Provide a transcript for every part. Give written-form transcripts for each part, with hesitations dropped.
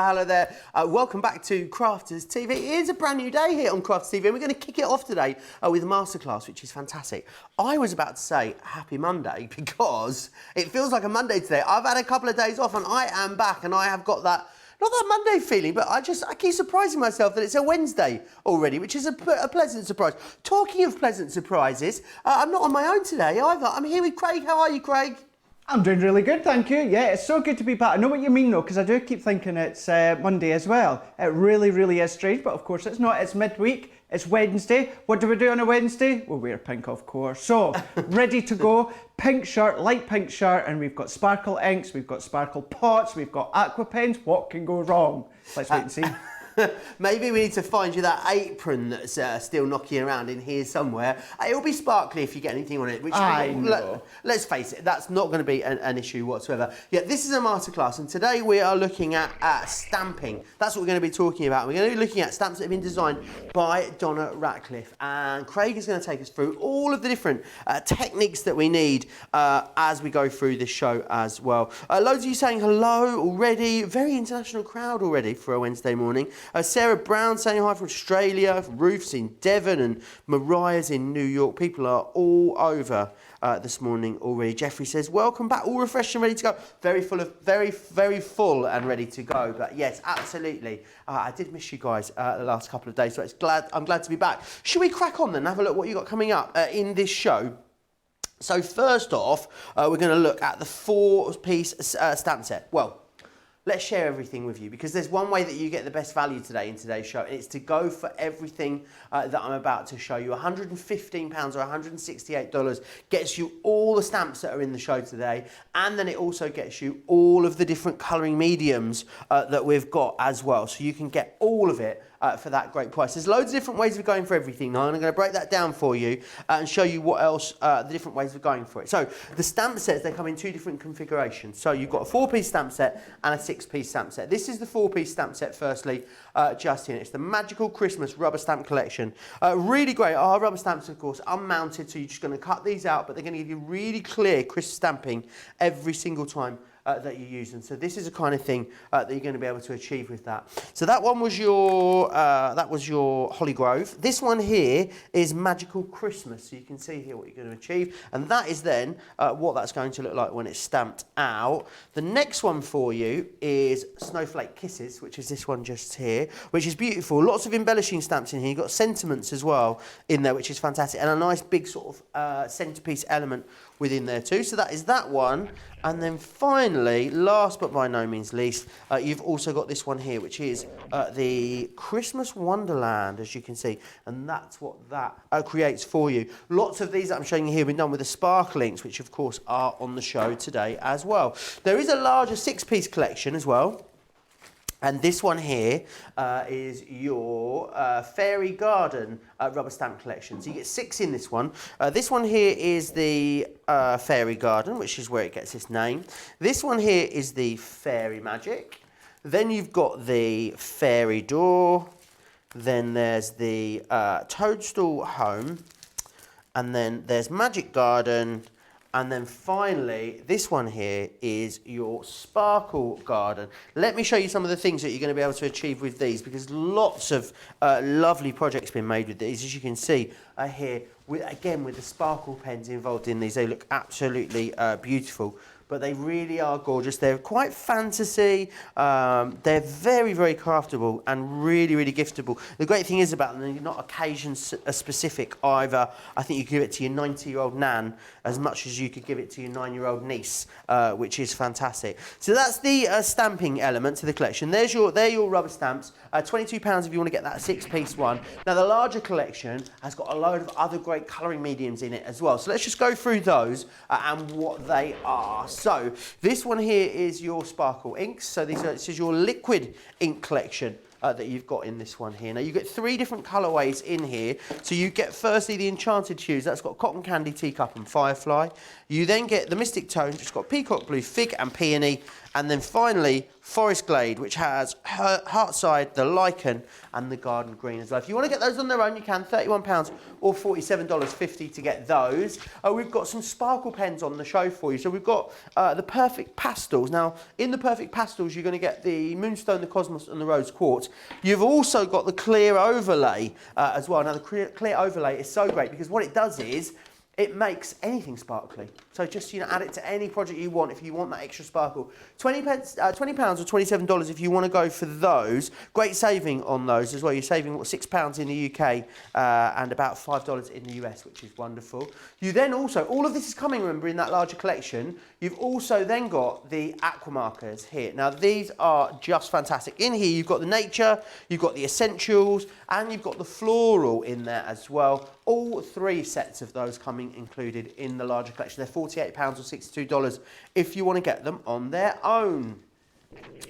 Hello there, welcome back to Crafters TV. It is a brand new day here on Crafters TV and we're going to kick it off today with a masterclass, which is fantastic. I was about to say happy Monday because it feels like a Monday today. I've had a couple of days off and I am back and I have got that, not that Monday feeling, but I keep surprising myself that it's a Wednesday already, which is a pleasant surprise. Talking of pleasant surprises, I'm not on my own today either. I'm here with Craig. How are you, Craig? I'm doing really good, thank you. Yeah, it's so good to be back. I know what you mean though, because I do keep thinking it's Monday as well. It really, really is strange, but of course it's not. It's midweek. It's Wednesday. What do we do on a Wednesday? We'll wear pink, of course. So, ready to go. Pink shirt, light pink shirt, and we've got sparkle inks, we've got sparkle pots, we've got aqua pens. What can go wrong? Let's wait and see. Maybe we need to find you that apron that's still knocking around in here somewhere. It'll be sparkly if you get anything on it. Which, I know. Let's face it, that's not going to be an issue whatsoever. Yeah, this is a masterclass, and today we are looking at stamping. That's what we're going to be talking about. We're going to be looking at stamps that have been designed by Donna Ratcliffe, and Craig is going to take us through all of the different techniques that we need as we go through this show as well. Loads of you saying hello already. Very international crowd already for a Wednesday morning. Sarah Brown saying hi from Australia, Ruth's in Devon, and Mariah's in New York. People are all over this morning already. Jeffrey says, welcome back, all refreshed and ready to go. Very full and ready to go. But yes, absolutely. I did miss you guys the last couple of days, so I'm glad to be back. Should we crack on then and have a look what you got coming up in this show? So first off, we're going to look at the 4-piece stamp set. Well, let's share everything with you, because there's one way that you get the best value today in today's show, and it's to go for everything that I'm about to show you. £115 or $168 gets you all the stamps that are in the show today, and then it also gets you all of the different colouring mediums that we've got as well, so you can get all of it for that great price. There's loads of different ways of going for everything now, and I'm going to break that down for you and show you what else, the different ways of going for it. So the stamp sets, they come in 2 different configurations. So you've got a 4-piece stamp set and a 6-piece stamp set. This is the 4-piece stamp set firstly, just here. It's the Magical Christmas Rubber Stamp Collection. Really great. Our rubber stamps, of course, unmounted, so you're just going to cut these out, but they're going to give you really clear, crisp stamping every single time that you use them. So this is the kind of thing that you're going to be able to achieve with that. So that one was your Holly Grove. This one here is Magical Christmas. So you can see here what you're going to achieve, and that is then what that's going to look like when it's stamped out. The next one for you is Snowflake Kisses, which is this one just here, which is beautiful. Lots of embellishing stamps in here. You've got sentiments as well in there, which is fantastic, and a nice big sort of centerpiece element within there too. So that is that one. And then finally, last but by no means least, you've also got this one here, which is the Christmas Wonderland, as you can see. And that's what that creates for you. Lots of these that I'm showing you here have been done with the sparklings, which of course are on the show today as well. There is a larger 6-piece collection as well. And this one here is your Fairy Garden rubber stamp collection. So you get 6 in this one. This one here is the Fairy Garden, which is where it gets its name. This one here is the Fairy Magic. Then you've got the Fairy Door. Then there's the Toadstool Home. And then there's Magic Garden. And then finally, this one here is your Sparkle Garden. Let me show you some of the things that you're going to be able to achieve with these, because lots of lovely projects been made with these. As you can see here, again with the sparkle pens involved in these, they look absolutely beautiful. But they really are gorgeous. They're quite fantasy. They're very, very craftable and really, really giftable. The great thing is about them, they're not occasion specific either. I think you could give it to your 90-year-old nan as much as you could give it to your 9-year-old niece, which is fantastic. So that's the stamping element to the collection. They're your rubber stamps. £22 if you want to get that 6-piece one. Now the larger collection has got a load of other great colouring mediums in it as well. So let's just go through those and what they are. So this one here is your sparkle inks. So this is your liquid ink collection that you've got in this one here. Now you get 3 different colourways in here. So you get firstly the Enchanted Hues, that's got Cotton Candy, Teacup and Firefly. You then get the Mystic Tones, which has got Peacock Blue, Fig and Peony. And then finally, Forest Glade, which has Heartside, the Lichen and the Garden Green as well. If you want to get those on their own, you can, £31 or $47.50 to get those. We've got some sparkle pens on the show for you. So we've got the Perfect Pastels. Now, in the Perfect Pastels, you're going to get the Moonstone, the Cosmos and the Rose Quartz. You've also got the Clear Overlay as well. Now, the Clear Overlay is so great because what it does is, it makes anything sparkly. So just, add it to any project you want if you want that extra sparkle. £20 or $27 if you want to go for those. Great saving on those as well. You're saving, £6 in the UK and about $5 in the US, which is wonderful. You then also, all of this is coming, remember, in that larger collection. You've also then got the Aqua markers here. Now, these are just fantastic. In here, you've got the nature, you've got the essentials, and you've got the floral in there as well. All 3 sets of those coming included in the larger collection. They're £48 or $62 if you want to get them on their own.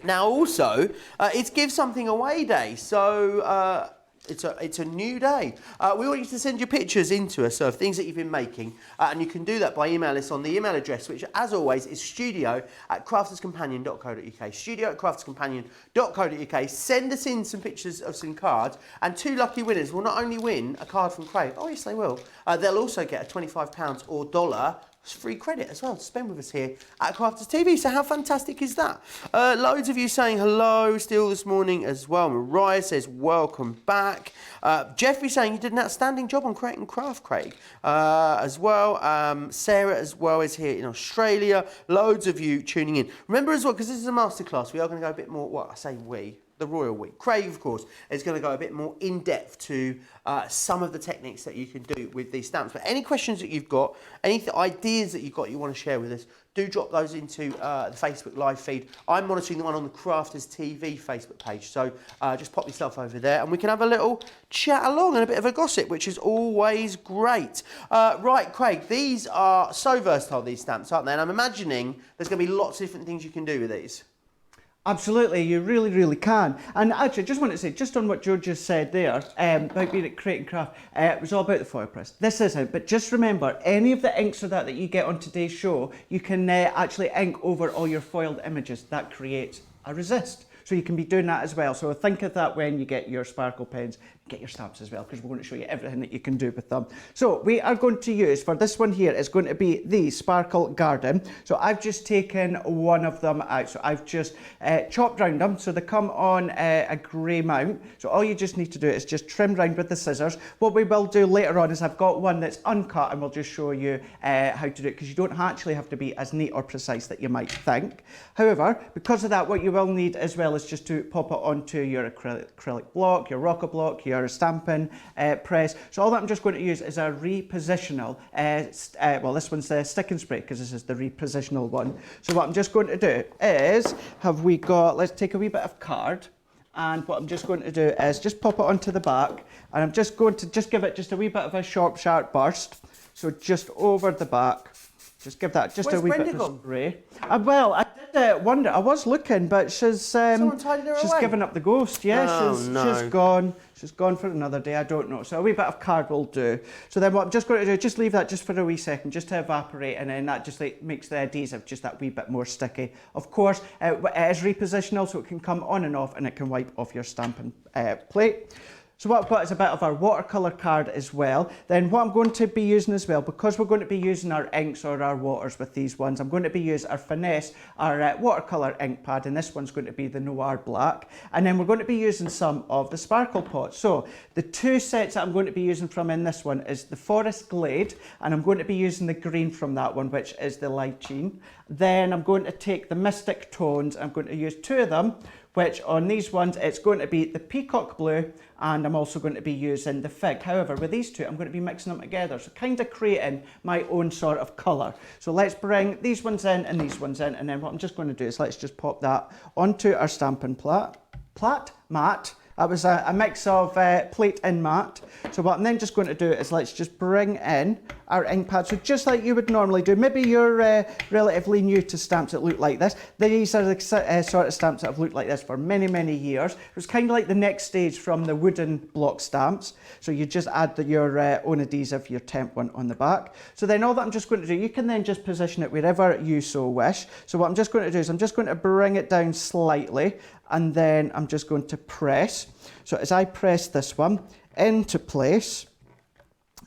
Now, also, it's Give Something Away Day, so it's a new day. We want you to send your pictures into us of things that you've been making, and you can do that by email us on the email address, which, as always, is studio@crafterscompanion.co.uk. Studio@crafterscompanion.co.uk. Send us in some pictures of some cards, and 2 lucky winners will not only win a card from Craig, oh yes they will, they'll also get a £25 or $1 free credit as well to spend with us here at Crafters TV. So how fantastic is that? Loads of you saying hello still this morning as well. Mariah says welcome back. Jeffrey saying you did an outstanding job on creating craft, Craig, as well. Sarah as well is here in Australia. Loads of you tuning in. Remember as well, because this is a masterclass, we are going to go a bit more, well, I say we, the Royal We. Craig, of course, is going to go a bit more in-depth to some of the techniques that you can do with these stamps. But any questions that you've got, any ideas that you've got you want to share with us, do drop those into the Facebook live feed. I'm monitoring the one on the Crafters TV Facebook page, so just pop yourself over there and we can have a little chat along and a bit of a gossip, which is always great. Right, Craig, these are so versatile, these stamps, aren't they? And I'm imagining there's going to be lots of different things you can do with these. Absolutely, you really, really can. And actually, I just want to say, just on what Joe just said there, about being at Creating Craft, it was all about the foil press. This isn't, but just remember, any of the inks or that you get on today's show, you can actually ink over all your foiled images. That creates a resist. So you can be doing that as well. So think of that when you get your sparkle pens, get your stamps as well, because we're going to show you everything that you can do with them. So we are going to use, for this one here, it's going to be the Sparkle Garden. So I've just taken one of them out. So I've just chopped round them. So they come on a grey mount. So all you just need to do is just trim round with the scissors. What we will do later on is I've got one that's uncut and we'll just show you how to do it, because you don't actually have to be as neat or precise that you might think. However, because of that, what you will need as well is just to pop it onto your acrylic block, your rocker block, your stamping press. So all that I'm just going to use is a repositional, well, this one's the stick and spray because this is the repositional one. So what I'm just going to do is, let's take a wee bit of card, and what I'm just going to do is just pop it onto the back, and I'm just going to give it just a wee bit of a sharp burst. So just over the back. Just give that just a wee bit of spray. Well, I did wonder. I was looking, but she's given up the ghost. Yeah, she's gone. She's gone for another day. I don't know. So a wee bit of card will do. So then what I'm just going to do, just leave that just for a wee second, just to evaporate, and then that just makes the adhesive just that wee bit more sticky. Of course, it is repositional, so it can come on and off, and it can wipe off your stamping plate. So what I've got is a bit of our watercolour card as well. Then what I'm going to be using as well, because we're going to be using our inks or our waters with these ones, I'm going to be using our Finesse, our watercolour ink pad, and this one's going to be the Noir Black. And then we're going to be using some of the sparkle pots. So the 2 sets that I'm going to be using from in this one is the Forest Glade, and I'm going to be using the green from that one, which is the Lychine. Then I'm going to take the Mystic Tones. I'm going to use 2 of them, which on these ones, it's going to be the Peacock Blue, and I'm also going to be using the Fig. However, with these 2, I'm going to be mixing them together, so kind of creating my own sort of colour. So let's bring these ones in and these ones in, and then what I'm just going to do is let's just pop that onto our stamping mat. That was a mix of plate and matte. So what I'm then just going to do is let's just bring in our ink pad. So just like you would normally do. Maybe you're relatively new to stamps that look like this. These are the sort of stamps that have looked like this for many, many years. It was kind of like the next stage from the wooden block stamps. So you just add your own adhesive, your temp one on the back. So then all that I'm just going to do, you can then just position it wherever you so wish. So what I'm just going to do is I'm just going to bring it down slightly, and then I'm just going to press. So as I press this one into place,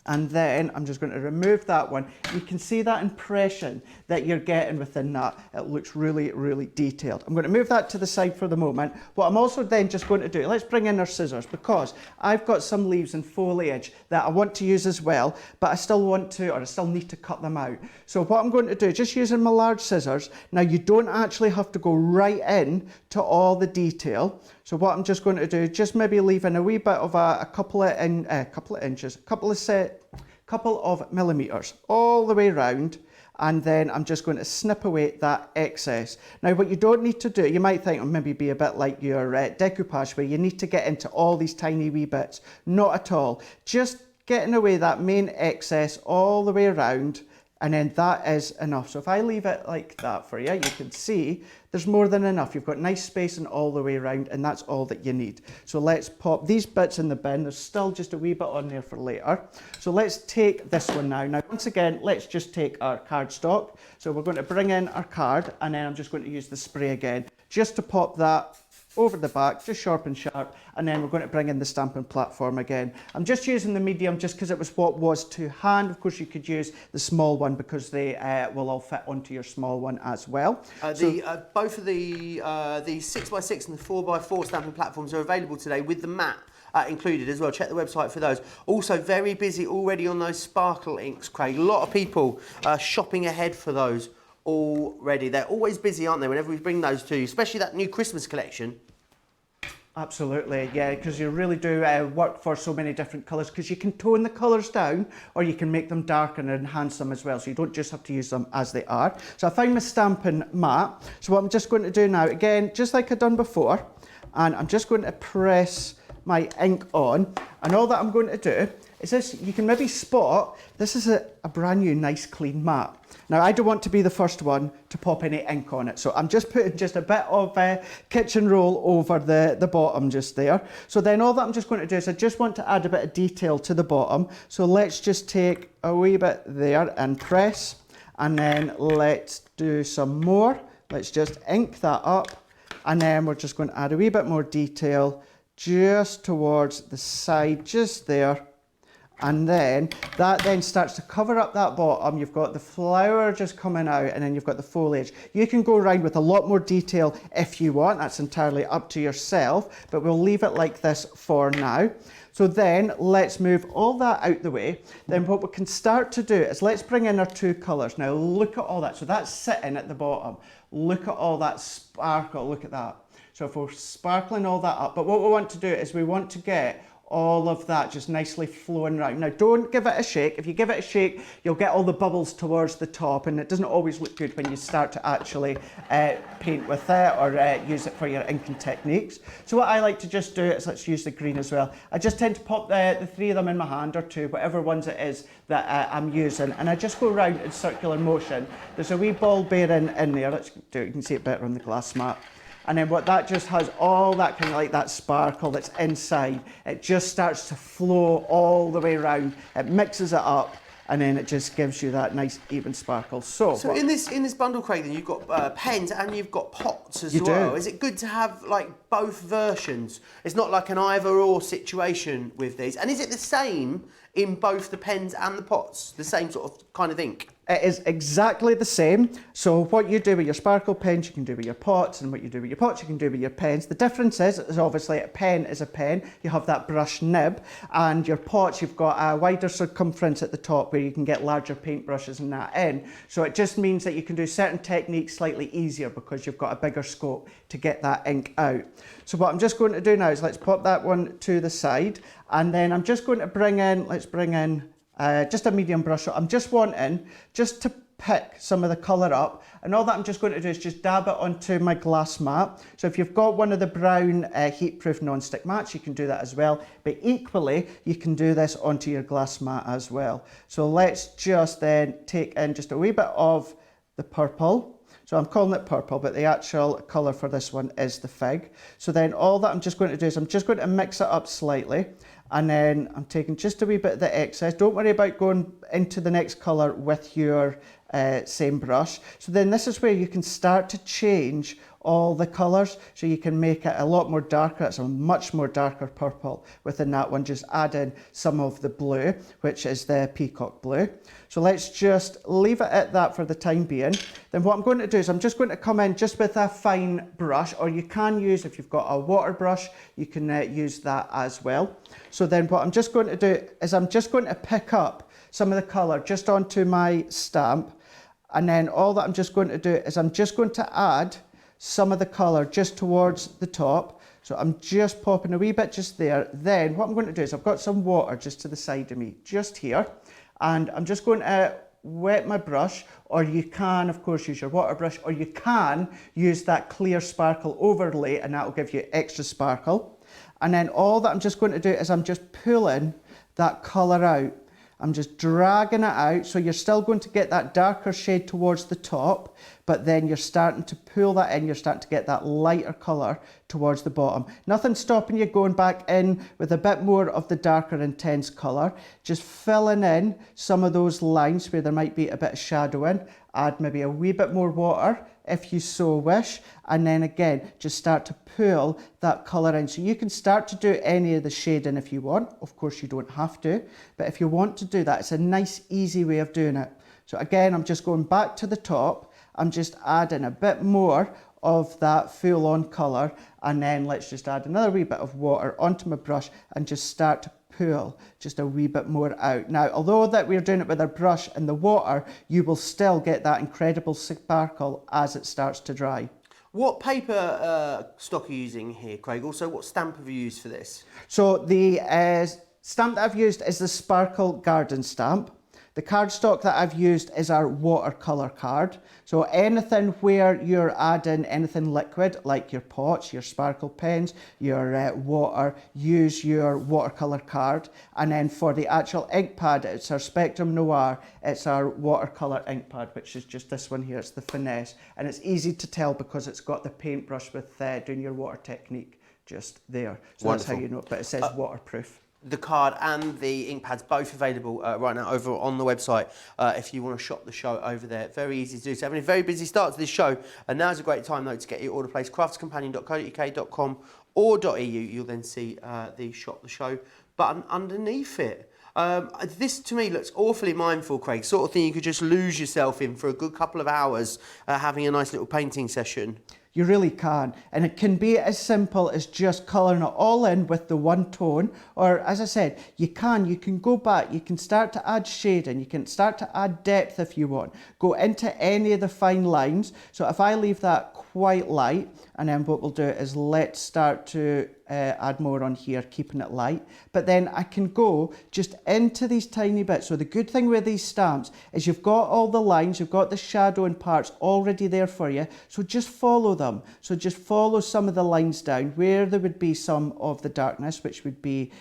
And then I'm just going to remove that one. You can see that impression that you're getting within that. It looks really, really detailed. I'm going to move that to the side for the moment. What I'm also then just going to do, let's bring in our scissors, because I've got some leaves and foliage that I want to use as well, but I still want to, or I still need to cut them out. So what I'm going to do, just using my large scissors, now you don't actually have to go right in to all the detail. So what I'm just going to do, just maybe leave in a wee bit of a couple of inches, couple of millimeters all the way around, and then I'm just going to snip away that excess. Now what you don't need to do, you might think, or maybe be a bit like your decoupage where you need to get into all these tiny wee bits. Not at all. Just getting away that main excess all the way around, and then that is enough. So if I leave it like that for you, you can see there's more than enough. You've got nice spacing all the way around, and that's all that you need. So let's pop these bits in the bin. There's still just a wee bit on there for later. So let's take this one now. Now, once again, let's just take our cardstock. So we're going to bring in our card, and then I'm just going to use the spray again, just to pop that over the back, just sharp, and then we're going to bring in the stamping platform again. I'm just using the medium just because it was what was to hand. Of course, you could use the small one because they will all fit onto your small one as well. Both of the 6x6 and the 4x4 stamping platforms are available today with the mat included as well. Check the website for those. Also very busy already on those sparkle inks, Craig. A lot of people shopping ahead for those already. They're always busy, aren't they, whenever we bring those to you, especially that new Christmas collection. Absolutely, yeah, because you really do work for so many different colours, because you can tone the colours down or you can make them dark and enhance them as well, so you don't just have to use them as they are. So I found my stamping mat. So what I'm just going to do now, again, just like I've done before, and I'm just going to press my ink on, and all that I'm going to do is this. You can maybe spot, this is a brand new nice clean mat. Now I don't want to be the first one to pop any ink on it, so I'm just putting just a bit of kitchen roll over the bottom just there. So then all that I'm just going to do is I just want to add a bit of detail to the bottom. So let's just take a wee bit there and press, and then let's do some more. Let's just ink that up, and then we're just going to add a wee bit more detail just towards the side, just there. And then that then starts to cover up that bottom. You've got the flower just coming out, and then you've got the foliage. You can go around with a lot more detail if you want. That's entirely up to yourself, but we'll leave it like this for now. So then let's move all that out the way. Then what we can start to do is let's bring in our two colours. Now look at all that. So that's sitting at the bottom. Look at all that sparkle. Look at that. So if we're sparkling all that up, but what we want to do is we want to get all of that just nicely flowing around. Now don't give it a shake. If you give it a shake, you'll get all the bubbles towards the top, and it doesn't always look good when you start to actually paint with it or use it for your inking techniques. So what I like to just do is, let's use the green as well. I just tend to pop the three of them in my hand, or two, whatever ones it is that I'm using, and I just go around in circular motion. There's a wee ball bearing in there. Let's do it. You can see it better on the glass mat. And then what that just has, all that kind of like that sparkle that's inside, it just starts to flow all the way around. It mixes it up, and then it just gives you that nice even sparkle. So in this bundle, Craig, then you've got pens and you've got pots as well. Do. Is it good to have like both versions? It's not like an either or situation with these. And is it the same in both the pens and the pots? The same sort of kind of ink? It is exactly the same. So what you do with your sparkle pens, you can do with your pots, and what you do with your pots, you can do with your pens. The difference is obviously a pen is a pen. You have that brush nib, and your pots, you've got a wider circumference at the top where you can get larger paintbrushes and that in. So it just means that you can do certain techniques slightly easier because you've got a bigger scope to get that ink out. So what I'm just going to do now is let's pop that one to the side, and then I'm just going to bring in, let's bring in just a medium brush. I'm just wanting just to pick some of the colour up, and all that I'm just going to do is just dab it onto my glass mat. So if you've got one of the brown heat-proof non-stick mats, you can do that as well, but equally you can do this onto your glass mat as well. So let's just then take in just a wee bit of the purple. So I'm calling it purple, but the actual colour for this one is the fig. So then all that I'm just going to do is I'm just going to mix it up slightly, and then I'm taking just a wee bit of the excess. Don't worry about going into the next colour with your same brush. So then this is where you can start to change all the colours, so you can make it a lot more darker. It's a much more darker purple within that one. Just add in some of the blue, which is the peacock blue. So let's just leave it at that for the time being. Then what I'm going to do is I'm just going to come in just with a fine brush, or you can use, if you've got a water brush, you can use that as well. So then what I'm just going to do is I'm just going to pick up some of the colour just onto my stamp, and then all that I'm just going to do is I'm just going to add some of the colour just towards the top. So I'm just popping a wee bit just there. Then what I'm going to do is I've got some water just to the side of me, just here. And I'm just going to wet my brush, or you can, of course, use your water brush, or you can use that clear sparkle overlay, and that will give you extra sparkle. And then all that I'm just going to do is I'm just pulling that colour out. I'm just dragging it out, so you're still going to get that darker shade towards the top, but then you're starting to pull that in, you're starting to get that lighter colour towards the bottom. Nothing stopping you going back in with a bit more of the darker intense colour, just filling in some of those lines where there might be a bit of shadowing. Add maybe a wee bit more water if you so wish, and then again just start to pull that colour in. So you can start to do any of the shading if you want. Of course you don't have to, but if you want to do that, it's a nice easy way of doing it. So again, I'm just going back to the top, I'm just adding a bit more of that full on colour, and then let's just add another wee bit of water onto my brush and just start to pull just a wee bit more out. Now, although that we're doing it with our brush and the water, you will still get that incredible sparkle as it starts to dry. What paper stock are you using here, Craig? Also, what stamp have you used for this? So the stamp that I've used is the Sparkle Garden stamp. The cardstock that I've used is our watercolour card. So anything where you're adding anything liquid, like your pots, your sparkle pens, your water, use your watercolour card. And then for the actual ink pad, it's our Spectrum Noir. It's our watercolour ink pad, which is just this one here. It's the Finesse. And it's easy to tell because it's got the paintbrush with doing your water technique just there. So wonderful. That's how you know it, but it says waterproof. The card and the ink pads both available right now over on the website if you want to shop the show over there. Very easy to do. So having a very busy start to this show, and now's a great time though to get your order placed. craftscompanion.co.uk.com or .eu. You'll then see the shop the show button underneath it. This to me looks awfully mindful, Craig. Sort of thing you could just lose yourself in for a good couple of hours having a nice little painting session. You really can, and it can be as simple as just colouring it all in with the one tone, or as I said, you can go back, you can start to add shading, you can start to add depth if you want, go into any of the fine lines. So if I leave that quite light, and then what we'll do is let's start to add more on here, keeping it light, but then I can go just into these tiny bits. So the good thing with these stamps is you've got all the lines, you've got the shadowing parts already there for you, so just follow them. So just follow some of the lines down where there would be some of the darkness, which would be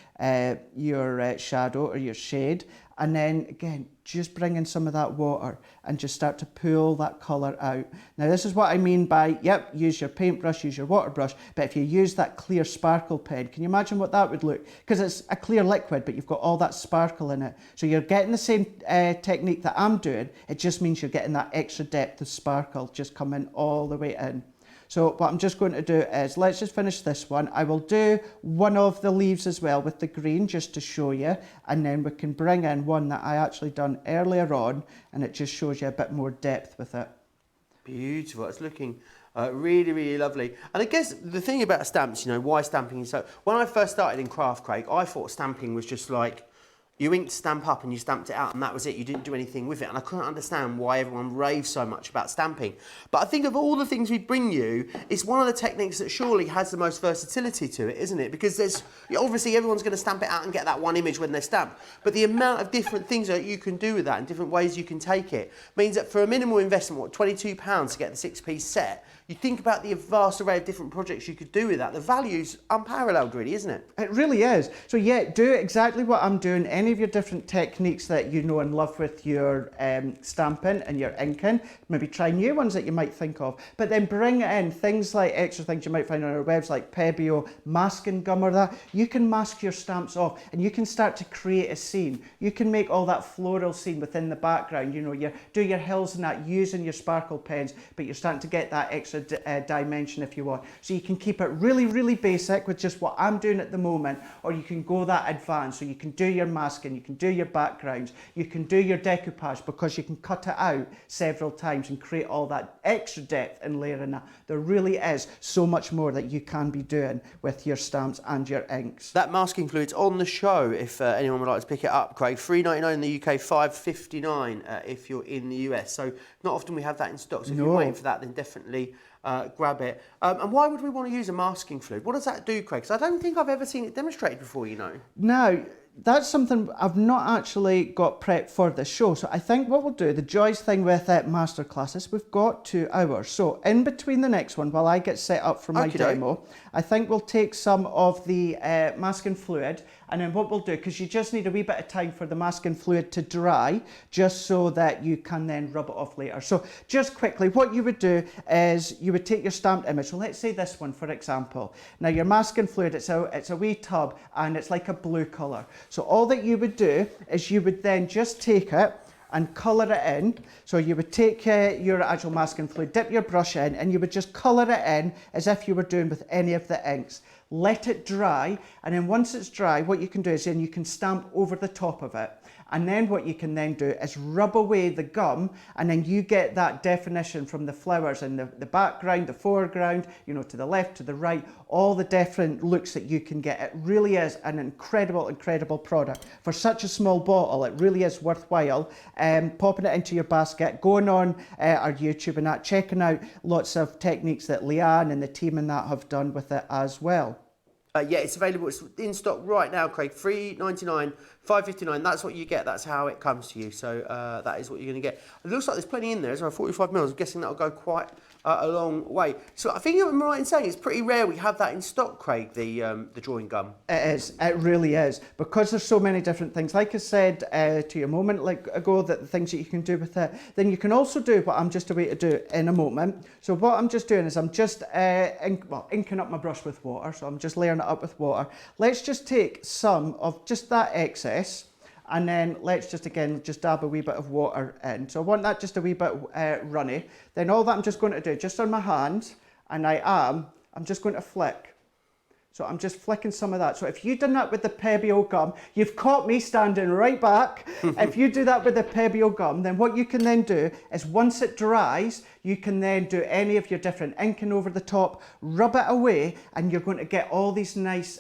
your shadow or your shade, and then again just bring in some of that water and just start to pull that colour out. Now this is what I mean by, yep, use your paintbrush, use your water brush, but if you use that clear sparkle pen, can you imagine what that would look? Because it's a clear liquid, but you've got all that sparkle in it. So you're getting the same technique that I'm doing, it just means you're getting that extra depth of sparkle just coming all the way in. So what I'm just going to do is, let's just finish this one. I will do one of the leaves as well with the green just to show you, and then we can bring in one that I actually done earlier on, and it just shows you a bit more depth with it. Beautiful. It's looking really, really lovely. And I guess the thing about stamps, you know, why stamping is so... When I first started in craft, Craig, I thought stamping was just like, you inked stamp up and you stamped it out and that was it. You didn't do anything with it. And I couldn't understand why everyone raves so much about stamping. But I think of all the things we bring you, it's one of the techniques that surely has the most versatility to it, isn't it? Because there's, obviously everyone's going to stamp it out and get that one image when they're stamped. But the amount of different things that you can do with that and different ways you can take it means that for a minimal investment, what, £22 to get the 6-piece set, you think about the vast array of different projects you could do with that. The value's unparalleled, really, isn't it? It really is. So yeah, do exactly what I'm doing. Any of your different techniques that you know and love with your stamping and your inking. Maybe try new ones that you might think of. But then bring in things like extra things you might find on our webs like Pebeo, masking gum or that. You can mask your stamps off and you can start to create a scene. You can make all that floral scene within the background. You know, you do your hills and that using your sparkle pens, but you're starting to get that extra dimension if you want. So you can keep it really, really basic with just what I'm doing at the moment, or you can go that advanced. So you can do your masking, you can do your backgrounds, you can do your decoupage because you can cut it out several times and create all that extra depth and layering that. There really is so much more that you can be doing with your stamps and your inks. That masking fluid's on the show if anyone would like to pick it up, Craig. $3.99 in the UK, $5.59 if you're in the US. So not often we have that in stock. So if you're waiting for that, then definitely grab it. And why would we want to use a masking fluid? What does that do, Craig? Because I don't think I've ever seen it demonstrated before, you know. Now, that's something I've not actually got prepped for this show. So I think what we'll do, the joys thing with masterclasses, we've got 2 hours. So in between the next one, while I get set up for my demo, I think we'll take some of the masking fluid, and then what we'll do, because you just need a wee bit of time for the masking fluid to dry, just so that you can then rub it off later. So just quickly, what you would do is you would take your stamped image. So let's say this one, for example. Now your masking fluid, it's a wee tub, and it's like a blue colour. So all that you would do is you would then just take it and colour it in. So you would take your actual masking fluid, dip your brush in, and you would just colour it in as if you were doing with any of the inks. Let it dry, and then once it's dry, what you can do is then you can stamp over the top of it. And then what you can then do is rub away the gum, and then you get that definition from the flowers in the background, the foreground, you know, to the left, to the right, all the different looks that you can get. It really is an incredible, incredible product. For such a small bottle, it really is worthwhile popping it into your basket, going on our YouTube and that, checking out lots of techniques that Leanne and the team and that have done with it as well. Yeah, it's available. It's in stock right now, Craig. $3.99, $5.59. That's what you get. That's how it comes to you. So that is what you're going to get. It looks like there's plenty in there. It's around 45 mils. I'm guessing that'll go quite a long way. So I think I'm right in saying it's pretty rare we have that in stock, Craig, the drawing gum. It is. It really is. Because there's so many different things. Like I said to you a moment ago, that the things that you can do with it, then you can also do what I'm just about to do in a moment. So what I'm just doing is I'm just inking up my brush with water. So I'm just layering it up with water. Let's just take some of just that excess, and then let's just again just dab a wee bit of water in. So I want that just a wee bit runny. Then all that I'm just going to do, just on my hand, and I'm just going to flick. So I'm just flicking some of that. So if you've done that with the Pebeo gum, you've caught me standing right back. If you do that with the Pebeo gum, then what you can then do is once it dries, you can then do any of your different inking over the top, rub it away, and you're going to get all these nice,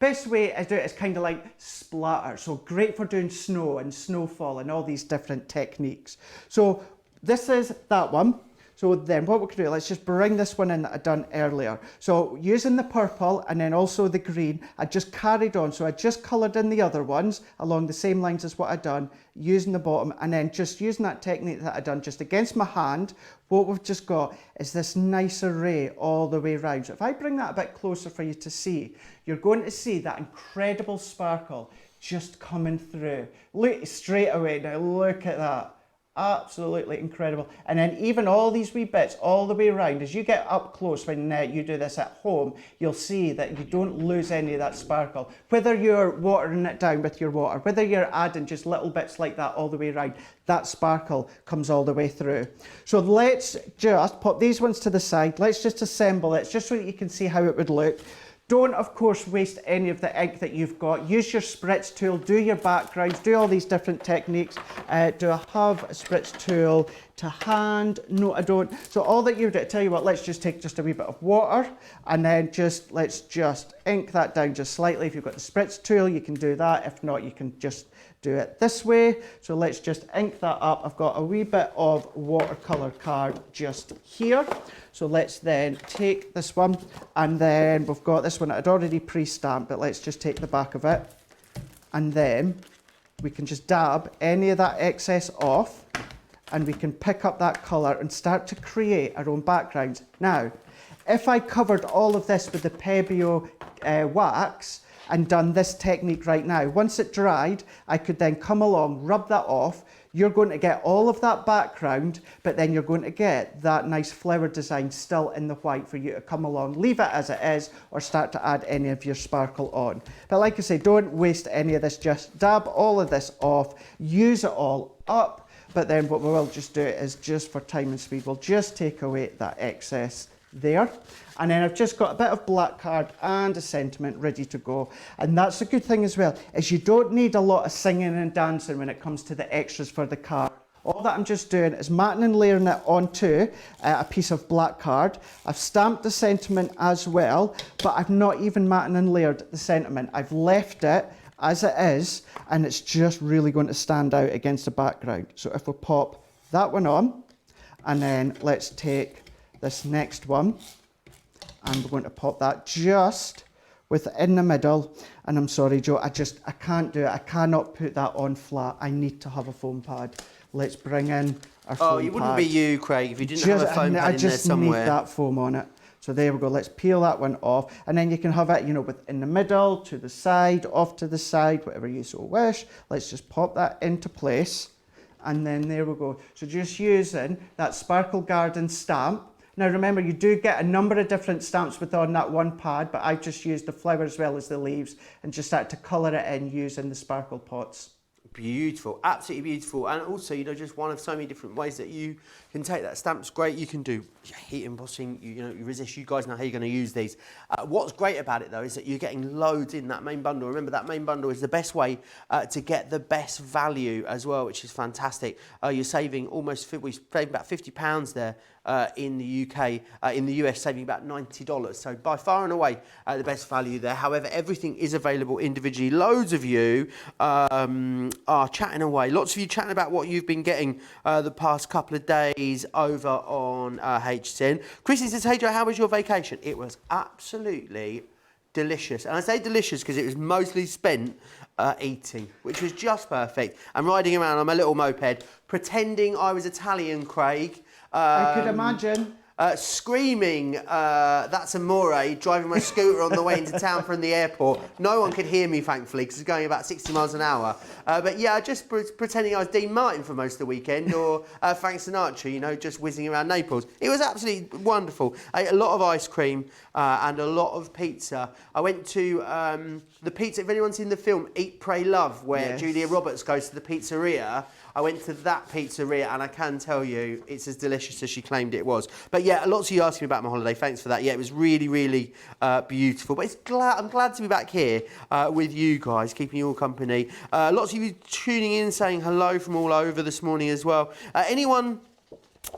best way to do it is kind of like splatter. So great for doing snow and snowfall and all these different techniques. So this is that one. So then what we can do, let's just bring this one in that I done earlier. So using the purple and then also the green, I just carried on. So I just coloured in the other ones along the same lines as what I done, using the bottom, and then just using that technique that I done just against my hand. What we've just got is this nice array all the way around. So if I bring that a bit closer for you to see, you're going to see that incredible sparkle just coming through. Look straight away now, look at that. Absolutely incredible. And then even all these wee bits all the way around, as you get up close when you do this at home, you'll see that you don't lose any of that sparkle. Whether you're watering it down with your water, whether you're adding just little bits like that all the way around, that sparkle comes all the way through. So let's just pop these ones to the side. Let's just assemble it just so that you can see how it would look. Don't, of course, waste any of the ink that you've got. Use your spritz tool, do your backgrounds, do all these different techniques. Do I have a spritz tool to hand? No, I don't. So all that you do, tell you what, let's just take just a wee bit of water and then let's just ink that down just slightly. If you've got the spritz tool, you can do that. If not, you can just do it this way. So let's just ink that up. I've got a wee bit of watercolour card just here. So let's then take this one, and then we've got this one I'd already pre-stamped, but let's just take the back of it, and then we can just dab any of that excess off, and we can pick up that colour and start to create our own backgrounds. Now, if I covered all of this with the Pebeo wax and done this technique right now, once it dried, I could then come along, rub that off. You're going to get all of that background, but then you're going to get that nice flower design still in the white for you to come along, leave it as it is, or start to add any of your sparkle on. But like I say, don't waste any of this, just dab all of this off, use it all up, but then what we will just do is, just for time and speed, we'll just take away that excess there. And then I've just got a bit of black card and a sentiment ready to go. And that's a good thing as well, is you don't need a lot of singing and dancing when it comes to the extras for the card. All that I'm just doing is matting and layering it onto a piece of black card. I've stamped the sentiment as well, but I've not even matted and layered the sentiment. I've left it as it is, and it's just really going to stand out against the background. So if we pop that one on, and then let's take this next one, and we're going to pop that just within the middle. And I'm sorry, Joe, I can't do it. I cannot put that on flat. I need to have a foam pad. Let's bring in our foam pad. Oh, it wouldn't be you, Craig, if you didn't have a foam pad in there somewhere. I just need that foam on it. So there we go. Let's peel that one off. And then you can have it, in the middle, to the side, off to the side, whatever you so wish. Let's just pop that into place. And then there we go. So just using that Sparkle Garden stamp. Now remember, you do get a number of different stamps within that one pad, but I've just used the flower as well as the leaves and just started to colour it in using the sparkle pots. Beautiful, absolutely beautiful. And also, just one of so many different ways that you can take that. Stamp's great. You can do heat embossing, you resist. You guys know how you're going to use these. What's great about it though is that you're getting loads in that main bundle. Remember, that main bundle is the best way to get the best value as well, which is fantastic. You're saving we saved about £50 there in the UK. In the US, saving about $90. So by far and away the best value there. However, everything is available individually. Loads of you are chatting away. Lots of you chatting about what you've been getting the past couple of days over on HSN. Chrissy says, "Hey Joe, how was your vacation?" It was absolutely delicious. And I say delicious because it was mostly spent eating, which was just perfect. And riding around on my little moped, pretending I was Italian, Craig. I could imagine. Screaming, that's amore, driving my scooter on the way into town from the airport. No one could hear me, thankfully, because it's going about 60 miles an hour. But yeah, just pretending I was Dean Martin for most of the weekend, or Frank Sinatra, just whizzing around Naples. It was absolutely wonderful. I ate a lot of ice cream and a lot of pizza. I went to the pizza, if anyone's seen the film Eat, Pray, Love, where Julia Roberts goes to the pizzeria, I went to that pizzeria and I can tell you it's as delicious as she claimed it was. But yeah, lots of you asked me about my holiday. Thanks for that. Yeah, it was really, really beautiful. But I'm glad to be back here with you guys, keeping you all company. Lots of you tuning in, saying hello from all over this morning as well. Anyone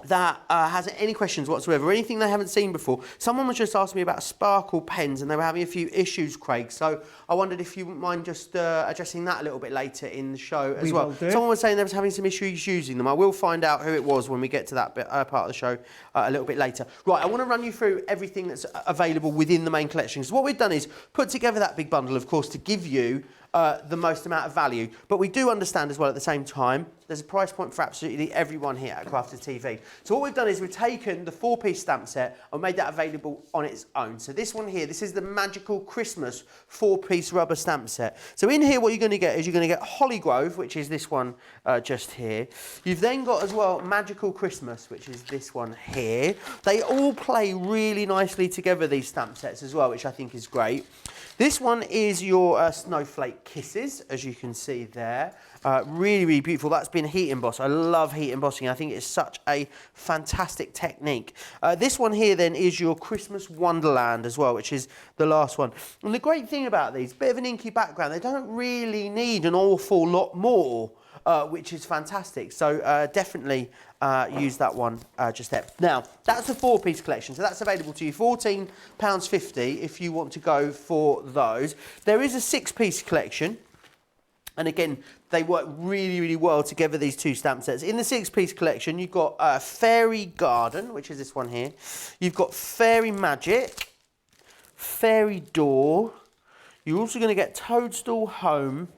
that has any questions whatsoever, or anything they haven't seen before. Someone was just asking me about sparkle pens and they were having a few issues, Craig. So I wondered if you wouldn't mind just addressing that a little bit later in the show as well. Someone was saying they was having some issues using them. I will find out who it was when we get to that part of the show a little bit later. Right, I want to run you through everything that's available within the main collection. So what we've done is put together that big bundle, of course, to give you the most amount of value. But we do understand as well at the same time, there's a price point for absolutely everyone here at Crafters TV. So what we've done is we've taken the 4-piece stamp set and made that available on its own. So this one here, this is the Magical Christmas 4-piece rubber stamp set. So in here what you're going to get is you're going to get Holly Grove, which is this one just here. You've then got as well Magical Christmas, which is this one here. They all play really nicely together, these stamp sets as well, which I think is great. This one is your Snowflake Kisses, as you can see there. Really, really beautiful. That's been heat embossed. I love heat embossing. I think it's such a fantastic technique. This one here then is your Christmas Wonderland as well, which is the last one. And the great thing about these, bit of an inky background, they don't really need an awful lot more, which is fantastic. So definitely use that one just there. Now, that's the 4-piece collection, so that's available to you, £14.50 if you want to go for those. There is a 6-piece collection, and again, they work really, really well together, these two stamp sets. In the 6-piece collection, you've got Fairy Garden, which is this one here. You've got Fairy Magic, Fairy Door. You're also going to get Toadstool Home.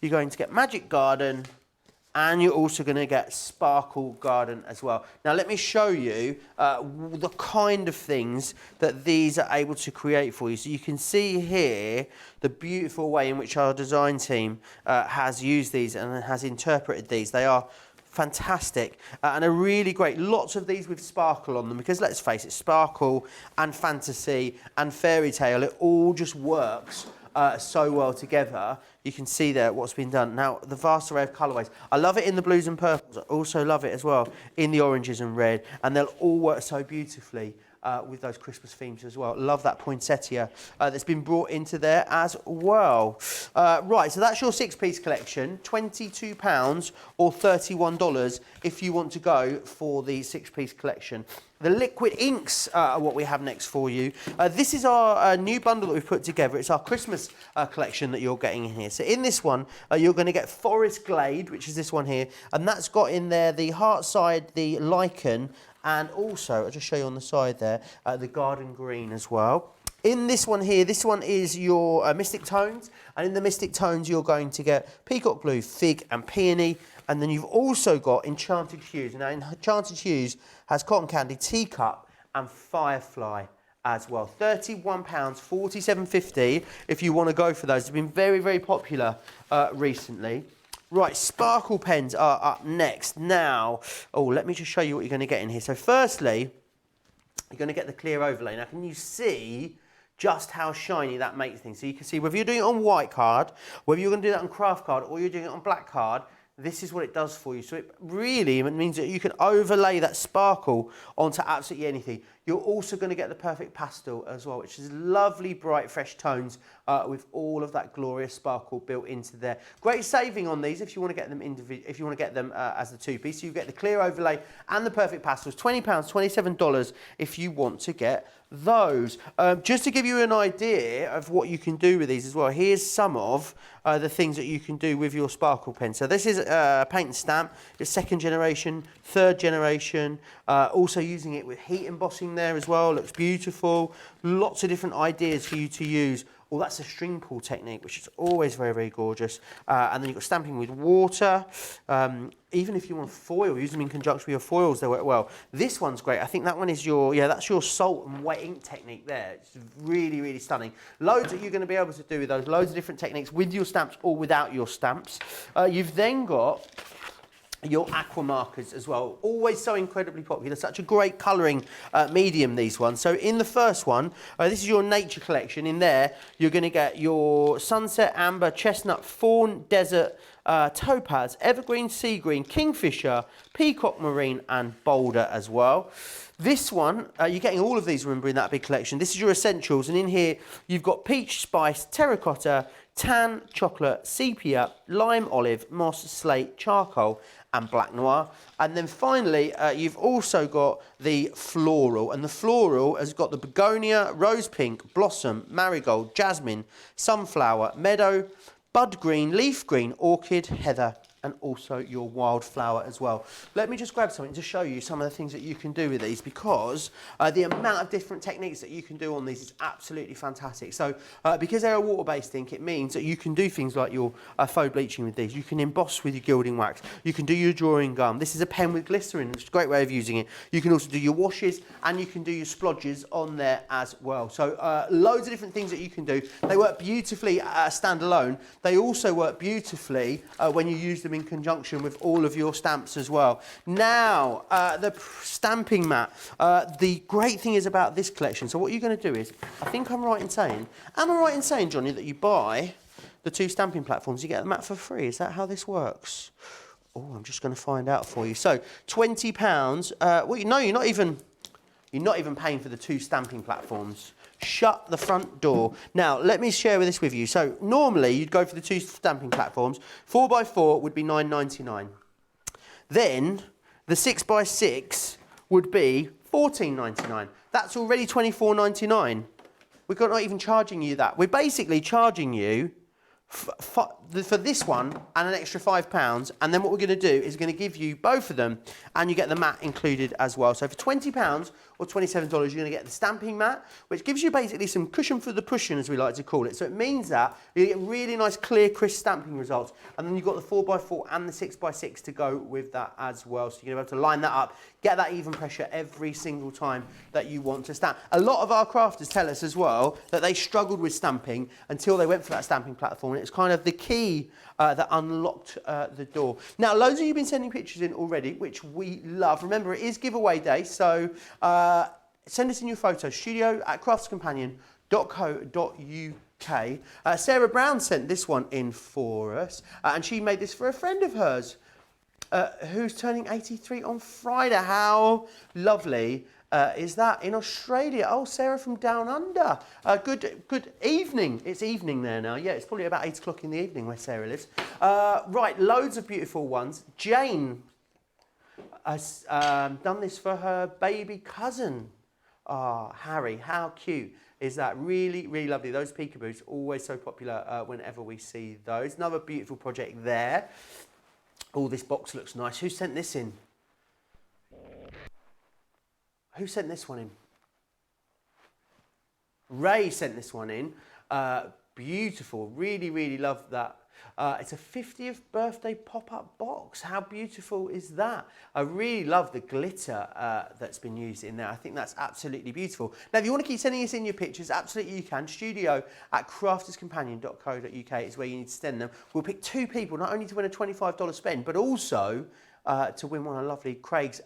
You're going to get Magic Garden, and you're also going to get Sparkle Garden as well. Now let me show you the kind of things that these are able to create for you. So you can see here the beautiful way in which our design team has used these and has interpreted these. They are fantastic and are really great. Lots of these with sparkle on them, because let's face it, sparkle and fantasy and fairy tale, it all just works so well together. You can see there what's been done. Now, the vast array of colourways. I love it in the blues and purples. I also love it as well in the oranges and red, and they'll all work so beautifully with those Christmas themes as well. Love that poinsettia that's been brought into there as well. Right, so that's your 6-piece collection, £22 or $31 if you want to go for the 6-piece collection. The liquid inks are what we have next for you. This is our new bundle that we've put together. It's our Christmas collection that you're getting in here. So in this one, you're going to get Forest Glade, which is this one here, and that's got in there the Heartside, the Lichen, and also, I'll just show you on the side there, the Garden Green as well. In this one here, this one is your Mystic Tones, and in the Mystic Tones you're going to get Peacock Blue, Fig and Peony, and then you've also got Enchanted Hues. Now Enchanted Hues has Cotton Candy, Teacup and Firefly as well. £31, $47.50 if you want to go for those. They've been very, very popular recently. Right, sparkle pens are up next. Now, let me just show you what you're going to get in here. So firstly, you're going to get the clear overlay. Now, can you see just how shiny that makes things? So you can see whether you're doing it on white card, whether you're going to do that on craft card, or you're doing it on black card, this is what it does for you. So it really means that you can overlay that sparkle onto absolutely anything. You're also going to get the perfect pastel as well, which is lovely, bright, fresh tones with all of that glorious sparkle built into there. Great saving on these if you want to get them as the 2-piece. So you get the clear overlay and the perfect pastels. £20, $27 if you want to get those. Just to give you an idea of what you can do with these as well, here's some of the things that you can do with your sparkle pen. So this is paint and stamp. It's 2nd generation, 3rd generation. Also using it with heat embossing there as well. Looks beautiful. Lots of different ideas for you to use. Well, that's a string pull technique, which is always very, very gorgeous. And then you've got stamping with water. Even if you want foil, use them in conjunction with your foils, they work well. This one's great. I think that one is that's your salt and wet ink technique there. It's really, really stunning. Loads that you're going to be able to do with those. Loads of different techniques with your stamps or without your stamps. You've then got your aqua markers as well, always so incredibly popular, such a great colouring medium, these ones. So in the first one, this is your nature collection. In there you're going to get your sunset, amber, chestnut, fawn, desert, topaz, evergreen, sea green, kingfisher, peacock marine and boulder as well. This one, you're getting all of these, remember, in that big collection. This is your essentials, and in here you've got peach, spice, terracotta, tan, chocolate, sepia, lime, olive, moss, slate, charcoal and black noir. And then finally, you've also got the floral, and the floral has got the begonia, rose pink, blossom, marigold, jasmine, sunflower, meadow, bud green, leaf green, orchid, heather, and also your wildflower as well. Let me just grab something to show you some of the things that you can do with these, because the amount of different techniques that you can do on these is absolutely fantastic. So because they're a water-based ink, it means that you can do things like your faux bleaching with these. You can emboss with your gilding wax. You can do your drawing gum. This is a pen with glycerin, which is a great way of using it. You can also do your washes, and you can do your splodges on there as well. So loads of different things that you can do. They work beautifully standalone. They also work beautifully when you use them in conjunction with all of your stamps as well. Now, the stamping mat. The great thing is about this collection, so what you're going to do is, I think I'm right in saying, am I right in saying, Johnny, that you buy the 2 stamping platforms, you get the mat for free? Is that how this works? Oh, I'm just going to find out for you. So, £20. Well, no, you're not even paying for the 2 stamping platforms. Shut the front door. Now, let me share this with you. So, normally, you'd go for the 2 stamping platforms. 4x4 would be $9.99. Then, the 6x6 would be $14.99. That's already $24.99. We're not even charging you that. We're basically charging you for this one and an extra £5, and then what we're going to do is going to give you both of them, and you get the mat included as well. So for £20 or $27, you're going to get the stamping mat, which gives you basically some cushion for the pushing, as we like to call it. So it means that you get really nice, clear, crisp stamping results, and then you've got the 4x4 and the 6x6 to go with that as well. So you're going to be able to line that up, get that even pressure every single time that you want to stamp. A lot of our crafters tell us as well that they struggled with stamping until they went for that stamping platform, and it's kind of the key that unlocked the door. Now, loads of you have been sending pictures in already, which we love. Remember, it is giveaway day, so send us in your photos, studio@craftscompanion.co.uk. Sarah Brown sent this one in for us, and she made this for a friend of hers who's turning 83 on Friday. How lovely is that in Australia? Oh, Sarah from down under. Good evening. It's evening there now. Yeah, it's probably about 8 o'clock in the evening where Sarah lives. Right, loads of beautiful ones. Jane has done this for her baby cousin. Harry, how cute is that? Really, really lovely. Those peekaboos, always so popular whenever we see those. Another beautiful project there. Oh, this box looks nice. Who sent this in? Who sent this one in? Ray sent this one in. Beautiful. Really, really love that. It's a 50th birthday pop-up box. How beautiful is that? I really love the glitter that's been used in there. I think that's absolutely beautiful. Now, if you want to keep sending us in your pictures, absolutely you can. studio@crafterscompanion.co.uk is where you need to send them. We'll pick 2 people, not only to win a $25 spend, but also to win one of lovely Craig's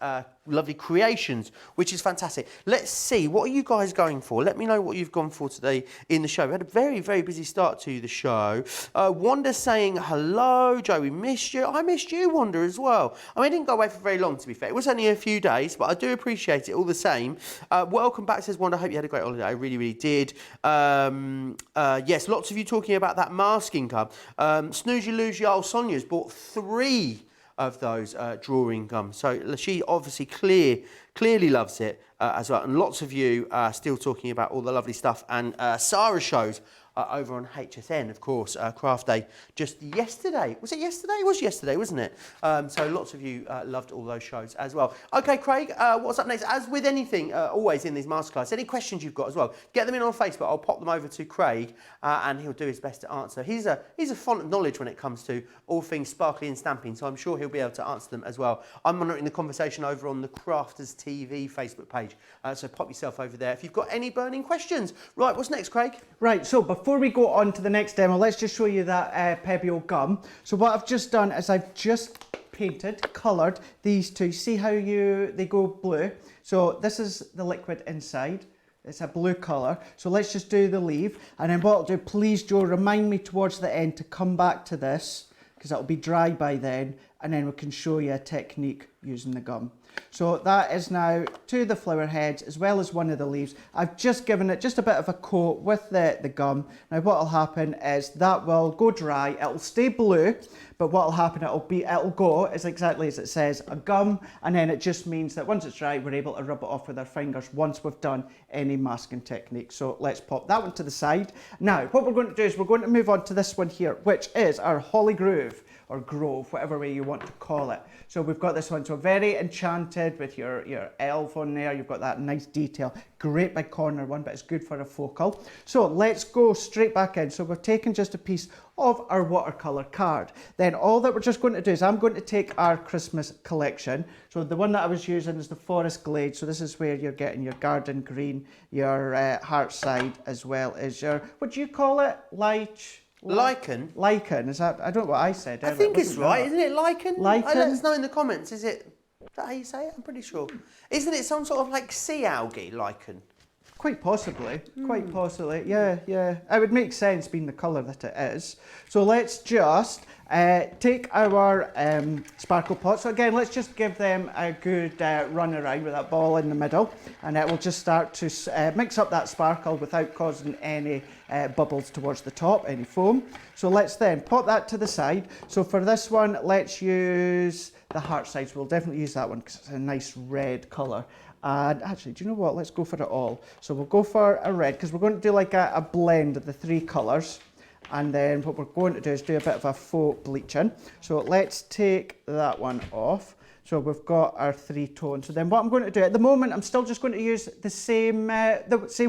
lovely creations, which is fantastic. Let's see, what are you guys going for? Let me know what you've gone for today in the show. We had a very, very busy start to the show. Wanda saying hello. Joe, we missed you. I missed you, Wanda, as well. I mean, I didn't go away for very long, to be fair. It was only a few days, but I do appreciate it all the same. Welcome back, says Wanda. I hope you had a great holiday. I really, really did. Yes, lots of you talking about that masking gum. Snoozy Loozy old Sonia's bought 3 of those drawing gums. So she obviously clearly loves it as well. And lots of you are still talking about all the lovely stuff. And Sarah shows over on HSN, of course, Craft Day just yesterday. Was it yesterday? It was yesterday, wasn't it? So lots of you loved all those shows as well. Okay, Craig, what's up next? As with anything, always in these masterclass, any questions you've got as well, get them in on Facebook. I'll pop them over to Craig and he'll do his best to answer. He's a font of knowledge when it comes to all things sparkly and stamping, so I'm sure he'll be able to answer them as well. I'm monitoring the conversation over on the Crafters TV Facebook page, so pop yourself over there if you've got any burning questions. Right, what's next, Craig? Right, so before we go on to the next demo, let's just show you that Pebble gum. So what I've just done is I've just painted, coloured these 2. See how they go blue? So this is the liquid inside. It's a blue colour. So let's just do the leaf. And then what I'll do, please, Joe, remind me towards the end to come back to this, because it'll be dry by then, and then we can show you a technique using the gum. So that is now to the flower heads as well as one of the leaves. I've just given it just a bit of a coat with the gum. Now what will happen is that will go dry, it'll stay blue, but what will happen, it'll go, is exactly as it says, a gum, and then it just means that once it's dry, we're able to rub it off with our fingers once we've done any masking technique. So let's pop that one to the side. Now, what we're going to do is we're going to move on to this one here, which is our Holly Groove, or Grove, whatever way you want to call it. So we've got this one, so very enchanted with your elf on there. You've got that nice detail, great big corner one, but it's good for a focal. So let's go straight back in. So we've taken just a piece of our watercolour card. Then all that we're just going to do is I'm going to take our Christmas collection. So the one that I was using is the Forest Glade. So this is where you're getting your garden green, your heart side, as well as your, what do you call it? Lichen? Lichen, is that, I don't know what I said. I think it's right, isn't it? Lichen? Lichen? Let us know in the comments, is that how you say it? I'm pretty sure. Isn't it some sort of like sea algae, lichen? Quite possibly, quite possibly, yeah. It would make sense being the colour that it is. So let's just take our sparkle pot. So again, let's just give them a good run around with that ball in the middle, and it will just start to mix up that sparkle without causing any bubbles towards the top, any foam. So let's then pop that to the side. So for this one, let's use the heart sides. We'll definitely use that one because it's a nice red colour. And actually, do you know what? Let's go for it all. So we'll go for a red because we're going to do like a blend of the 3 colours. And then what we're going to do is do a bit of a faux bleaching. So let's take that one off. So we've got our 3 tones. So then what I'm going to do, at the moment, I'm still just going to use the same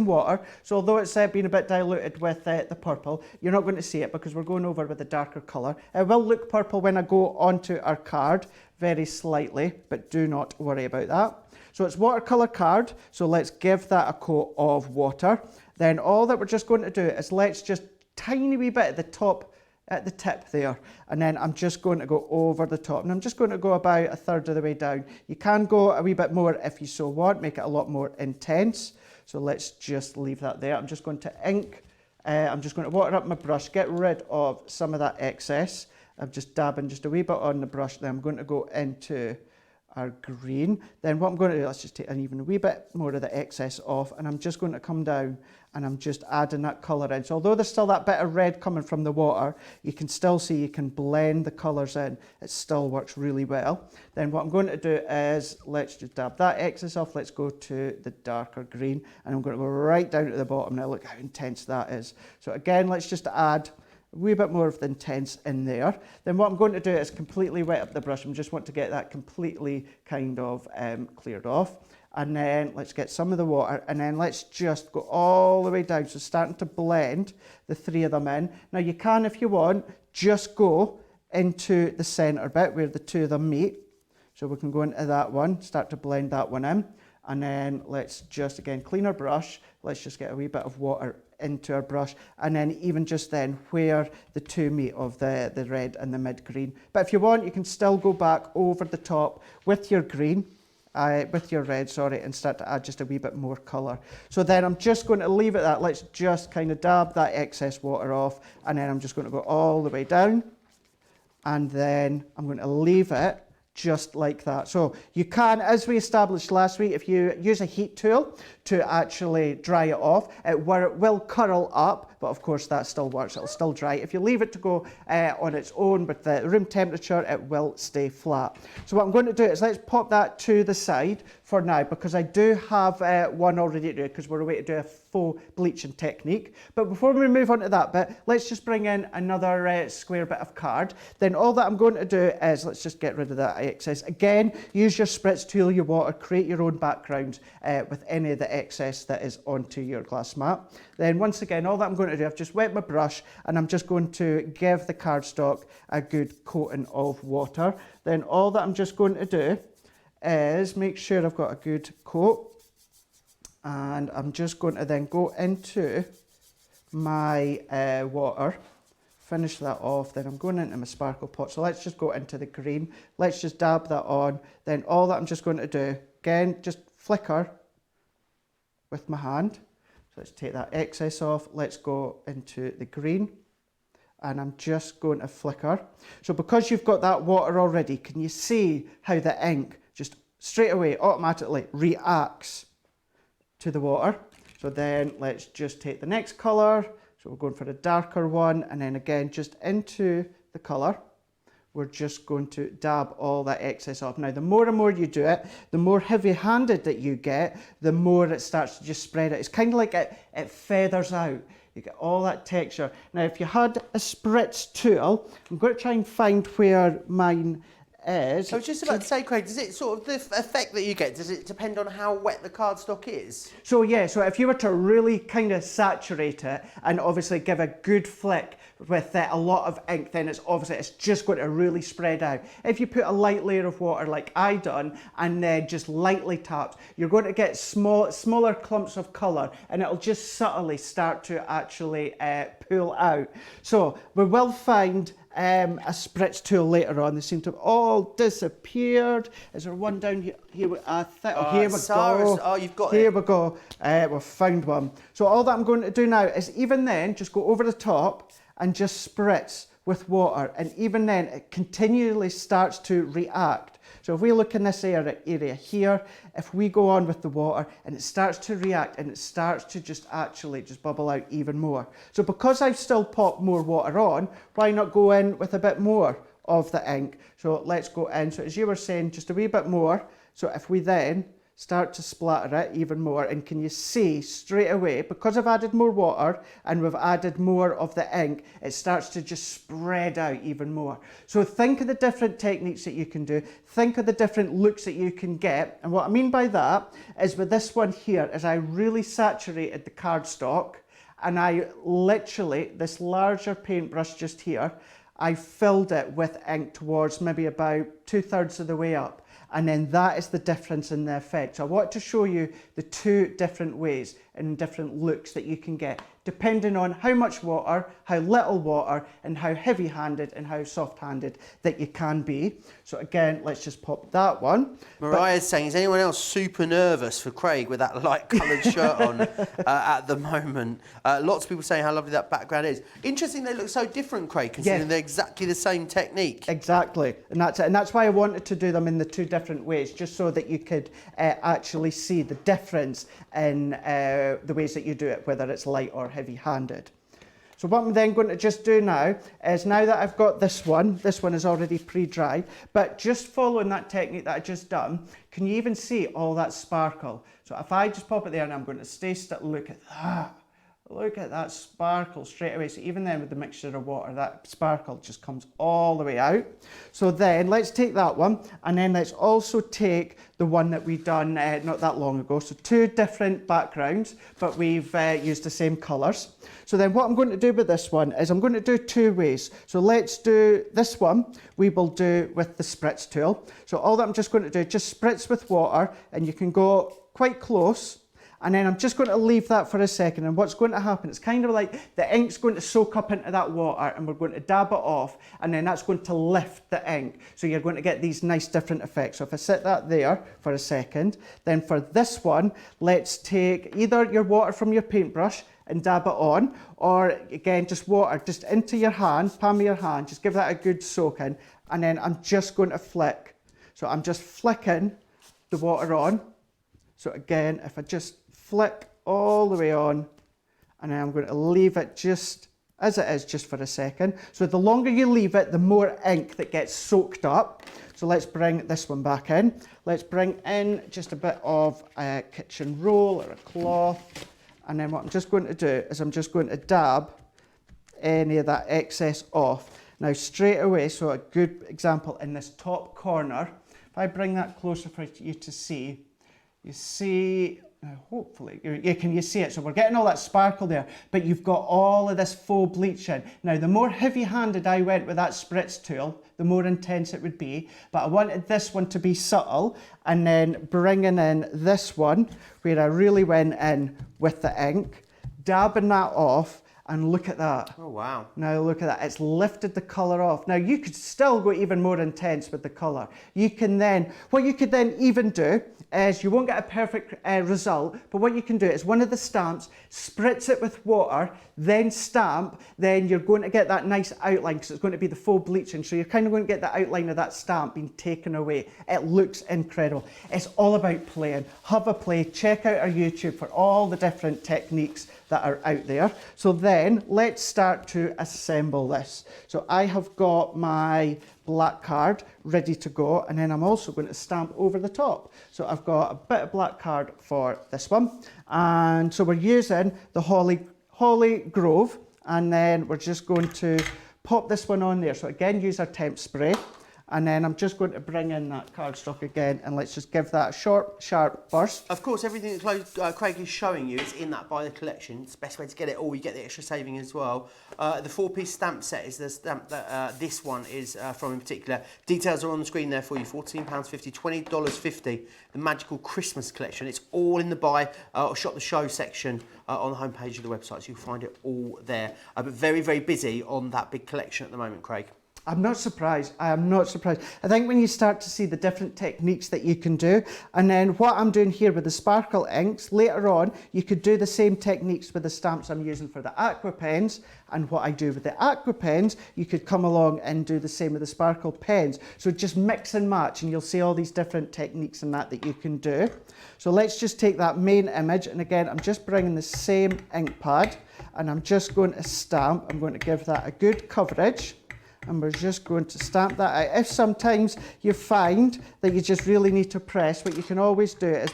water. So although it's been a bit diluted with the purple, you're not going to see it because we're going over with a darker colour. It will look purple when I go onto our card, very slightly, but do not worry about that. So it's watercolour card, so let's give that a coat of water. Then all that we're just going to do is let's just tiny wee bit at the top, at the tip there, and then I'm just going to go over the top, and I'm just going to go about a third of the way down. You can go a wee bit more if you so want, make it a lot more intense. So let's just leave that there. I'm just going to ink, I'm just going to water up my brush, get rid of some of that excess. I'm just dabbing just a wee bit on the brush, then I'm going to go into our green. Then what I'm going to do, let's just take an even wee bit more of the excess off, and I'm just going to come down and I'm just adding that colour in. So although there's still that bit of red coming from the water, you can still see you can blend the colours in. It still works really well. Then what I'm going to do is, let's just dab that excess off. Let's go to the darker green, and I'm going to go right down to the bottom. Now look how intense that is. So again, let's just add a wee bit more of the intense in there. Then what I'm going to do is completely wet up the brush. I just want to get that completely kind of cleared off. And then let's get some of the water, and then let's just go all the way down. So starting to blend the 3 of them in. Now you can, if you want, just go into the centre bit where the 2 of them meet. So we can go into that one, start to blend that one in. And then let's just, again, clean our brush. Let's just get a wee bit of water into our brush, and then even just then where the 2 meet of the red and the mid green. But if you want, you can still go back over the top with your green, with your red, sorry, and start to add just a wee bit more colour. So then I'm just going to leave it at that. Let's just kind of dab that excess water off, and then I'm just going to go all the way down, and then I'm going to leave it just like that. So you can, as we established last week, if you use a heat tool to actually dry it off, it will curl up, but of course that still works, it'll still dry. If you leave it to go on its own with the room temperature, it will stay flat. So what I'm going to do is let's pop that to the side for now, because I do have one already to do, because we're away to do a faux bleaching technique. But before we move on to that bit, let's just bring in another square bit of card. Then all that I'm going to do is, let's just get rid of that excess. Again, use your spritz tool, your water, create your own background with any of the excess that is onto your glass mat. Then once again, all that I'm going to do, I've just wet my brush, and I'm just going to give the cardstock a good coating of water. Then all that I'm just going to do is make sure I've got a good coat, and I'm just going to then go into my water, finish that off. Then I'm going into my sparkle pot, so let's just go into the green. Let's just dab that on. Then all that I'm just going to do, again, just flicker with my hand. So let's take that excess off. Let's go into the green, and I'm just going to flicker. So because you've got that water already, can you see how the ink just straight away automatically reacts to the water? So then let's just take the next colour. So we're going for a darker one, and then again just into the colour. We're just going to dab all that excess off. Now the more and more you do it, the more heavy-handed that you get, the more it starts to just spread out. It's kind of like it feathers out. You get all that texture. Now if you had a spritz tool, I'm going to try and find where mine is. I was just about to say, Craig, does it sort of, the effect that you get, does it depend on how wet the cardstock is? So yeah, so if you were to really kind of saturate it and obviously give a good flick with a lot of ink, then it's just going to really spread out. If you put a light layer of water like I done and then just lightly tapped, you're going to get smaller clumps of colour, and it'll just subtly start to actually pull out. So we will find a spritz tool later on. They seem to have all disappeared. Is there one down here? Here we go. Oh, you've got Here it. we go. We've found one. So all that I'm going to do now is, even then, just go over the top and just spritz with water, and even then it continually starts to react. So if we look in this area here, if we go on with the water and it starts to react and it starts to just actually just bubble out even more. So because I've still popped more water on, why not go in with a bit more of the ink? So let's go in. So as you were saying, just a wee bit more. So if we then start to splatter it even more, and can you see straight away, because I've added more water and we've added more of the ink, it starts to just spread out even more. So think of the different techniques that you can do, think of the different looks that you can get, and what I mean by that is with this one here is I really saturated the cardstock, and I literally, this larger paintbrush just here, I filled it with ink towards maybe about 2/3 of the way up. And then that is the difference in the effect. So I want to show you the two different ways and different looks that you can get, depending on how much water, how little water, and how heavy-handed and how soft-handed that you can be. So again, let's just pop that one. Mariah's saying, is anyone else super nervous for Craig with that light coloured shirt on at the moment? Lots of people saying how lovely that background is. Interesting they look so different, Craig, considering they're exactly the same technique. Exactly, and that's it. And that's why I wanted to do them in the two different ways, just so that you could actually see the difference in the ways that you do it, whether it's light or heavy-handed. So what I'm then going to just do now is, now that I've got this one is already pre-dried, but just following that technique that I just done, can you even see all that sparkle? So if I just pop it there and I'm going to stay still, look at that sparkle straight away. So even then with the mixture of water, that sparkle just comes all the way out. So then let's take that one, and then let's also take the one that we've done not that long ago. So two different backgrounds, but we've used the same colours. So then what I'm going to do with this one is I'm going to do two ways. So let's do this one, we will do with the spritz tool. So all that I'm just going to do, just spritz with water, and you can go quite close. And then I'm just going to leave that for a second, and what's going to happen, it's kind of like the ink's going to soak up into that water, and we're going to dab it off, and then that's going to lift the ink. So you're going to get these nice different effects. So if I set that there for a second, then for this one, let's take either your water from your paintbrush and dab it on, or again, just water just into your hand, palm of your hand, just give that a good soak in, and then I'm just going to flick. So I'm just flicking the water on. So again, if I just flick all the way on, and then I'm going to leave it just as it is, just for a second. So the longer you leave it, the more ink that gets soaked up. So let's bring this one back in. Let's bring in just a bit of a kitchen roll or a cloth, and then what I'm just going to do is I'm just going to dab any of that excess off. Now straight away, so a good example in this top corner, if I bring that closer for you to see, you see, hopefully, can you see it? So we're getting all that sparkle there, but you've got all of this faux bleaching. Now, the more heavy-handed I went with that spritz tool, the more intense it would be, but I wanted this one to be subtle, and then bringing in this one, where I really went in with the ink, dabbing that off, and look at that. Oh, wow. Now look at that, it's lifted the colour off. Now you could still go even more intense with the colour. You can then, what you could then even do is, you won't get a perfect result, but what you can do is one of the stamps, spritz it with water, then stamp, then you're going to get that nice outline, because it's going to be the faux bleaching. So you're kind of going to get the outline of that stamp being taken away. It looks incredible. It's all about playing. Have a play, check out our YouTube for all the different techniques that are out there. So then let's start to assemble this. So I have got my black card ready to go, and then I'm also going to stamp over the top. So I've got a bit of black card for this one, and so we're using the Holly Grove, and then we're just going to pop this one on there. So again, use our temp spray, and then I'm just going to bring in that cardstock again, and let's just give that a short, sharp burst. Of course, everything that Craig is showing you is in that Buy the Collection. It's the best way to get it all. You get the extra saving as well. The 4-piece stamp set is the stamp that this one is from in particular. Details are on the screen there for you. £14.50, $20.50. The Magical Christmas Collection. It's all in the Buy or Shop the Show section on the homepage of the website, so you'll find it all there. But very, very busy on that big collection at the moment, Craig. I'm not surprised. I am not surprised. I think when you start to see the different techniques that you can do, and then what I'm doing here with the sparkle inks, later on, you could do the same techniques with the stamps I'm using for the Aqua pens, and what I do with the Aqua pens, you could come along and do the same with the sparkle pens. So just mix and match, and you'll see all these different techniques and that you can do. So let's just take that main image, and again, I'm just bringing the same ink pad, and I'm just going to stamp. I'm going to give that a good coverage. and we're just going to stamp that out. If sometimes you find that you just really need to press, what you can always do is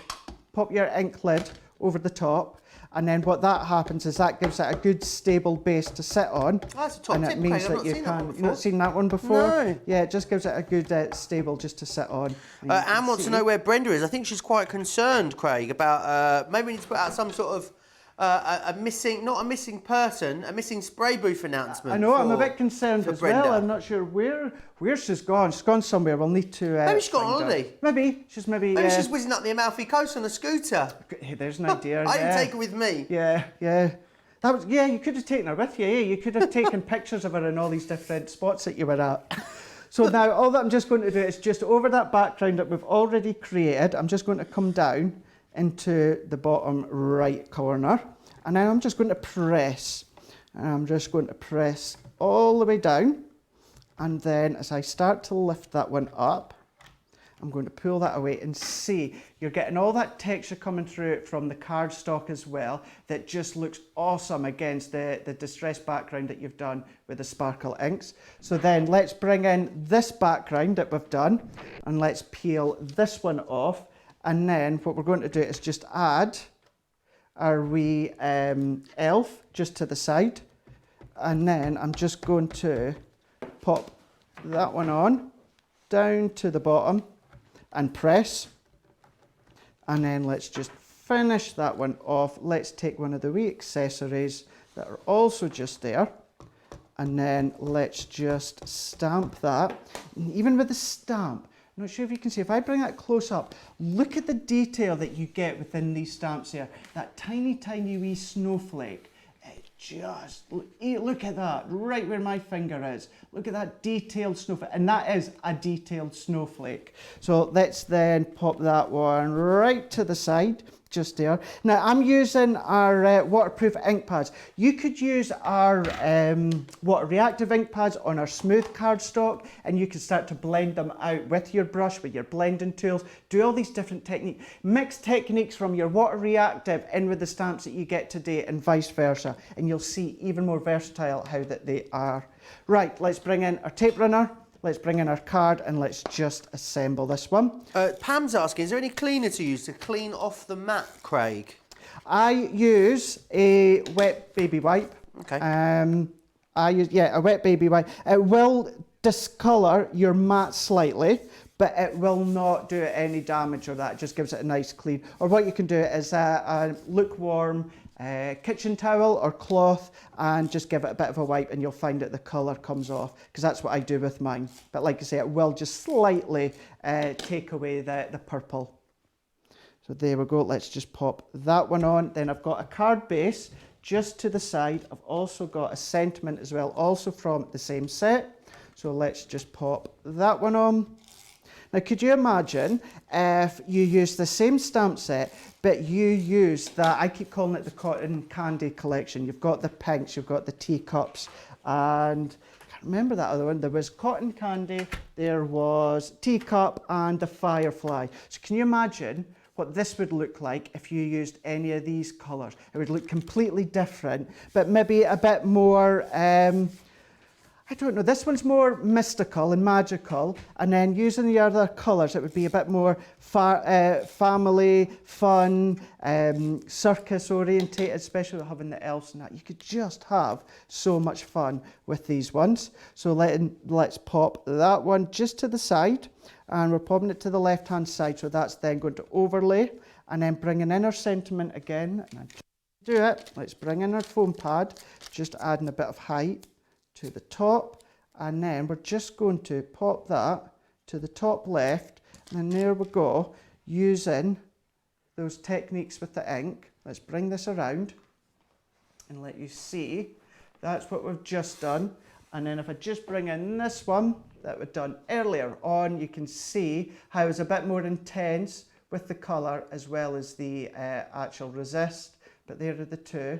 pop your ink lid over the top, and then what that happens is that gives it a good stable base to sit on. Oh, that's a top and tip, it means Craig. that you can. You've You've not seen that one before? No. Yeah, it just gives it a good stable just to sit on. Anne wants to know where Brenda is. I think she's quite concerned, Craig, about maybe we need to put out some sort of a missing, not a missing person, a missing spray booth announcement. I know, I'm a bit concerned as Brenda. well. I'm not sure where she's gone. She's gone somewhere. We'll need to. Maybe she's gone on holiday. Maybe she's Maybe she's whizzing up the Amalfi Coast on a scooter. Hey, there's an idea. I can take her with me. Yeah. You could have taken her with you. Yeah, you could have taken pictures of her in all these different spots that you were at. So now all that I'm just going to do is just over that background that we've already created, I'm just going to come down into the bottom right corner, and then I'm just going to press. And I'm just going to press all the way down, and then as I start to lift that one up, I'm going to pull that away and see you're getting all that texture coming through from the cardstock as well that just looks awesome against the distressed background that you've done with the sparkle inks. So then let's bring in this background that we've done, and let's peel this one off, and then what we're going to do is just add our wee elf just to the side, and then I'm just going to pop that one on down to the bottom and press, and then let's just finish that one off. Let's take one of the wee accessories that are also just there, and then let's just stamp that. And even with the stamp, I'm not sure if you can see, if I bring that close up, look at the detail that you get within these stamps here. That tiny wee snowflake. Just look at that, right where my finger is. Look at that detailed snowflake, and that is a detailed snowflake. So let's then pop that one right to the side, just there. Now I'm using our waterproof ink pads. You could use our water reactive ink pads on our smooth cardstock, and you can start to blend them out with your brush, with your blending tools, do all these different techniques. Mix techniques from your water reactive in with the stamps that you get today, and vice versa, and you'll see even more versatile how that they are. Right, let's bring in our tape runner. Let's bring in our card, and let's just assemble this one. Pam's asking, is there any cleaner to use to clean off the mat, Craig? I use a wet baby wipe. Okay. I use, a wet baby wipe. It will discolour your mat slightly, but it will not do any damage or that. It just gives it a nice clean. Or what you can do is a lukewarm kitchen towel or cloth, and just give it a bit of a wipe, and you'll find that the colour comes off, because that's what I do with mine. But like I say, it will just slightly take away the purple. So there we go. Let's just pop that one on. Then I've got a card base just to the side. I've also got a sentiment as well, also from the same set. So let's just pop that one on. Now, could you imagine if you use the same stamp set, but you use that, I keep calling it the cotton candy collection. You've got the pinks, you've got the teacups, and I can't remember that other one. There was cotton candy, there was teacup, and the firefly. So can you imagine what this would look like if you used any of these colours? It would look completely different, but maybe a bit more, I don't know, this one's more mystical and magical, and then using the other colours, it would be a bit more family, fun, circus orientated, especially having the elves and that. You could just have so much fun with these ones. So let's pop that one just to the side, and we're popping it to the left hand side, so that's then going to overlay, and then bringing in our sentiment again. And do it. Let's bring in our foam pad, just adding a bit of height to the top, and then we're just going to pop that to the top left, and there we go, using those techniques with the ink. Let's bring this around and let you see that's what we've just done. And then if I just bring in this one that we've done earlier on, you can see how it's a bit more intense with the colour as well as the actual resist, but there are the two.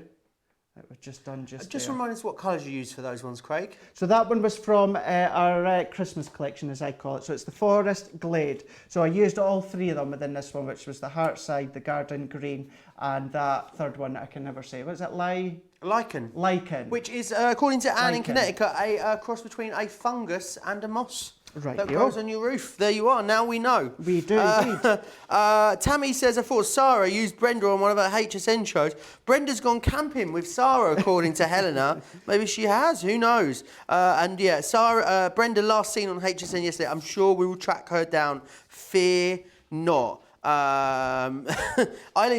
that was just done just Just there. remind us what colours you used for those ones, Craig. So that one was from our Christmas collection, as I call it. So it's the Forest Glade. So I used all three of them within this one, which was the Heartside, the Garden Green, and that third one that I can never say. What is it? Lichen. Lichen. Which is, according to Anne in Lichen. Connecticut, a cross between a fungus and a moss. Right, That grows on your roof. There you are. Now we know. We do indeed. Tammy says, I thought Sarah used Brenda on one of her HSN shows. Brenda's gone camping with Sarah, according to Helena. Maybe she has. Who knows? And yeah, Brenda last seen on HSN yesterday. I'm sure we will track her down. Fear not. Eileen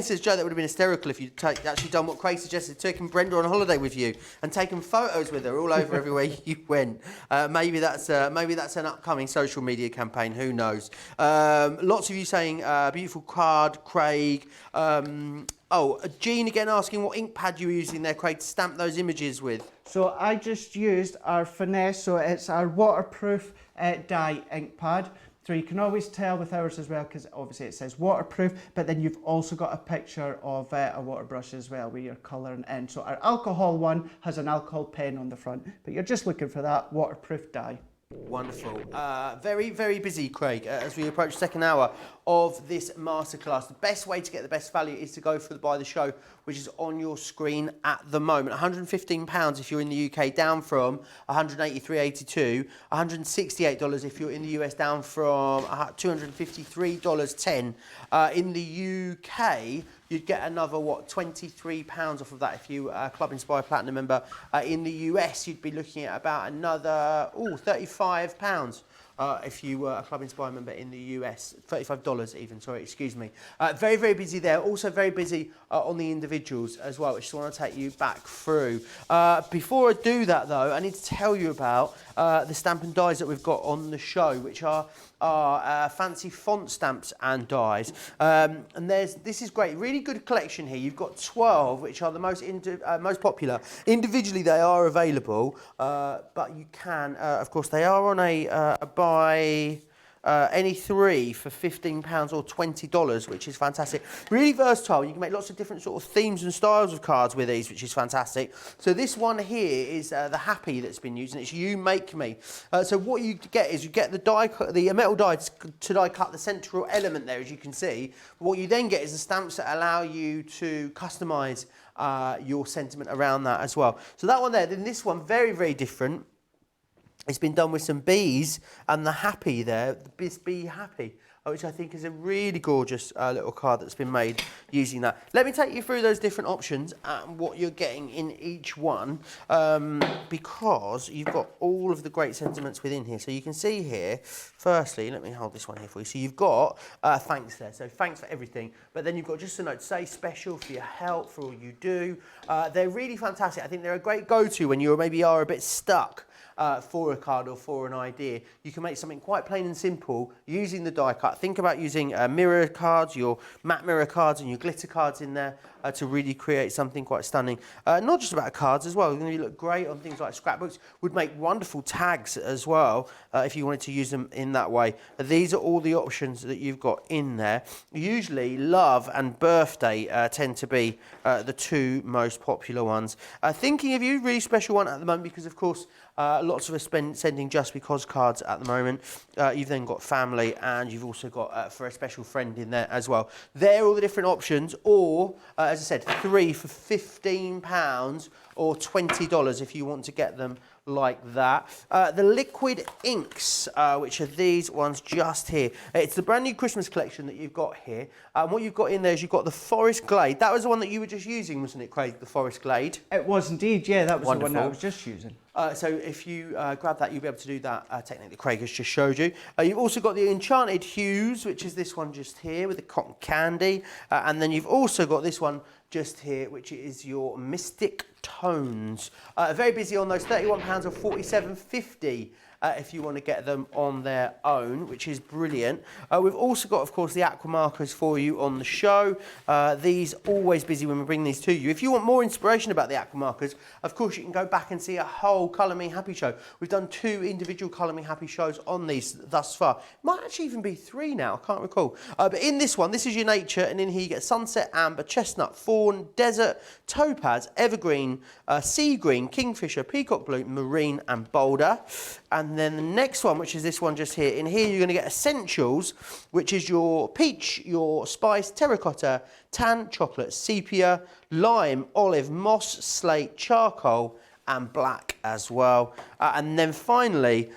says, Joe, that would have been hysterical if you'd actually done what Craig suggested, taken Brenda on holiday with you and taken photos with her all over everywhere you went. Maybe that's an upcoming social media campaign. Who knows? Lots of you saying beautiful card, Craig. Jean again asking what ink pad you were using there, Craig, to stamp those images with. So I just used our Finesse, so it's our waterproof dye ink pad. So you can always tell with ours as well, because obviously it says waterproof, but then you've also got a picture of a water brush as well where you're colouring in. So our alcohol one has an alcohol pen on the front, but you're just looking for that waterproof dye. Wonderful. Very, very busy, Craig, as we approach the second hour of this masterclass. The best way to get the best value is to go for the Buy the Show, which is on your screen at the moment. £115 if you're in the UK, down from $183.82. $168 if you're in the US, down from $253.10. In the UK, you'd get another, £23 off of that if you are a Club Inspire Platinum member. In the US, you'd be looking at about another, £35 if you were a Club Inspire member in the US. $35 even, sorry, excuse me. Very, very busy there. Also very busy on the individuals as well, which I want to take you back through. Before I do that, though, I need to tell you about the stamp and dies that we've got on the show, which are fancy font stamps and dies. And this is great, really good collection here. You've got 12, which are the most popular. Individually, they are available, but you can, of course, they are on a buy any three for £15 or $20, which is fantastic. Really versatile. You can make lots of different sort of themes and styles of cards with these, which is fantastic. So this one here is the Happy that's been used, and it's You Make Me. So what you get is you get the metal die to die cut the central element there, as you can see. What you then get is the stamps that allow you to customise your sentiment around that as well. So that one there, then this one, very, very different. It's been done with some bees and the Happy there, the Bee Happy, which I think is a really gorgeous little card that's been made using that. Let me take you through those different options and what you're getting in each one, because you've got all of the great sentiments within here. So you can see here, firstly, let me hold this one here for you. So you've got thanks there, so thanks for everything. But then you've got just a note to say special for your help, for all you do. They're really fantastic. I think they're a great go-to when you maybe are a bit stuck for a card or for an idea. You can make something quite plain and simple using the die cut. Think about using mirror cards, your matte mirror cards and your glitter cards in there to really create something quite stunning. Not just about cards as well. They're going to look great on things like scrapbooks. Would make wonderful tags as well if you wanted to use them in that way. These are all the options that you've got in there. Usually love and birthday tend to be the two most popular ones. Thinking of You, really special one at the moment because of course lots of us sending Just Because cards at the moment. You've then got family and you've also got for a special friend in there as well. They're all the different options, or as I said, three for £15 or $20 if you want to get them like that. The liquid inks, which are these ones just here. It's the brand new Christmas collection that you've got here. And what you've got in there is you've got the Forest Glade. That was the one that you were just using, wasn't it, Craig? The Forest Glade. It was indeed, yeah. That was Wonderful. the one that I was just using. So if you grab that, you'll be able to do that technique that Craig has just showed you. You've also got the Enchanted Hues, which is this one just here with the cotton candy. And then you've also got this one just here, which is your Mystic Tones. Very busy on those, £31 or $47.50 if you want to get them on their own, which is brilliant. We've also got, of course, the Aqua markers for you on the show. These always busy when we bring these to you. If you want more inspiration about the Aqua markers, of course, you can go back and see a whole Colour Me Happy show. We've done 2 individual Colour Me Happy shows on these thus far. Might actually even be 3 now, I can't recall. But in this one, this is your nature, and in here you get sunset, amber, chestnut, fawn, desert, topaz, evergreen, sea green, kingfisher, peacock blue, marine, and boulder. And then the next one, which is this one just here. In here, you're going to get essentials, which is your peach, your spice, terracotta, tan, chocolate, sepia, lime, olive, moss, slate, charcoal, and black as well. And then finally,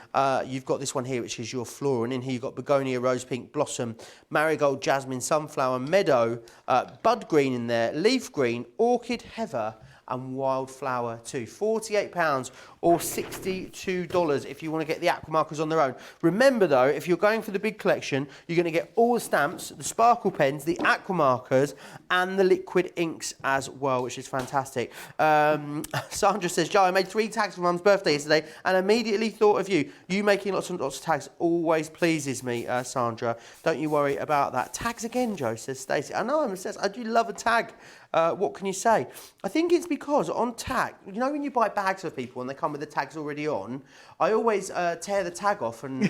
you've got this one here, which is your floral. And in here, you've got begonia, rose pink, blossom, marigold, jasmine, sunflower, meadow, bud green in there, leaf green, orchid, heather, and wildflower too. £48 or $62 if you want to get the Aqua markers on their own. Remember though, if you're going for the big collection, you're going to get all the stamps, the sparkle pens, the Aqua markers, and the liquid inks as well, which is fantastic. Sandra says, Joe, I made 3 tags for Mum's birthday yesterday and immediately thought of you. You making lots and lots of tags always pleases me, Sandra. Don't you worry about that. Tags again, Joe, says Stacey. I know, says, I do love a tag. What can you say? I think it's because on tag, you know when you buy bags of people and they come with the tags already on, I always tear the tag off and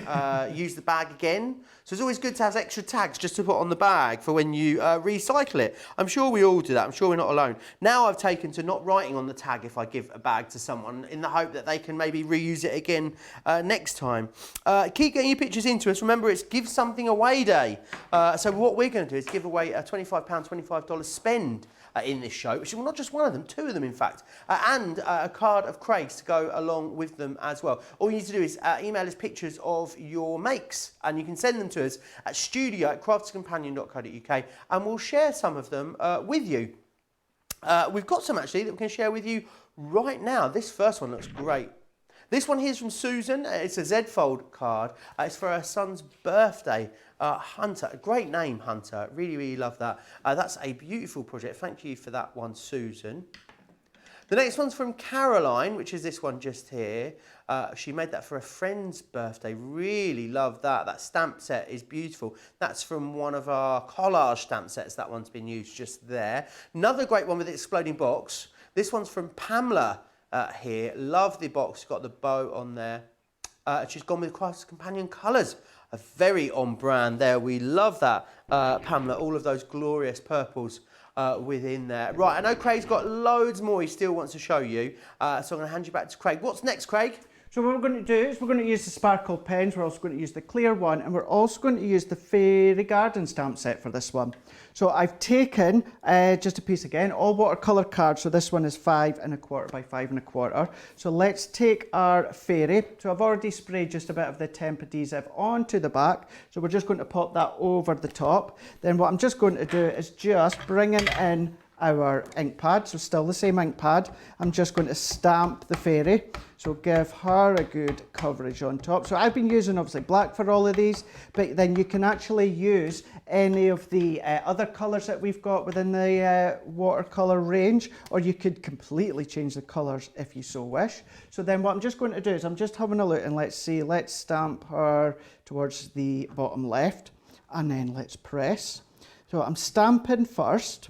use the bag again. So it's always good to have extra tags just to put on the bag for when you recycle it. I'm sure we all do that. I'm sure we're not alone. Now I've taken to not writing on the tag if I give a bag to someone in the hope that they can maybe reuse it again next time. Keep getting your pictures into us. Remember, it's Give Something Away Day. So what we're going to do is give away a £25, $25 spend in this show, which is not just one of them, 2 of them in fact, and a card of Craig's to go along with them as well. All you need to do is email us pictures of your makes, and you can send them to us at studio@craftscompanion.co.uk, and we'll share some of them with you. We've got some actually that we can share with you right now. This first one looks great. This one here is from Susan. It's a Z-fold card. It's for her son's birthday. Hunter, a great name, Hunter. Really, really love that. That's a beautiful project. Thank you for that one, Susan. The next one's from Caroline, which is this one just here. She made that for a friend's birthday. Really love that. That stamp set is beautiful. That's from one of our collage stamp sets. That one's been used just there. Another great one with the exploding box. This one's from Pamela here. Love the box. It's got the bow on there. She's gone with Crafts Companion colours. A very on brand there. We love that, Pamela. All of those glorious purples within there. Right, I know Craig's got loads more he still wants to show you. So I'm going to hand you back to Craig. What's next, Craig? So what we're going to do is we're going to use the sparkle pens, we're also going to use the clear one, and we're also going to use the Fairy Garden stamp set for this one. So I've taken just a piece again, all watercolour cards, so this one is 5 1/4 by 5 1/4. So let's take our fairy. So I've already sprayed just a bit of the temp adhesive onto the back, so we're just going to pop that over the top. Then what I'm just going to do is just bringing in our ink pad, so still the same ink pad. I'm just going to stamp the fairy, so give her a good coverage on top. So I've been using obviously black for all of these, but then you can actually use any of the other colours that we've got within the watercolour range, or you could completely change the colours if you so wish. So then what I'm just going to do is I'm just having a look, and let's see, let's stamp her towards the bottom left, and then let's press. So I'm stamping first,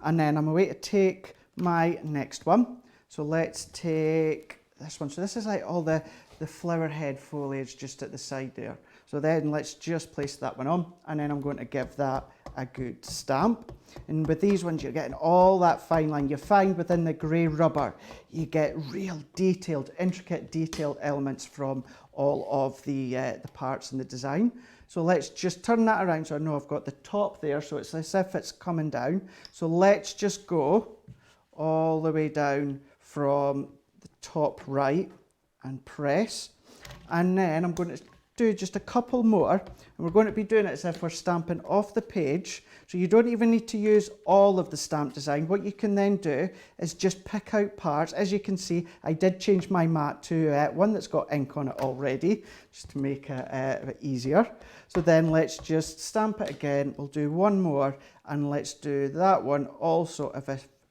and then I'm away to take my next one. So let's take this one. So this is like all the flower head foliage just at the side there. So then let's just place that one on, and then I'm going to give that a good stamp. And with these ones, you're getting all that fine line. You find within the grey rubber, you get real detailed, intricate detailed elements from all of the parts in the design. So let's just turn that around so I know I've got the top there, so it's as if it's coming down. So let's just go all the way down from the top right and press. And then I'm going to do just a couple more, and we're going to be doing it as if we're stamping off the page. So you don't even need to use all of the stamp design. What you can then do is just pick out parts. As you can see, I did change my mat to one that's got ink on it already, just to make it a bit easier. So then let's just stamp it again. We'll do one more, and let's do that one also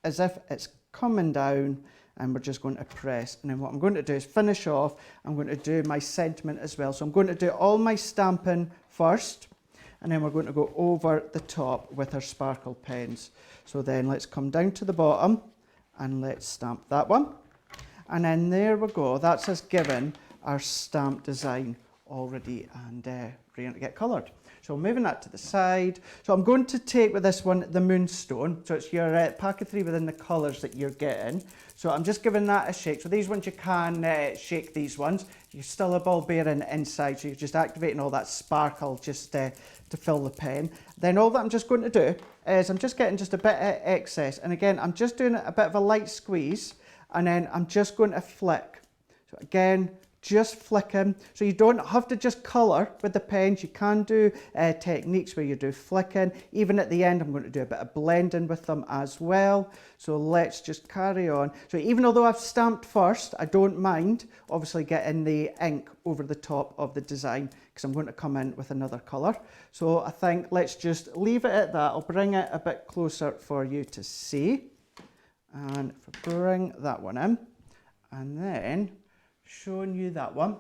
as if it's coming down, and we're just going to press. And then what I'm going to do is finish off. I'm going to do my sentiment as well. So I'm going to do all my stamping first, and then we're going to go over the top with our sparkle pens. So then let's come down to the bottom and let's stamp that one. And then there we go. That's us given our stamp design already and ready to get coloured. So moving that to the side. So I'm going to take with this one the Moonstone. So it's your pack of 3 within the colours that you're getting. So I'm just giving that a shake. So these ones you can shake these ones. You still have ball bearing inside, so you're just activating all that sparkle just to fill the pen. Then all that I'm just going to do is I'm just getting just a bit of excess. And again, I'm just doing a bit of a light squeeze, and then I'm just going to flick. So again, just flicking. So you don't have to just colour with the pens. You can do techniques where you do flicking. Even at the end, I'm going to do a bit of blending with them as well. So let's just carry on. So even though I've stamped first, I don't mind obviously getting the ink over the top of the design, because I'm going to come in with another colour. So I think let's just leave it at that. I'll bring it a bit closer for you to see. And if I bring that one in, and then showing you that one,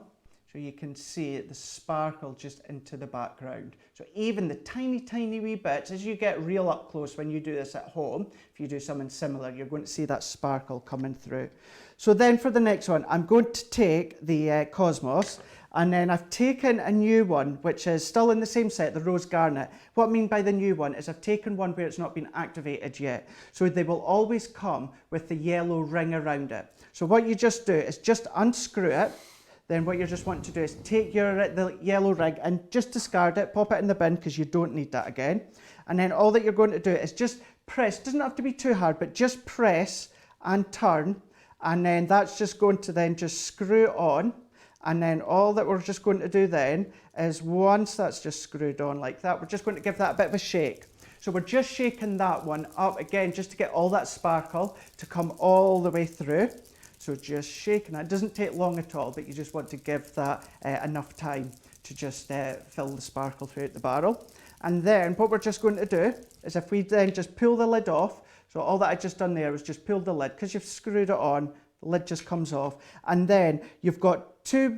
so you can see the sparkle just into the background. So even the tiny wee bits, as you get real up close when you do this at home, if you do something similar, you're going to see that sparkle coming through. So then for the next one, I'm going to take the Cosmos, and then I've taken a new one, which is still in the same set, the Rose Garnet. What I mean by the new one is I've taken one where it's not been activated yet. So they will always come with the yellow ring around it. So what you just do is just unscrew it. Then what you just want to do is take the yellow ring and just discard it, pop it in the bin because you don't need that again. And then all that you're going to do is just press, doesn't have to be too hard, but just press and turn. And then that's just going to then just screw on. And then all that we're just going to do then is once that's just screwed on like that, we're just going to give that a bit of a shake. So we're just shaking that one up again, just to get all that sparkle to come all the way through. So just shaking that. It doesn't take long at all, but you just want to give that enough time to just fill the sparkle throughout the barrel. And then what we're just going to do is if we then just pull the lid off, so all that I just done there was just pull the lid, because you've screwed it on, the lid just comes off. And then you've got 2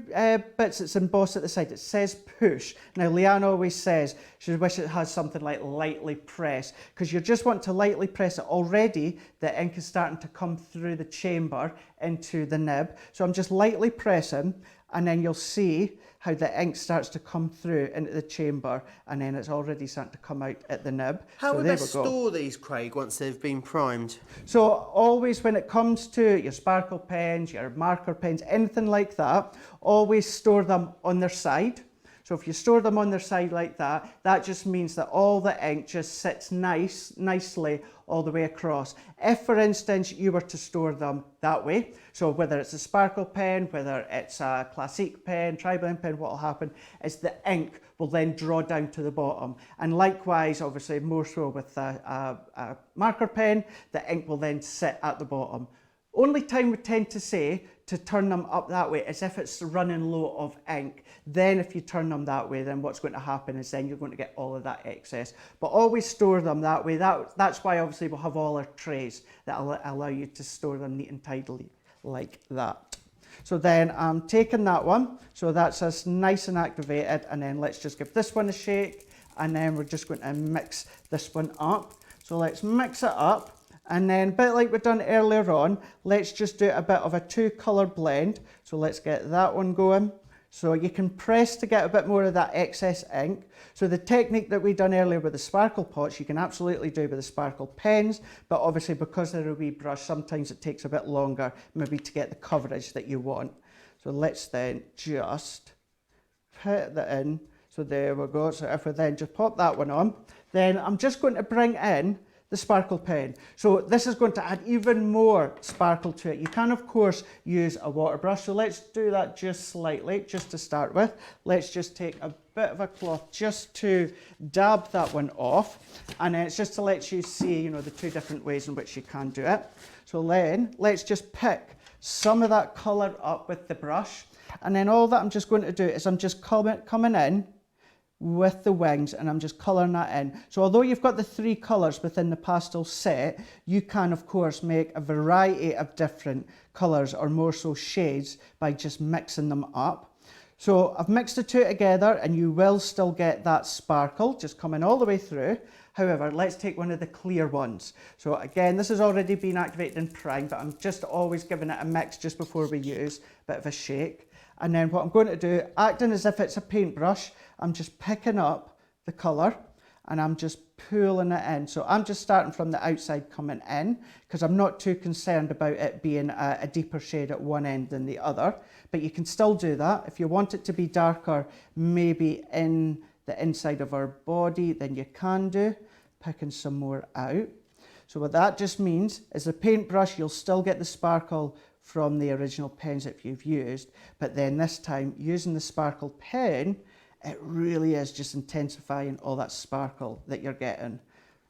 bits that's embossed at the side. It says push. Now Leanne always says she wishes it has something like lightly press, because you just want to lightly press it. Already the ink is starting to come through the chamber into the nib. So I'm just lightly pressing, and then you'll see how the ink starts to come through into the chamber, and then it's already starting to come out at the nib. How so would there they we go. store these, Craig, once they've been primed? So always when it comes to your sparkle pens, your marker pens, anything like that, always store them on their side. So if you store them on their side like that, that just means that all the ink just sits nicely all the way across. If, for instance, you were to store them that way, so whether it's a sparkle pen, whether it's a classique pen, tri-blend pen, what will happen is the ink will then draw down to the bottom. And likewise, obviously, more so with a marker pen, the ink will then sit at the bottom. Only time we tend to say to turn them up that way is if it's running low of ink. Then if you turn them that way, then what's going to happen is then you're going to get all of that excess. But always store them that way. That's why obviously we'll have all our trays that allow you to store them neat and tidily like that. So then I'm taking that one. So that's us nice and activated. And then let's just give this one a shake. And then we're just going to mix this one up. So let's mix it up. And then, a bit like we've done earlier on, let's just do a bit of a 2-colour blend. So let's get that one going. So you can press to get a bit more of that excess ink. So the technique that we done earlier with the sparkle pots, you can absolutely do with the sparkle pens, but obviously because they're a wee brush, sometimes it takes a bit longer, maybe to get the coverage that you want. So let's then just put that in. So there we go. So if we then just pop that one on, then I'm just going to bring in the sparkle pen. So this is going to add even more sparkle to it. You can of course use a water brush. So let's do that just slightly, just to start with. Let's just take a bit of a cloth just to dab that one off. And then it's just to let you see, you know, the 2 different ways in which you can do it. So then let's just pick some of that colour up with the brush. And then all that I'm just going to do is I'm just coming in with the wings, and I'm just colouring that in. So although you've got the 3 colours within the pastel set, you can of course make a variety of different colours, or more so shades, by just mixing them up. So I've mixed the 2 together, and you will still get that sparkle just coming all the way through. However, let's take one of the clear ones. So again, this has already been activated and primed, but I'm just always giving it a mix just before we use, a bit of a shake. And then what I'm going to do, acting as if it's a paintbrush, I'm just picking up the colour and I'm just pulling it in. So I'm just starting from the outside coming in, because I'm not too concerned about it being a deeper shade at one end than the other. But you can still do that. If you want it to be darker, maybe in the inside of our body, then you can do, picking some more out. So what that just means is the paintbrush, you'll still get the sparkle from the original pens that you've used, but then this time using the sparkle pen, it really is just intensifying all that sparkle that you're getting.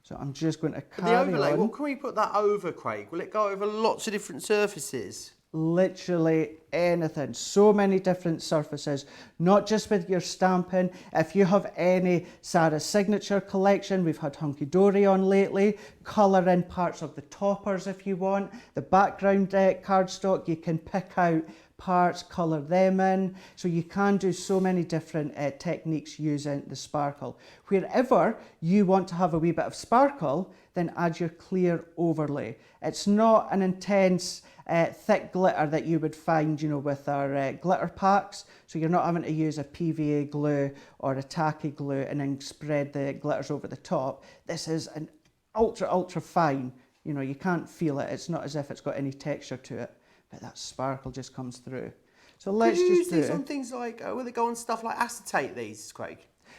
So I'm just going to carry the overlay, on. what can we put that over, Craig? Will it go over lots of different surfaces? Literally anything. So many different surfaces, not just with your stamping. If you have any Sarah's Signature collection, we've had Hunky Dory on lately, colour in parts of the toppers if you want. The background cardstock, you can pick out parts, colour them in. So you can do so many different techniques using the sparkle. Wherever you want to have a wee bit of sparkle, then add your clear overlay. It's not an intense thick glitter that you would find, you know, with our glitter packs. So you're not having to use a PVA glue or a tacky glue and then spread the glitters over the top. This is an ultra fine, you know, you can't feel it. It's not as if it's got any texture to it, but that sparkle just comes through. So let's Could you just use these on things like, will it go on stuff like acetate, these, Craig?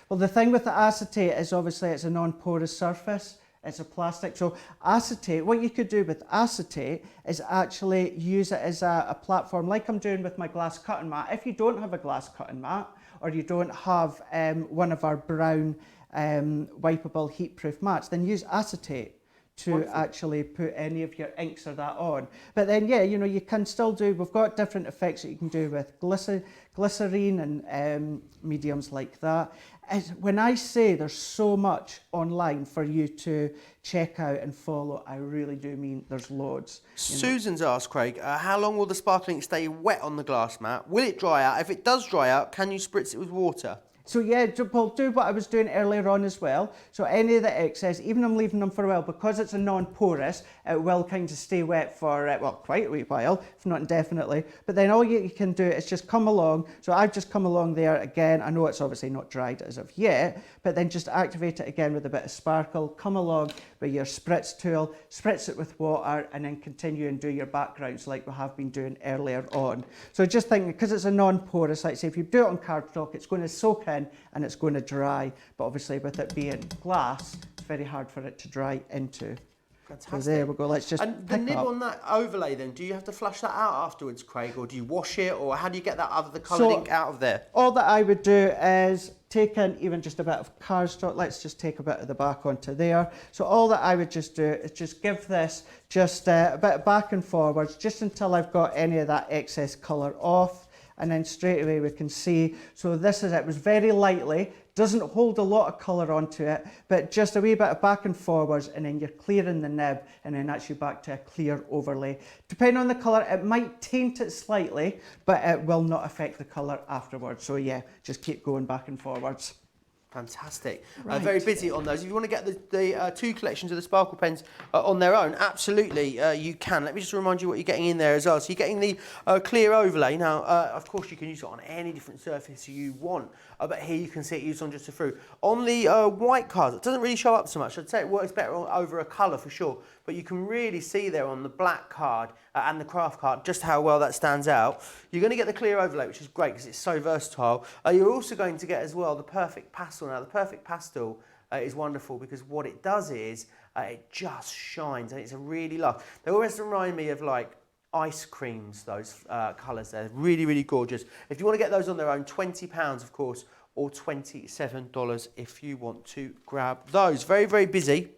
Well, the thing with the acetate is obviously it's a non-porous surface. It's a plastic. So acetate, what you could do with acetate is actually use it as a platform, like I'm doing with my glass cutting mat. If you don't have a glass cutting mat, or you don't have one of our brown wipeable heat-proof mats, then use acetate to Wonderful. Actually put any of your inks or that on. But then, yeah, you know, you can still do, we've got different effects that you can do with glycerine and mediums like that. When I say there's so much online for you to check out and follow, I really do mean there's loads. Susan's asked, Craig, how long will the sparkling stay wet on the glass mat? Will it dry out? If it does dry out, can you spritz it with water? So yeah, we'll do what I was doing earlier on as well. So any of the excess, even I'm leaving them for a while, because it's a non-porous, it will kind of stay wet for, well, quite a wee while, if not indefinitely. But then all you can do is just come along. So I've just come along there again. I know it's obviously not dried as of yet, but then just activate it again with a bit of sparkle. Come along with your spritz tool, spritz it with water, and then continue and do your backgrounds like we have been doing earlier on. So just think, because it's a non-porous, like say if you do it on cardstock, it's going to soak in and it's going to dry, but obviously with it being glass, it's very hard for it to dry into. Fantastic. So there we go, let's just And the pick nib up. on that overlay then, do you have to flush that out afterwards, Craig, or do you wash it, or how do you get that other, the coloured ink out of there? All that I would do is take in even just a bit of cardstock. Let's just take a bit of the back onto there. So all that I would just do is just give this just a bit of back and forwards, just until I've got any of that excess colour off. And then straight away we can see, so this is it, was very lightly, doesn't hold a lot of colour onto it, but just a wee bit of back and forwards, and then you're clearing the nib, and then that's you back to a clear overlay. Depending on the colour, it might taint it slightly, but it will not affect the colour afterwards. So yeah, just keep going back and forwards. Fantastic. Right. Very busy on those. If you want to get the 2 collections of the sparkle pens on their own, absolutely you can. Let me just remind you what you're getting in there as well. So you're getting the clear overlay. Now, of course, you can use it on any different surface you want, but here you can see it used on just a fruit. On the white cards, it doesn't really show up so much. I'd say it works better over a colour for sure, but you can really see there on the black card and the craft card just how well that stands out. You're going to get the clear overlay, which is great because it's so versatile. You're also going to get as well the perfect pastel. Now, the perfect pastel is wonderful because what it does is it just shines, and it's a really love. They always remind me of like ice creams, those colours. They're really, really gorgeous. If you want to get those on their own, £20 of course, or $27 if you want to grab those. Very, very busy.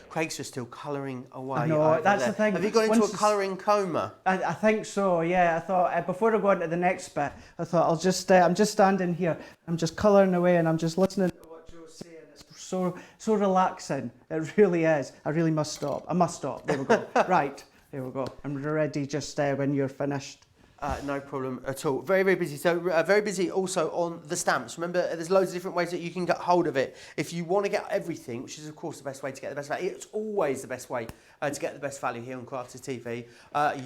Craig's just still colouring away. I know, over that's there. the thing. Have you gone into Once a colouring coma? I think so, yeah. I thought before I go on to the next bit, I thought I'll just I'm just standing here, I'm just colouring away, and I'm just listening to what Joe's saying. It's so relaxing. It really is. I really must stop. I must stop. There we go. Right, there we go. I'm ready just when you're finished. No problem at all. Very, very busy. So very busy also on the stamps. Remember, there's loads of different ways that you can get hold of it. If you want to get everything, which is of course the best way to get the best value, it's always the best way to get the best value here on Crafters TV.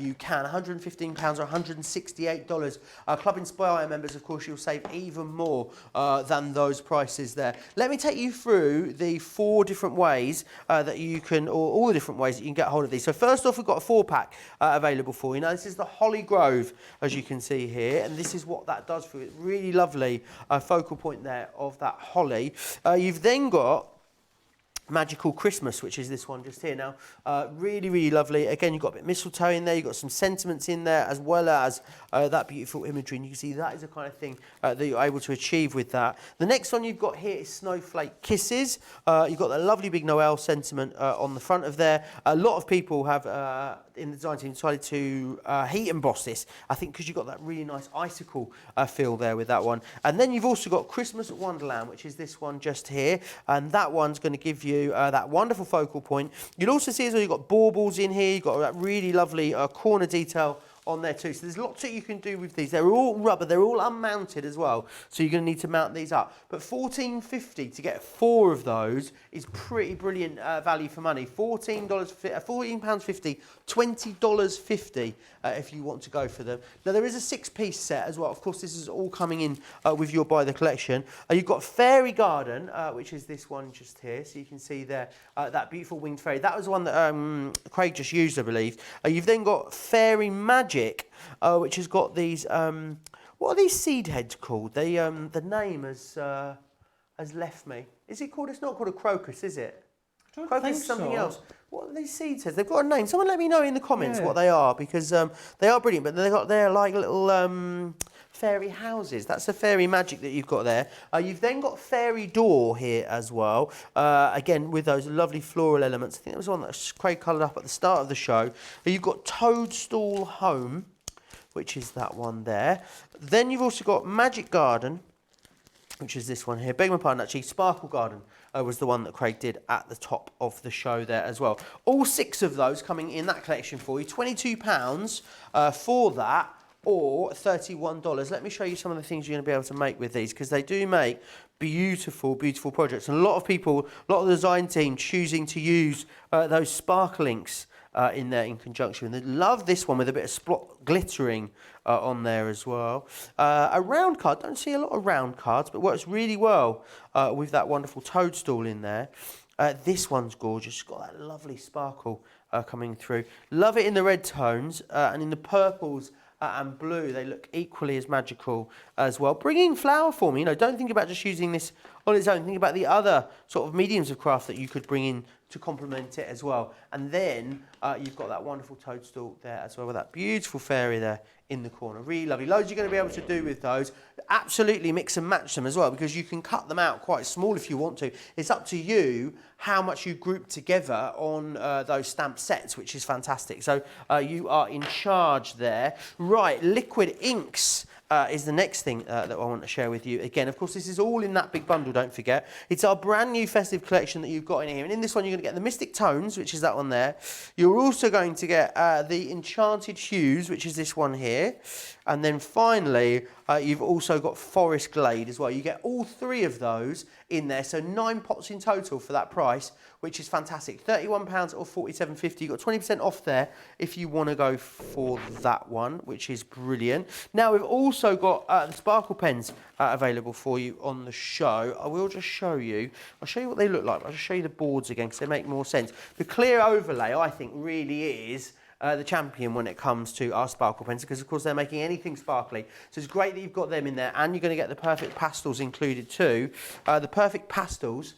You can, £115 or $168. Club Inspire members, of course, you'll save even more than those prices there. Let me take you through the 4 different ways that you can, or all the different ways that you can get hold of these. So first off, we've got a 4-pack available for you. Now this is the Holly Grove, as you can see here, and this is what that does for you. It's really lovely focal point there of that holly. You've then got Magical Christmas, which is this one just here. Now, really, really lovely. Again, you've got a bit of mistletoe in there, you've got some sentiments in there, as well as that beautiful imagery. And you can see that is the kind of thing that you're able to achieve with that. The next one you've got here is Snowflake Kisses. You've got that lovely big Noel sentiment on the front of there. A lot of people have, in the design team, decided to heat emboss this, I think because you've got that really nice icicle feel there with that one. And then you've also got Christmas Wonderland, which is this one just here. And that one's going to give you that wonderful focal point. You'll also see as well you've got baubles in here, you've got that really lovely corner detail on there too. So there's lots that you can do with these. They're all rubber, they're all unmounted as well. So you're going to need to mount these up. But £14.50 to get 4 of those is pretty brilliant value for money. £14.50, $20.50 if you want to go for them. Now there is a 6-piece set as well. Of course, this is all coming in with your Buy the Collection. You've got Fairy Garden, which is this one just here. So you can see there that beautiful winged fairy. That was the one that Craig just used, I believe. You've then got Fairy Magic, which has got these, what are these seed heads called? They, the name has left me. Is it called, it's not called a crocus, is it? Crocus is something else. What are these seed heads? They've got a name. Someone let me know in the comments what they are, because they are brilliant, but they're like little fairy houses. That's the Fairy Magic that you've got there. You've then got Fairy Door here as well, again with those lovely floral elements. I think that was one that Craig coloured up at the start of the show. You've got Toadstool Home, which is that one there. Then you've also got Magic Garden, which is this one here. Beg my pardon, actually, Sparkle Garden was the one that Craig did at the top of the show there as well. All 6 of those coming in that collection for you. £22 for that, or $31. Let me show you some of the things you're going to be able to make with these, because they do make beautiful, beautiful projects. And a lot of people, a lot of the design team choosing to use those sparkle inks in there in conjunction. They love this one with a bit of splot glittering on there as well. A round card, don't see a lot of round cards, but works really well with that wonderful toadstool in there. This one's gorgeous, it's got that lovely sparkle coming through. Love it in the red tones and in the purples and blue. They look equally as magical as well. Bringing flower form, you know, don't think about just using this on its own. Think about the other sort of mediums of craft that you could bring in to complement it as well. And then you've got that wonderful toadstool there as well with that beautiful fairy there in the corner. Really lovely. Loads you're going to be able to do with those. Absolutely mix and match them as well, because you can cut them out quite small if you want to. It's up to you how much you group together on those stamp sets, which is fantastic. So you are in charge there. Right, liquid inks is the next thing that I want to share with you. Again, of course, this is all in that big bundle, don't forget. It's our brand new festive collection that you've got in here. And in this one, you're going to get the Mystic Tones, which is that one there. You're also going to get the Enchanted Hues, which is this one here. And then finally, you've also got Forest Glade as well. You get all 3 of those in there. So 9 pots in total for that price, which is fantastic. £31 or $47.50. You've got 20% off there if you want to go for that one, which is brilliant. Now, we've also got the sparkle pens available for you on the show. I will just show you. I'll show you what they look like. I'll just show you the boards again because they make more sense. The clear overlay, I think, really is the champion when it comes to our sparkle pens, because of course they're making anything sparkly. So it's great that you've got them in there, and you're going to get the perfect pastels included too. The perfect pastels,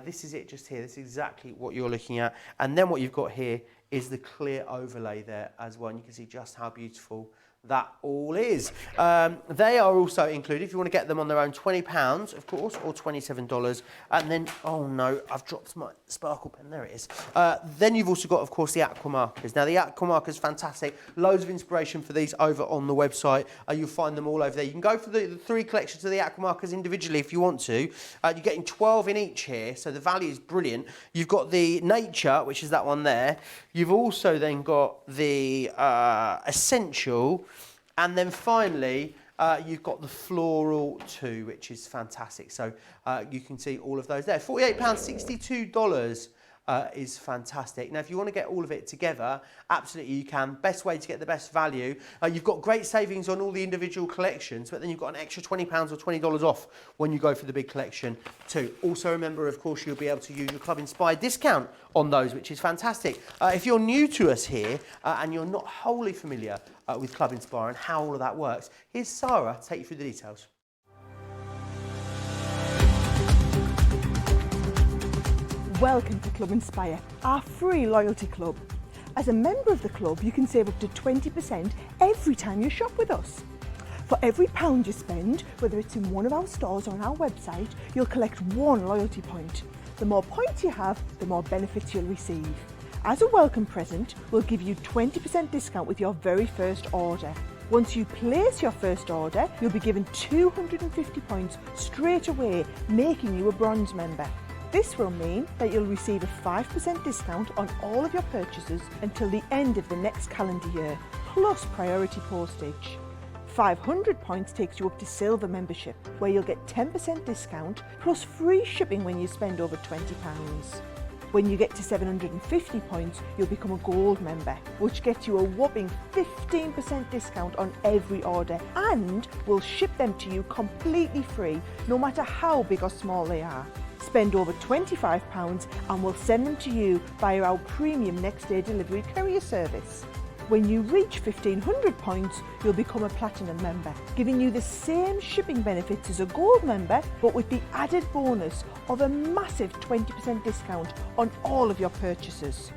this is it just here. This is exactly what you're looking at. And then what you've got here is the clear overlay there as well. And you can see just how beautiful that all is. They are also included, if you want to get them on their own, £20, of course, or $27. And then, oh no, I've dropped my sparkle pen, there it is. Then you've also got, of course, the Aqua markers. Now, the Aqua markers, fantastic. Loads of inspiration for these over on the website. You'll find them all over there. You can go for the 3 collections of the Aqua markers individually if you want to. You're getting 12 in each here, so the value is brilliant. You've got the Nature, which is that one there. You've also then got the Essential. And then finally, you've got the Floral too, which is fantastic. So you can see all of those there. £48, $62 is fantastic. Now, if you want to get all of it together, absolutely you can. Best way to get the best value. You've got great savings on all the individual collections, but then you've got an extra £20 or $20 off when you go for the big collection too. Also remember, of course, you'll be able to use your Club Inspire discount on those, which is fantastic. If you're new to us here and you're not wholly familiar with Club Inspire and how all of that works, here's Sarah to take you through the details. Welcome to Club Inspire, our free loyalty club. As a member of the club, you can save up to 20% every time you shop with us. For every £1 you spend, whether it's in one of our stores or on our website, you'll collect 1 loyalty point. The more points you have, the more benefits you'll receive. As a welcome present, we'll give you 20% discount with your very first order. Once you place your first order, you'll be given 250 points straight away, making you a bronze member. This will mean that you'll receive a 5% discount on all of your purchases until the end of the next calendar year, plus priority postage. 500 points takes you up to silver membership, where you'll get 10% discount plus free shipping when you spend over £20. When you get to 750 points, you'll become a gold member, which gets you a whopping 15% discount on every order, and we'll ship them to you completely free, no matter how big or small they are. Spend over £25 and we'll send them to you via our premium next day delivery courier service. When you reach 1500 points, you'll become a platinum member, giving you the same shipping benefits as a gold member, but with the added bonus of a massive 20% discount on all of your purchases.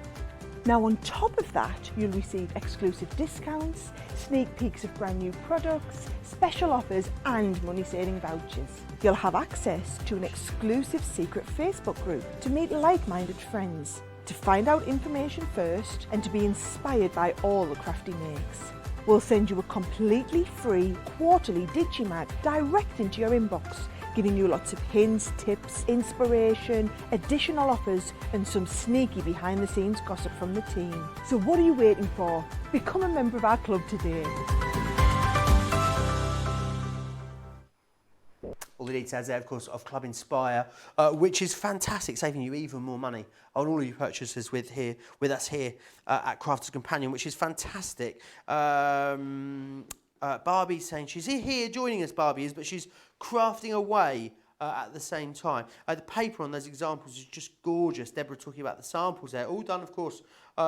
Now, on top of that, you'll receive exclusive discounts, sneak peeks of brand new products, special offers and money-saving vouchers. You'll have access to an exclusive secret Facebook group to meet like-minded friends, to find out information first and to be inspired by all the crafty makes. We'll send you a completely free quarterly Digimag direct into your inbox, giving you lots of hints, tips, inspiration, additional offers and some sneaky behind the scenes gossip from the team. So what are you waiting for? Become a member of our club today. All the details there, of course, of Club Inspire, which is fantastic, saving you even more money on all of your purchases with us here at Crafters Companion, which is fantastic. Barbie's saying she's here joining us, Barbie is, but she's crafting away at the same time. The paper on those examples is just gorgeous. Deborah talking about the samples there, all done, of course,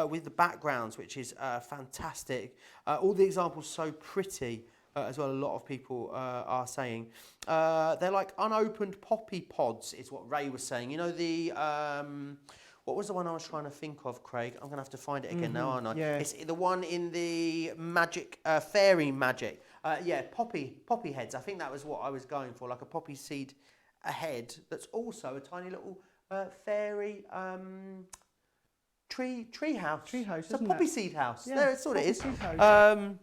with the backgrounds, which is fantastic. All the examples so pretty. As well, a lot of people are saying. They're like unopened poppy pods, is what Ray was saying. You know, the, what was the one I was trying to think of, Craig? I'm going to have to find it again now, aren't I? Yeah. It's the one in the magic, fairy magic. Yeah, poppy heads. I think that was what I was going for, like a poppy seed head that's also a tiny little fairy tree house. Tree house, it's a isn't poppy it? seed house. Yeah, There, that's what it is. poppy seed house.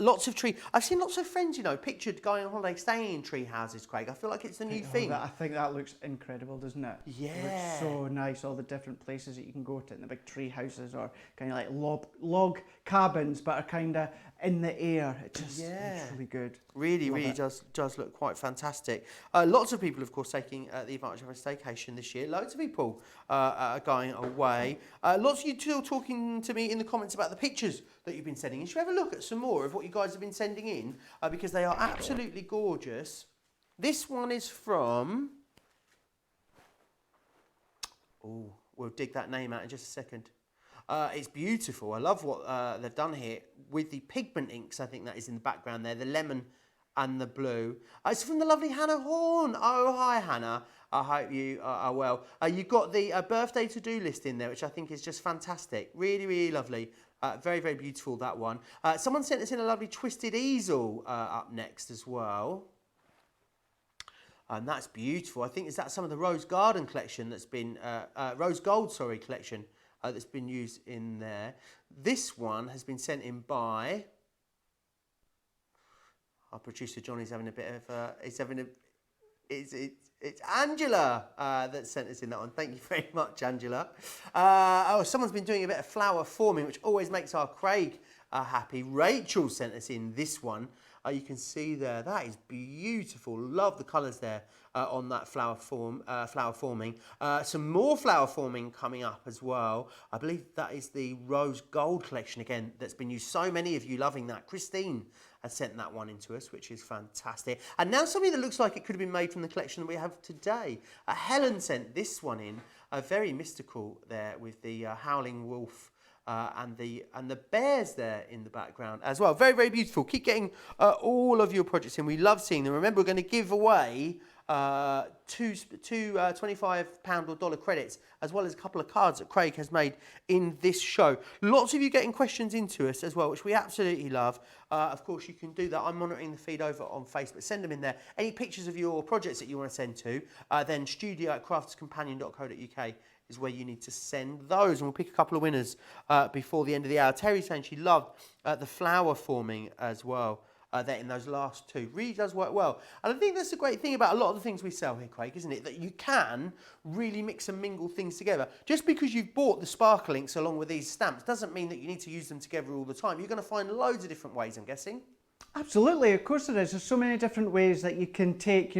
Lots of tree. I've seen lots of friends, you know, pictured going on holiday, staying in tree houses, Craig. I feel like it's the new thing. I think that looks incredible, doesn't it? Yeah. It looks so nice, all the different places that you can go to, and the big tree houses or kind of like log cabins, but are kind of in the air. It just looks really good. Really does look quite fantastic. Lots of people, of course, taking the advantage of a staycation this year. Loads of people are going away. Lots of you still talking to me in the comments about the pictures that you've been sending in. Should we have a look at some more of what you guys have been sending in? Because they are absolutely gorgeous. This one is from... Oh, we'll dig that name out in just a second. It's beautiful. I love what they've done here with the pigment inks. I think that is in the background there, the lemon and the blue. It's from the lovely Hannah Horn. Oh, hi, Hannah. I hope you are well. You've got the birthday to-do list in there, which I think is just fantastic. Really, really lovely. Very, very beautiful, that one. Someone sent us in a lovely twisted easel up next as well. And that's beautiful. I think, is that some of the Rose Garden collection that's been, Rose Gold, sorry, collection that's been used in there. This one has been sent in by, our producer Johnny's having a bit of, it's Angela that sent us in that one. Thank you very much, Angela. Oh, someone's been doing a bit of flower forming, which always makes our Craig happy. Rachel sent us in this one. You can see there, that is beautiful. Love the colours there on that flower forming. Some more flower forming coming up as well. I believe that is the Rose Gold collection again that's been used. So many of you loving that. Christine has sent that one into us, which is fantastic. And now something that looks like it could have been made from the collection that we have today. Helen sent this one in, very mystical there with the howling wolf. And the bears there in the background as well. Very, very beautiful. Keep getting all of your projects in. We love seeing them. Remember, we're going to give away two £25 or dollar credits, as well as a couple of cards that Craig has made in this show. Lots of you getting questions into us as well, which we absolutely love. Of course, you can do that. I'm monitoring the feed over on Facebook. Send them in there. Any pictures of your projects that you want to send to, then studio@crafterscompanion.co.uk is where you need to send those, and we'll pick a couple of winners before the end of the hour. Terry's saying she loved the flower forming as well there in those last two. Really does work well. And I think that's the great thing about a lot of the things we sell here, Craig, isn't it? That you can really mix and mingle things together. Just because you've bought the sparkle inks along with these stamps doesn't mean that you need to use them together all the time. You're going to find loads of different ways, I'm guessing. Absolutely, of course there is. There's so many different ways that you can take,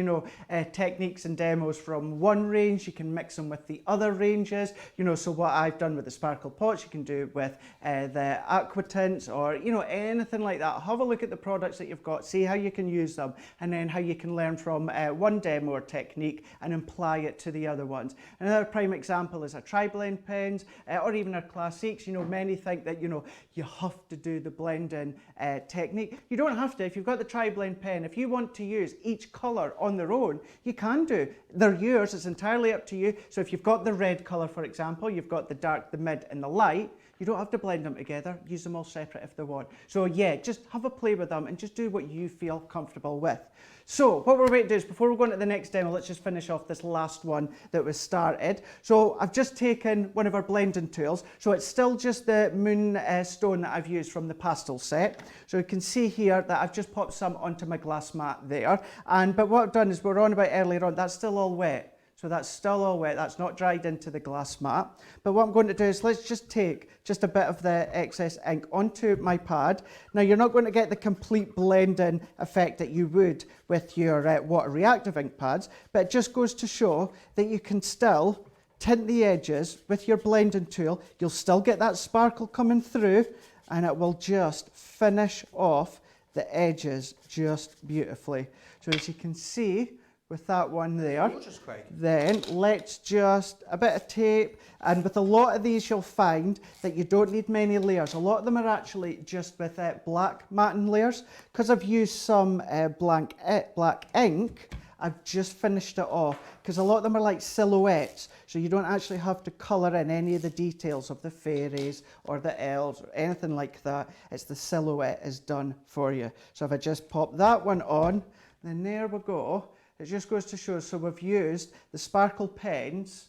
techniques and demos from one range. You can mix them with the other ranges. So what I've done with the sparkle pots, you can do with the aqua tints or, anything like that. Have a look at the products that you've got, see how you can use them, and then how you can learn from one demo or technique and apply it to the other ones. Another prime example is our tri-blend pens or even our classiques. Many think that, you have to do the blending technique. You don't have to. If you've got the tri-blend pen, if you want to use each colour on their own, you can do. They're yours, it's entirely up to you. So if you've got the red colour, for example, you've got the dark, the mid and the light, you don't have to blend them together, use them all separate if they want. So yeah, just have a play with them and just do what you feel comfortable with. So what we're going to do is, before we go on to the next demo, let's just finish off this last one that was started. So I've just taken one of our blending tools. So it's still just the moon stone that I've used from the pastel set. So you can see here that I've just popped some onto my glass mat there. But what I've done is, we're on about earlier on, that's still all wet. So that's still all wet, that's not dried into the glass mat. But what I'm going to do is, let's just take just a bit of the excess ink onto my pad. Now you're not going to get the complete blending effect that you would with your water reactive ink pads, but it just goes to show that you can still tint the edges with your blending tool. You'll still get that sparkle coming through, and it will just finish off the edges just beautifully. So as you can see, with that one there, Gorgeous, Craig. Then let's just a bit of tape, and with a lot of these you'll find that you don't need many layers. A lot of them are actually just with black matting layers. Because I've used some black ink, I've just finished it off, because a lot of them are like silhouettes, so you don't actually have to colour in any of the details of the fairies or the elves or anything like that. It's the silhouette is done for you. So if I just pop that one on, then there we go. It just goes to show, so we've used the sparkle pens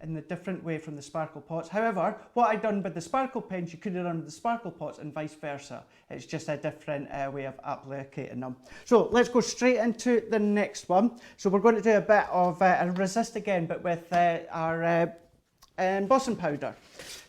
in the different way from the sparkle pots. However, what I've done with the sparkle pens, you could have done with the sparkle pots and vice versa. It's just a different way of applicating them. So let's go straight into the next one. So we're going to do a bit of a resist again, but with our embossing powder.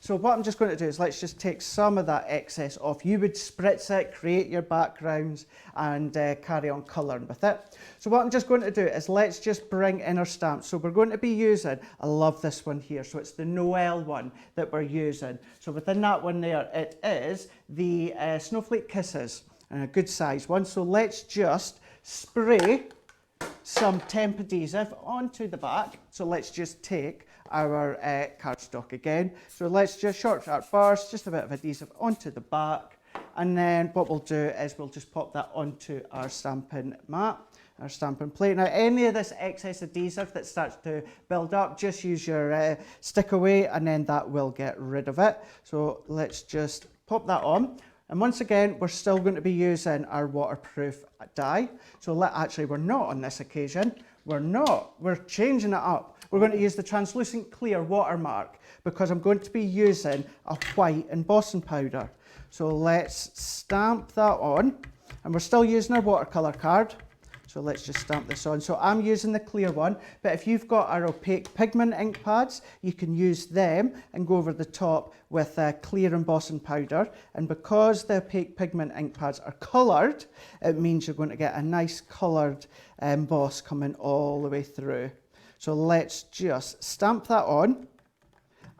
So what I'm just going to do is, let's just take some of that excess off. You would spritz it, create your backgrounds, and carry on colouring with it. So what I'm just going to do is, let's just bring in our stamps. So we're going to be using, I love this one here, so it's the Noel one that we're using. So within that one there, it is the Snowflake Kisses, and a good size one. So let's just spray some temp adhesive onto the back. So let's just take our cardstock again. So let's just short sharp bars, just a bit of adhesive onto the back. And then what we'll do is, we'll just pop that onto our stamping mat. our stamping plate. Now any of this excess adhesive that starts to build up, just use your stick away and then that will get rid of it. So let's just pop that on. And once again, we're still going to be using our waterproof dye. So actually we're not on this occasion. We're not. We're changing it up. We're going to use the translucent clear watermark because I'm going to be using a white embossing powder. So let's stamp that on. And we're still using our watercolour card. So let's just stamp this on. So I'm using the clear one, but if you've got our opaque pigment ink pads, you can use them and go over the top with a clear embossing powder. And because the opaque pigment ink pads are coloured, it means you're going to get a nice coloured emboss coming all the way through. So let's just stamp that on.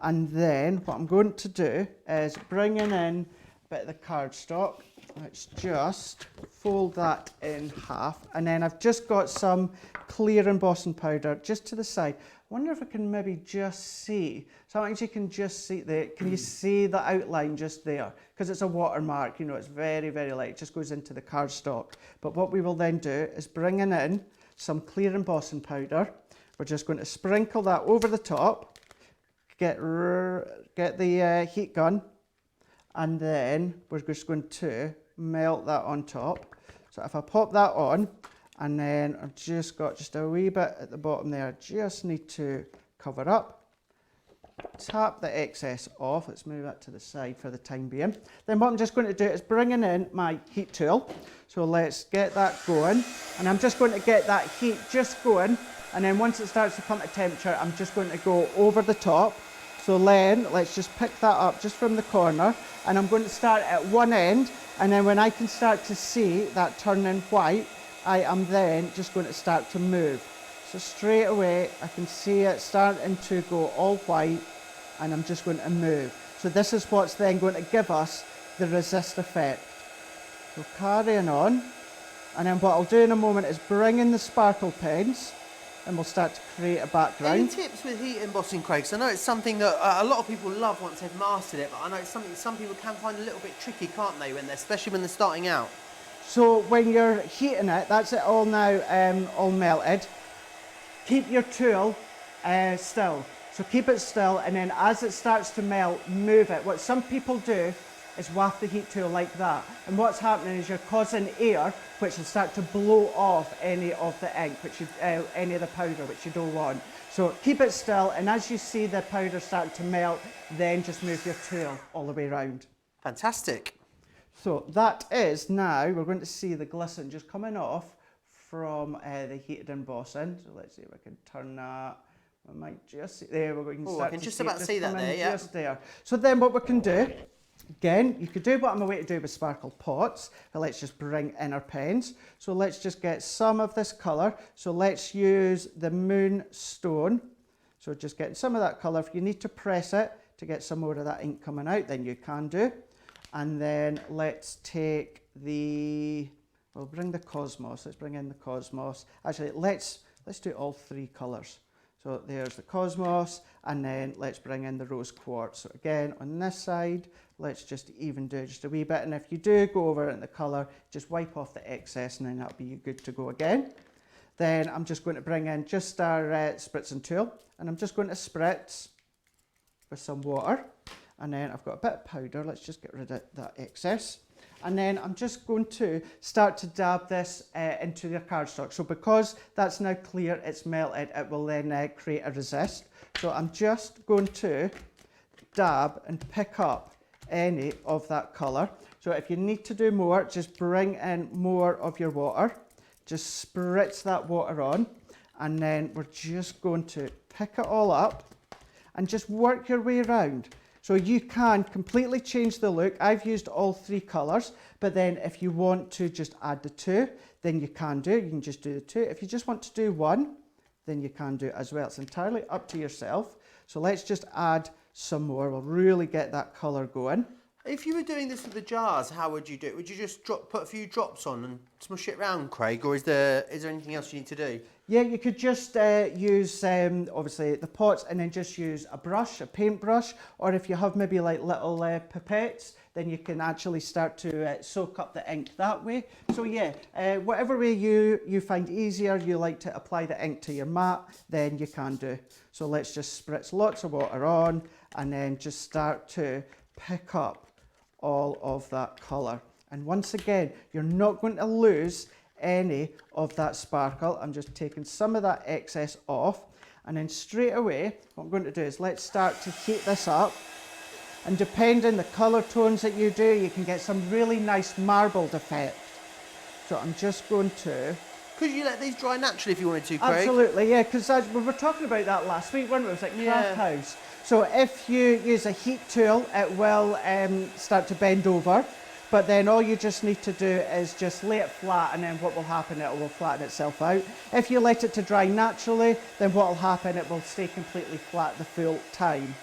And then what I'm going to do is bringing in a bit of the cardstock. Let's just fold that in half, and then I've just got some clear embossing powder just to the side. I wonder if I can maybe just see. Sometimes you can just see can you see the outline just there? Because it's a watermark, you know, it's very, very light. It just goes into the cardstock. But what we will then do is bring in some clear embossing powder. We're just going to sprinkle that over the top, get the heat gun, and then we're just going to melt that on top. So if I pop that on, and then I've just got just a wee bit at the bottom there, I just need to cover up, tap the excess off. Let's move that to the side for the time being. Then what I'm just going to do is bringing in my heat tool. So let's get that going, and I'm just going to get that heat just going, and then once it starts to come to temperature, I'm just going to go over the top. So then let's just pick that up just from the corner, and I'm going to start at one end, and then when I can start to see that turning white, I am then just going to start to move. So straight away I can see it starting to go all white, and I'm just going to move. So this is what's then going to give us the resist effect. So carrying on, and then what I'll do in a moment is bring in the sparkle pens, and we'll start to create a background. Any tips with heat embossing, Craig? 'Cause I know it's something that a lot of people love once they've mastered it, but I know it's something some people can find a little bit tricky, can't they, especially when they're starting out? So when you're heating it, that's it all now all melted. Keep your tool still. So keep it still, and then as it starts to melt, move it. What some people do is waft the heat tool like that. And what's happening is you're causing air, which will start to blow off any of the ink, any of the powder, which you don't want. So keep it still, and as you see the powder starting to melt, then just move your tool all the way around. Fantastic. So that is now, we're going to see the glisten just coming off from the heated embossing. So let's see if I can turn that. I might just see, there we can start I can to just see about it see that there, yeah. just there. So then what we can do, again, you could do what I'm away to do with sparkle pots, but let's just bring in our pens. So let's just get some of this colour. So let's use the Moonstone. So just getting some of that colour. If you need to press it to get some more of that ink coming out, then you can do. And then let's take we'll bring the Cosmos. Let's bring in the Cosmos. Actually, let's do all three colours. So there's the Cosmos, and then let's bring in the Rose Quartz. So again, on this side, let's just even do just a wee bit. And if you do go over in the colour, just wipe off the excess, and then that'll be good to go again. Then I'm just going to bring in just our spritzing tool, and I'm just going to spritz with some water. And then I've got a bit of powder. Let's just get rid of that excess. And then I'm just going to start to dab this into the cardstock. So because that's now clear, it's melted, it will then create a resist. So I'm just going to dab and pick up any of that colour. So if you need to do more, just bring in more of your water. Just spritz that water on. And then we're just going to pick it all up and just work your way around. So you can completely change the look. I've used all three colours, but then if you want to just add the two, then you can do. You can just do the two. If you just want to do one, then you can do it as well. It's entirely up to yourself. So let's just add some more. We'll really get that colour going. If you were doing this with the jars, how would you do it? Would you just put a few drops on and smush it round, Craig, or is there anything else you need to do? Yeah, you could just use, obviously, the pots and then just use a brush, a paintbrush, or if you have maybe like little pipettes, then you can actually start to soak up the ink that way. So yeah, whatever way you find easier, you like to apply the ink to your mat, then you can do. So let's just spritz lots of water on and then just start to pick up all of that colour. And once again, you're not going to lose any of that sparkle. I'm just taking some of that excess off, and then straight away what I'm going to do is let's start to heat this up, and depending the colour tones that you do, you can get some really nice marbled effect. So I'm just going to... Could you let these dry naturally if you wanted to, Craig? Absolutely, yeah, because we were talking about that last week, weren't we? It was like Craft House. So if you use a heat tool, it will start to bend over. But then all you just need to do is just lay it flat, and then what will happen, it will flatten itself out. If you let it to dry naturally, then what will happen, it will stay completely flat the full time.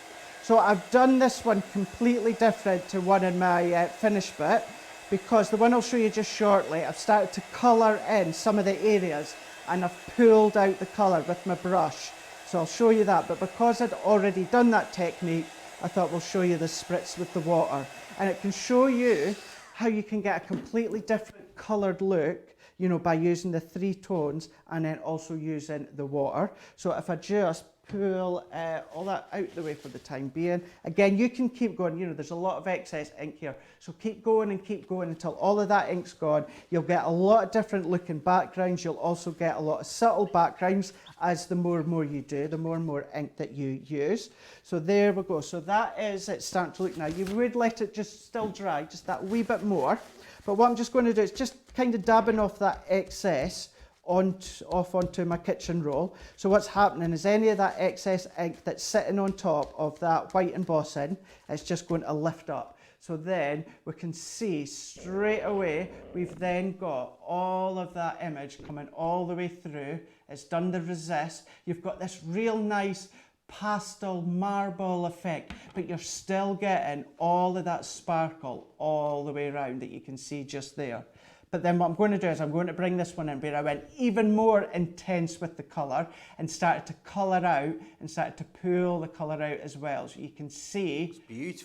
So I've done this one completely different to one in my finished bit, because the one I'll show you just shortly, I've started to colour in some of the areas, and I've pulled out the colour with my brush. So I'll show you that, but because I'd already done that technique, I thought we'll show you the spritz with the water. And it can show you how you can get a completely different coloured look, you know, by using the 3 tones and then also using the water. So if I just pull all that out the way for the time being, again, you can keep going, you know, there's a lot of excess ink here. So keep going until all of that ink's gone. You'll get a lot of different looking backgrounds. You'll also get a lot of subtle backgrounds as the more and more you do, the more and more ink that you use. So there we go. So that is it starting to look now. You would let it just still dry, just that wee bit more. But what I'm just going to do is just kind of dabbing off that excess off onto my kitchen roll. So what's happening is any of that excess ink that's sitting on top of that white embossing, it's just going to lift up. So then we can see straight away, we've then got all of that image coming all the way through. It's done the resist. You've got this real nice pastel marble effect, but you're still getting all of that sparkle all the way around that you can see just there. But then what I'm going to do is I'm going to bring this one in where I went even more intense with the colour and started to colour out and started to pull the colour out as well. So you can see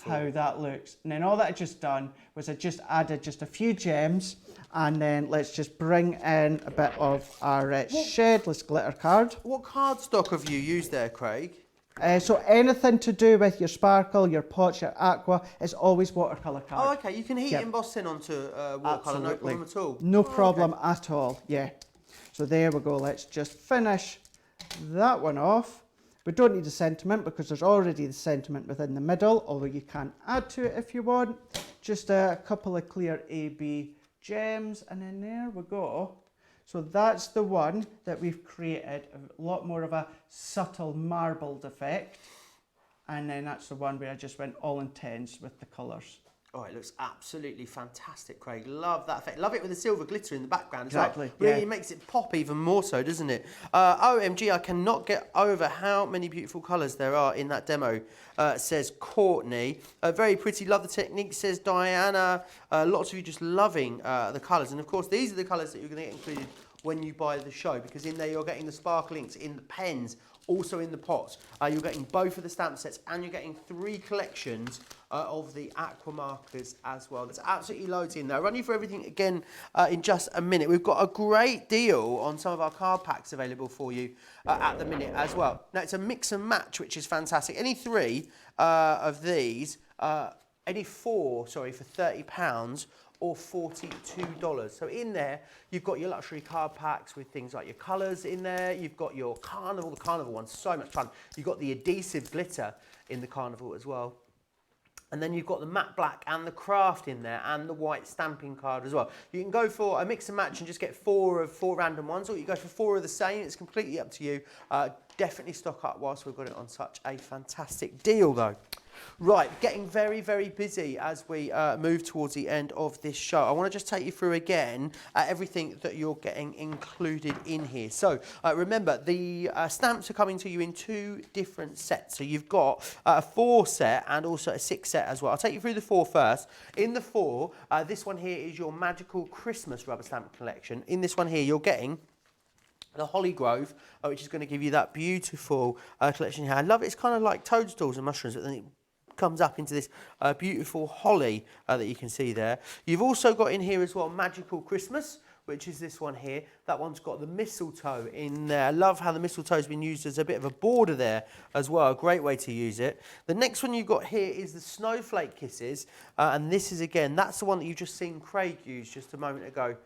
how that looks. And then all that I just done was I just added just a few gems, and then let's just bring in a bit of our shedless glitter card. What cardstock have you used there, Craig? So anything to do with your sparkle, your pots, your aqua, is always watercolour card. Oh, okay. You can heat embossing onto watercolour, no problem at all. No problem at all, yeah. So there we go. Let's just finish that one off. We don't need the sentiment because there's already the sentiment within the middle, although you can add to it if you want. Just a couple of clear AB gems, and then there we go. So that's the one that we've created, a lot more of a subtle marbled effect. And then that's the one where I just went all intense with the colours. Oh, it looks absolutely fantastic, Craig. Love that effect. Love it with the silver glitter in the background as Exactly, well. Really yeah. makes it pop even more so, doesn't it? OMG, I cannot get over how many beautiful colours there are in that demo, says Courtney. Very pretty, love the technique, says Diana. Lots of you just loving the colours. And of course, these are the colours that you're going to get included when you buy the show, because in there you're getting the sparkle inks in the pens, also in the pots. You're getting both of the stamp sets, and you're getting 3 collections of the aqua markers as well. There's absolutely loads in there. I'll run you through everything again in just a minute. We've got a great deal on some of our card packs available for you at the minute as well. Now, it's a mix and match, which is fantastic. Any 3 of these, any 4, sorry, for £30 or $42. So in there, you've got your luxury card packs with things like your colours in there. You've got your carnival. The carnival one's so much fun. You've got the adhesive glitter in the carnival as well. And then you've got the matte black and the craft in there, and the white stamping card as well. You can go for a mix and match and just get 4 of 4 random ones, or you go for 4 of the same. It's completely up to you. Definitely stock up whilst we've got it on such a fantastic deal though. Right, getting very, very busy as we move towards the end of this show. I want to just take you through again everything that you're getting included in here. So remember, the stamps are coming to you in 2 different sets. So you've got a 4 set and also a 6 set as well. I'll take you through the 4 first. In the 4, this one here is your magical Christmas rubber stamp collection. In this one here, you're getting the Holly Grove, which is going to give you that beautiful collection here. I love it. It's kind of like toadstools and mushrooms, but then it comes up into this beautiful holly that you can see there. You've also got in here as well Magical Christmas, which is this one here. That one's got the mistletoe in there. I love how the mistletoe's been used as a bit of a border there as well. A great way to use it. The next one you've got here is the Snowflake Kisses. And this is, again, that's the one that you've just seen Craig use just a moment ago.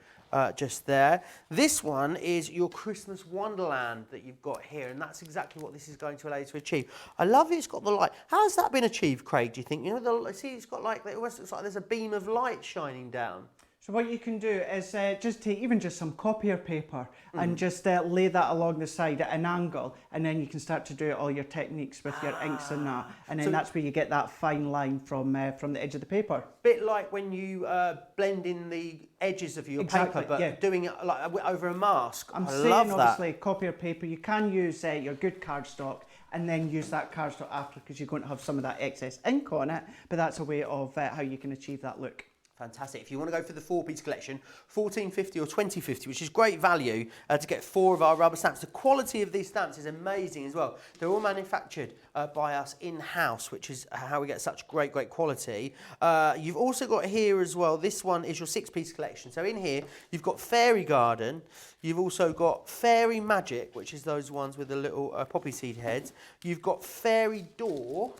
Just there. This one is your Christmas Wonderland that you've got here, and that's exactly what this is going to allow you to achieve. I love it. It's got the light. How has that been achieved, Craig? Do you think? You know, see, it's got like, it almost looks like there's a beam of light shining down. So what you can do is just take even just some copier paper and just lay that along the side at an angle, and then you can start to do all your techniques with your inks and that, and then so that's where you get that fine line from the edge of the paper. Bit like when you blend in the edges of your paper, but doing it like over a mask. I'm saying obviously copier paper. You can use your good cardstock and then use that cardstock after, because you're going to have some of that excess ink on it. But that's a way of how you can achieve that look. Fantastic. If you want to go for the 4-piece collection, $14.50 or $20.50, which is great value to get 4 of our rubber stamps. The quality of these stamps is amazing as well. They're all manufactured by us in-house, which is how we get such great quality. You've also got here as well, this one is your 6-piece collection. So in here, you've got Fairy Garden. You've also got Fairy Magic, which is those ones with the little poppy seed heads. You've got Fairy Door.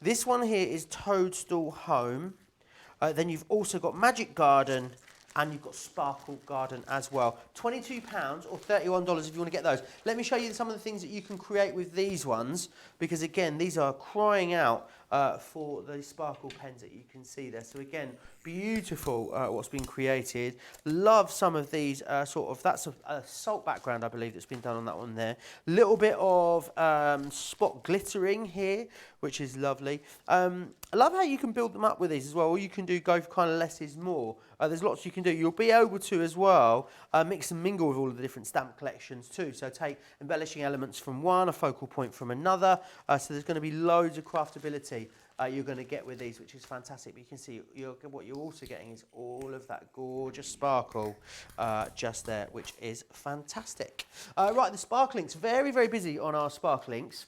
This one here is Toadstool Home. Then you've also got Magic Garden, and you've got Sparkle Garden as well. £22 or $31 if you want to get those. Let me show you some of the things that you can create with these ones, because again, these are crying out for the sparkle pens that you can see there. So again, beautiful what's been created. Love some of these that's a salt background, I believe, that's been done on that one there. Little bit of spot glittering here, which is lovely. I love how you can build them up with these as well. Or you can go for kind of less is more. There's lots you can do. You'll be able to as well mix and mingle with all of the different stamp collections too. So take embellishing elements from one, a focal point from another. So there's going to be loads of craftability you're going to get with these, which is fantastic. But you can see what you're also getting is all of that gorgeous sparkle just there, which is fantastic. Right, the sparklinks, very, very busy on our sparklinks,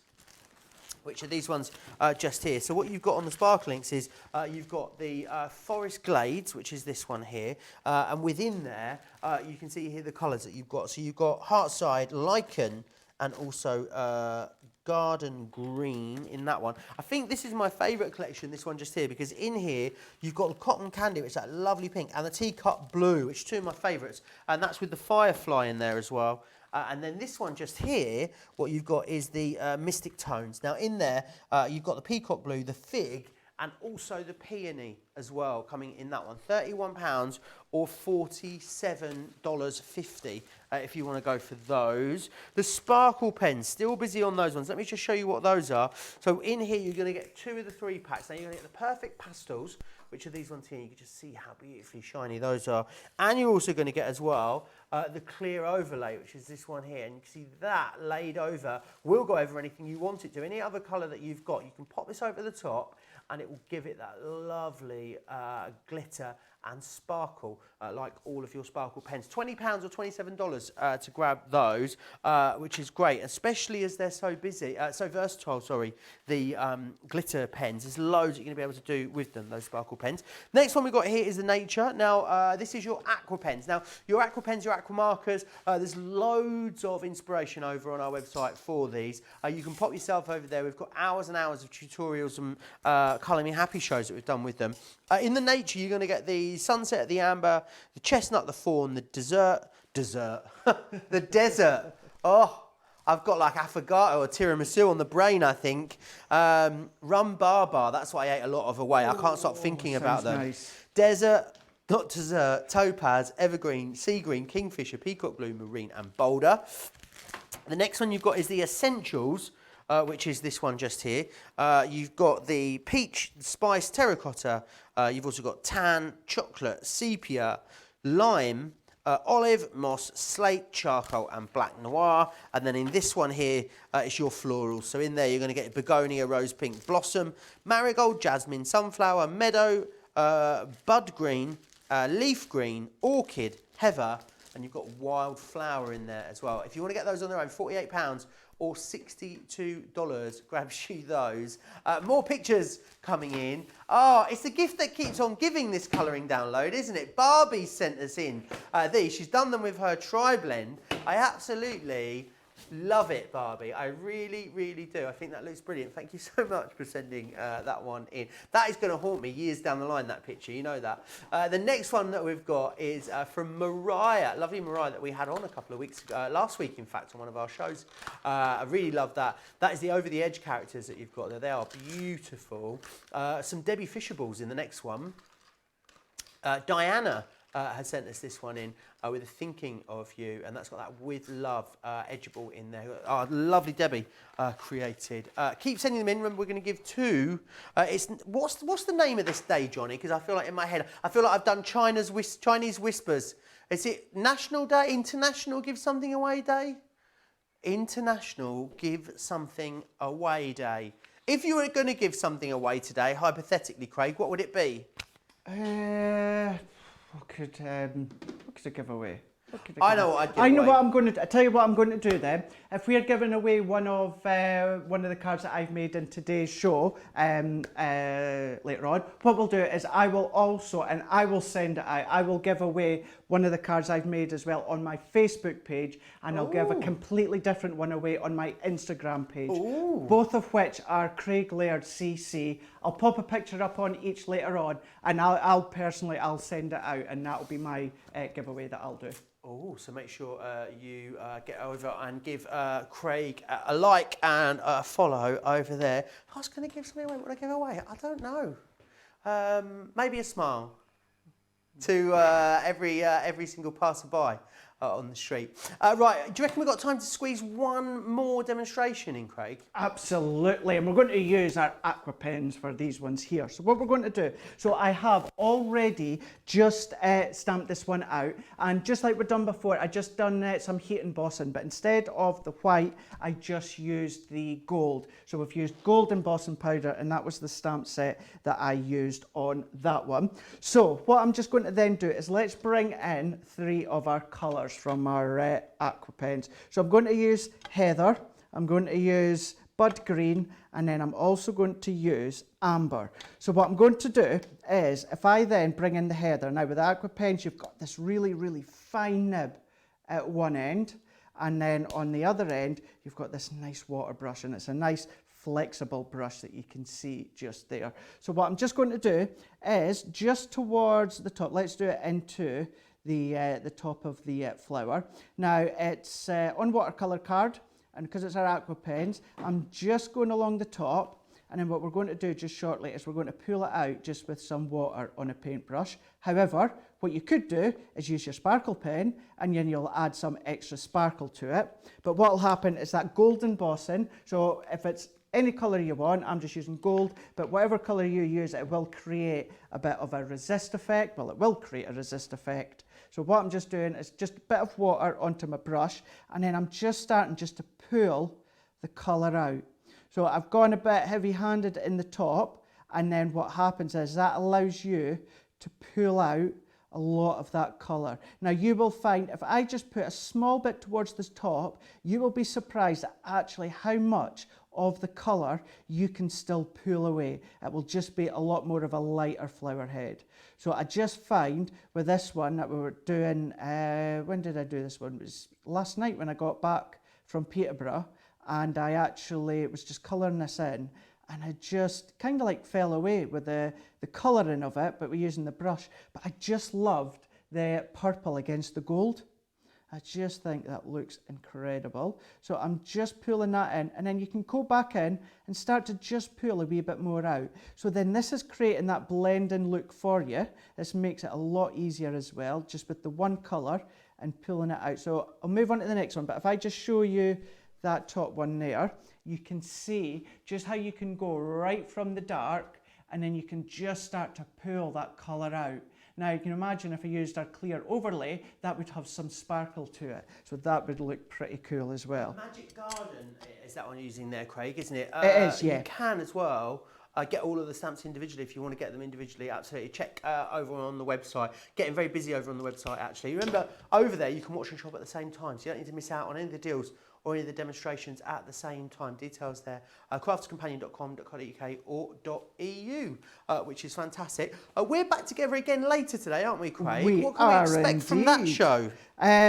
which are these ones just here. So what you've got on the sparklinks is you've got the Forest Glades, which is this one here, and within there you can see here the colours that you've got. So you've got Heartside, Lichen, and also Garden Green in that one. I think this is my favourite collection, this one just here, because in here you've got the Cotton Candy, which is that lovely pink, and the Teacup Blue, which are two of my favourites, and that's with the Firefly in there as well. And then this one just here, what you've got is the Mystic Tones. Now in there, you've got the Peacock Blue, the Fig, and also the Peony as well coming in that one. £31 or $47.50 if you want to go for those. The Sparkle Pens, still busy on those ones. Let me just show you what those are. So in here, you're going to get 2 of the 3 packs. Now you're going to get the Perfect Pastels, which are these ones here. You can just see how beautifully shiny those are. And you're also going to get as well the Clear Overlay, which is this one here. And you can see that laid over will go over anything you want it to. Any other colour that you've got, you can pop this over the top and it will give it that lovely glitter and sparkle like all of your sparkle pens. £20 or $27 to grab those, which is great, especially as they're so busy, so versatile, sorry, the glitter pens. There's loads you're going to be able to do with them, those sparkle pens. Next one we've got here is the Nature. Now, this is your Aqua pens. Now, your Aqua pens, your Aqua markers, there's loads of inspiration over on our website for these. You can pop yourself over there. We've got hours and hours of tutorials and Colour Me Happy shows that we've done with them. In the Nature, you're going to get the Sunset, the Amber, the Chestnut, the Fawn, the Desert, the Desert. Oh, I've got like affogato or tiramisu on the brain, I think. Rum Barbar, that's what I ate a lot of away. I can't stop thinking about them. Nice. Desert, not dessert, Topaz, Evergreen, Sea Green, Kingfisher, Peacock Blue, Marine, and Boulder. The next one you've got is the Essentials, which is this one just here. You've got the Peach, Spice, Terracotta. You've also got Tan, Chocolate, Sepia, Lime, Olive, Moss, Slate, Charcoal, and Black Noir. And then in this one here, it's your florals. So in there, you're going to get Begonia, Rose Pink, Blossom, Marigold, Jasmine, Sunflower, Meadow, Bud Green, Leaf Green, Orchid, Heather, and you've got Wildflower in there as well. If you want to get those on their own, £48 or $62 grabs you those. More pictures coming in. Oh, it's the gift that keeps on giving, this colouring download, isn't it? Barbie sent us in these. She's done them with her tri-blend. I absolutely love it, Barbie. I really, really do. I think that looks brilliant. Thank you so much for sending that one in. That is going to haunt me years down the line, that picture. You know that. The next one that we've got is from Mariah. Lovely Mariah that we had on a couple of weeks ago. Last week, in fact, on one of our shows. I really love that. That is the over-the-edge characters that you've got there. They are beautiful. Some Debbie Fisher balls in the next one. Diana has sent us this one in with a thinking of you, and that's got that with love edgeable in there. Oh, lovely Debbie created. Keep sending them in. Remember, we're going to give two. What's the name of this day, Johnny? Because I feel like in my head, I feel like I've done Chinese whispers. Is it National Day, International Give Something Away Day? International Give Something Away Day. If you were going to give something away today, hypothetically, Craig, what would it be? What could I give away? I know what I'd give away. I know what I'm going to. I tell you what I'm going to do then. If we are giving away one of the cards that I've made in today's show later on, what we'll do is I will also, and I will send it out. I will give away one of the cards I've made as well on my Facebook page, and I'll give a completely different one away on my Instagram page. Ooh. Both of which are Craig Laird CC. I'll pop a picture up on each later on, and I'll personally send it out, and that'll be my giveaway that I'll do. Oh, so make sure you get over and give Craig a like and a follow over there. I was going to give something away. What would I give away? I don't know. Maybe a smile to every single passerby on the street. Right, do you reckon we've got time to squeeze one more demonstration in, Craig? Absolutely, and we're going to use our Aqua pens for these ones here. So what we're going to do, so I have already just stamped this one out, and just like we've done before, I just done some heat embossing, but instead of the white, I just used the gold. So we've used gold embossing powder, and that was the stamp set that I used on that one. So what I'm just going to then do is let's bring in three of our colours from our Aqua pens. So I'm going to use Heather, I'm going to use Bud Green, and then I'm also going to use Amber. So what I'm going to do is, if I then bring in the Heather, now with the Aqua pens you've got this really, really fine nib at one end, and then on the other end you've got this nice water brush, and it's a nice flexible brush that you can see just there. So what I'm just going to do is just towards the top, let's do it into the top of the flower. Now it's on watercolour card, and because it's our Aqua pens, I'm just going along the top, and then what we're going to do just shortly is we're going to pull it out just with some water on a paintbrush. However, what you could do is use your sparkle pen, and then you'll add some extra sparkle to it. But what will happen is that gold embossing, so if it's any colour you want, I'm just using gold, but whatever colour you use, it will create a bit of a resist effect. Well, it will create a resist effect. So what I'm just doing is just a bit of water onto my brush, and then I'm just starting just to pull the colour out. So I've gone a bit heavy-handed in the top, and then what happens is that allows you to pull out a lot of that colour. Now you will find if I just put a small bit towards the top, you will be surprised at actually how much of the colour you can still pull away. It will just be a lot more of a lighter flower head. So I just find with this one that we were doing, when did I do this one? It was last night when I got back from Peterborough, and I actually was just colouring this in, and I just kind of like fell away with the colouring of it, but we're using the brush. But I just loved the purple against the gold. I just think that looks incredible. So I'm just pulling that in, and then you can go back in and start to just pull a wee bit more out. So then this is creating that blending look for you. This makes it a lot easier as well, just with the one colour and pulling it out. So I'll move on to the next one, but if I just show you that top one there, you can see just how you can go right from the dark, and then you can just start to pull that colour out. Now you can imagine if I used our clear overlay, that would have some sparkle to it. So that would look pretty cool as well. Magic Garden is that one you're using there, Craig, isn't it? It is, yeah. You can as well get all of the stamps individually if you want to get them individually. Absolutely. Check over on the website. Getting very busy over on the website, actually. Remember, over there you can watch and shop at the same time, so you don't need to miss out on any of the deals or any of the demonstrations at the same time. Details there, craftscompanion.com.co.uk or .eu, which is fantastic. We're back together again later today, aren't we, Craig? What can we expect from that show?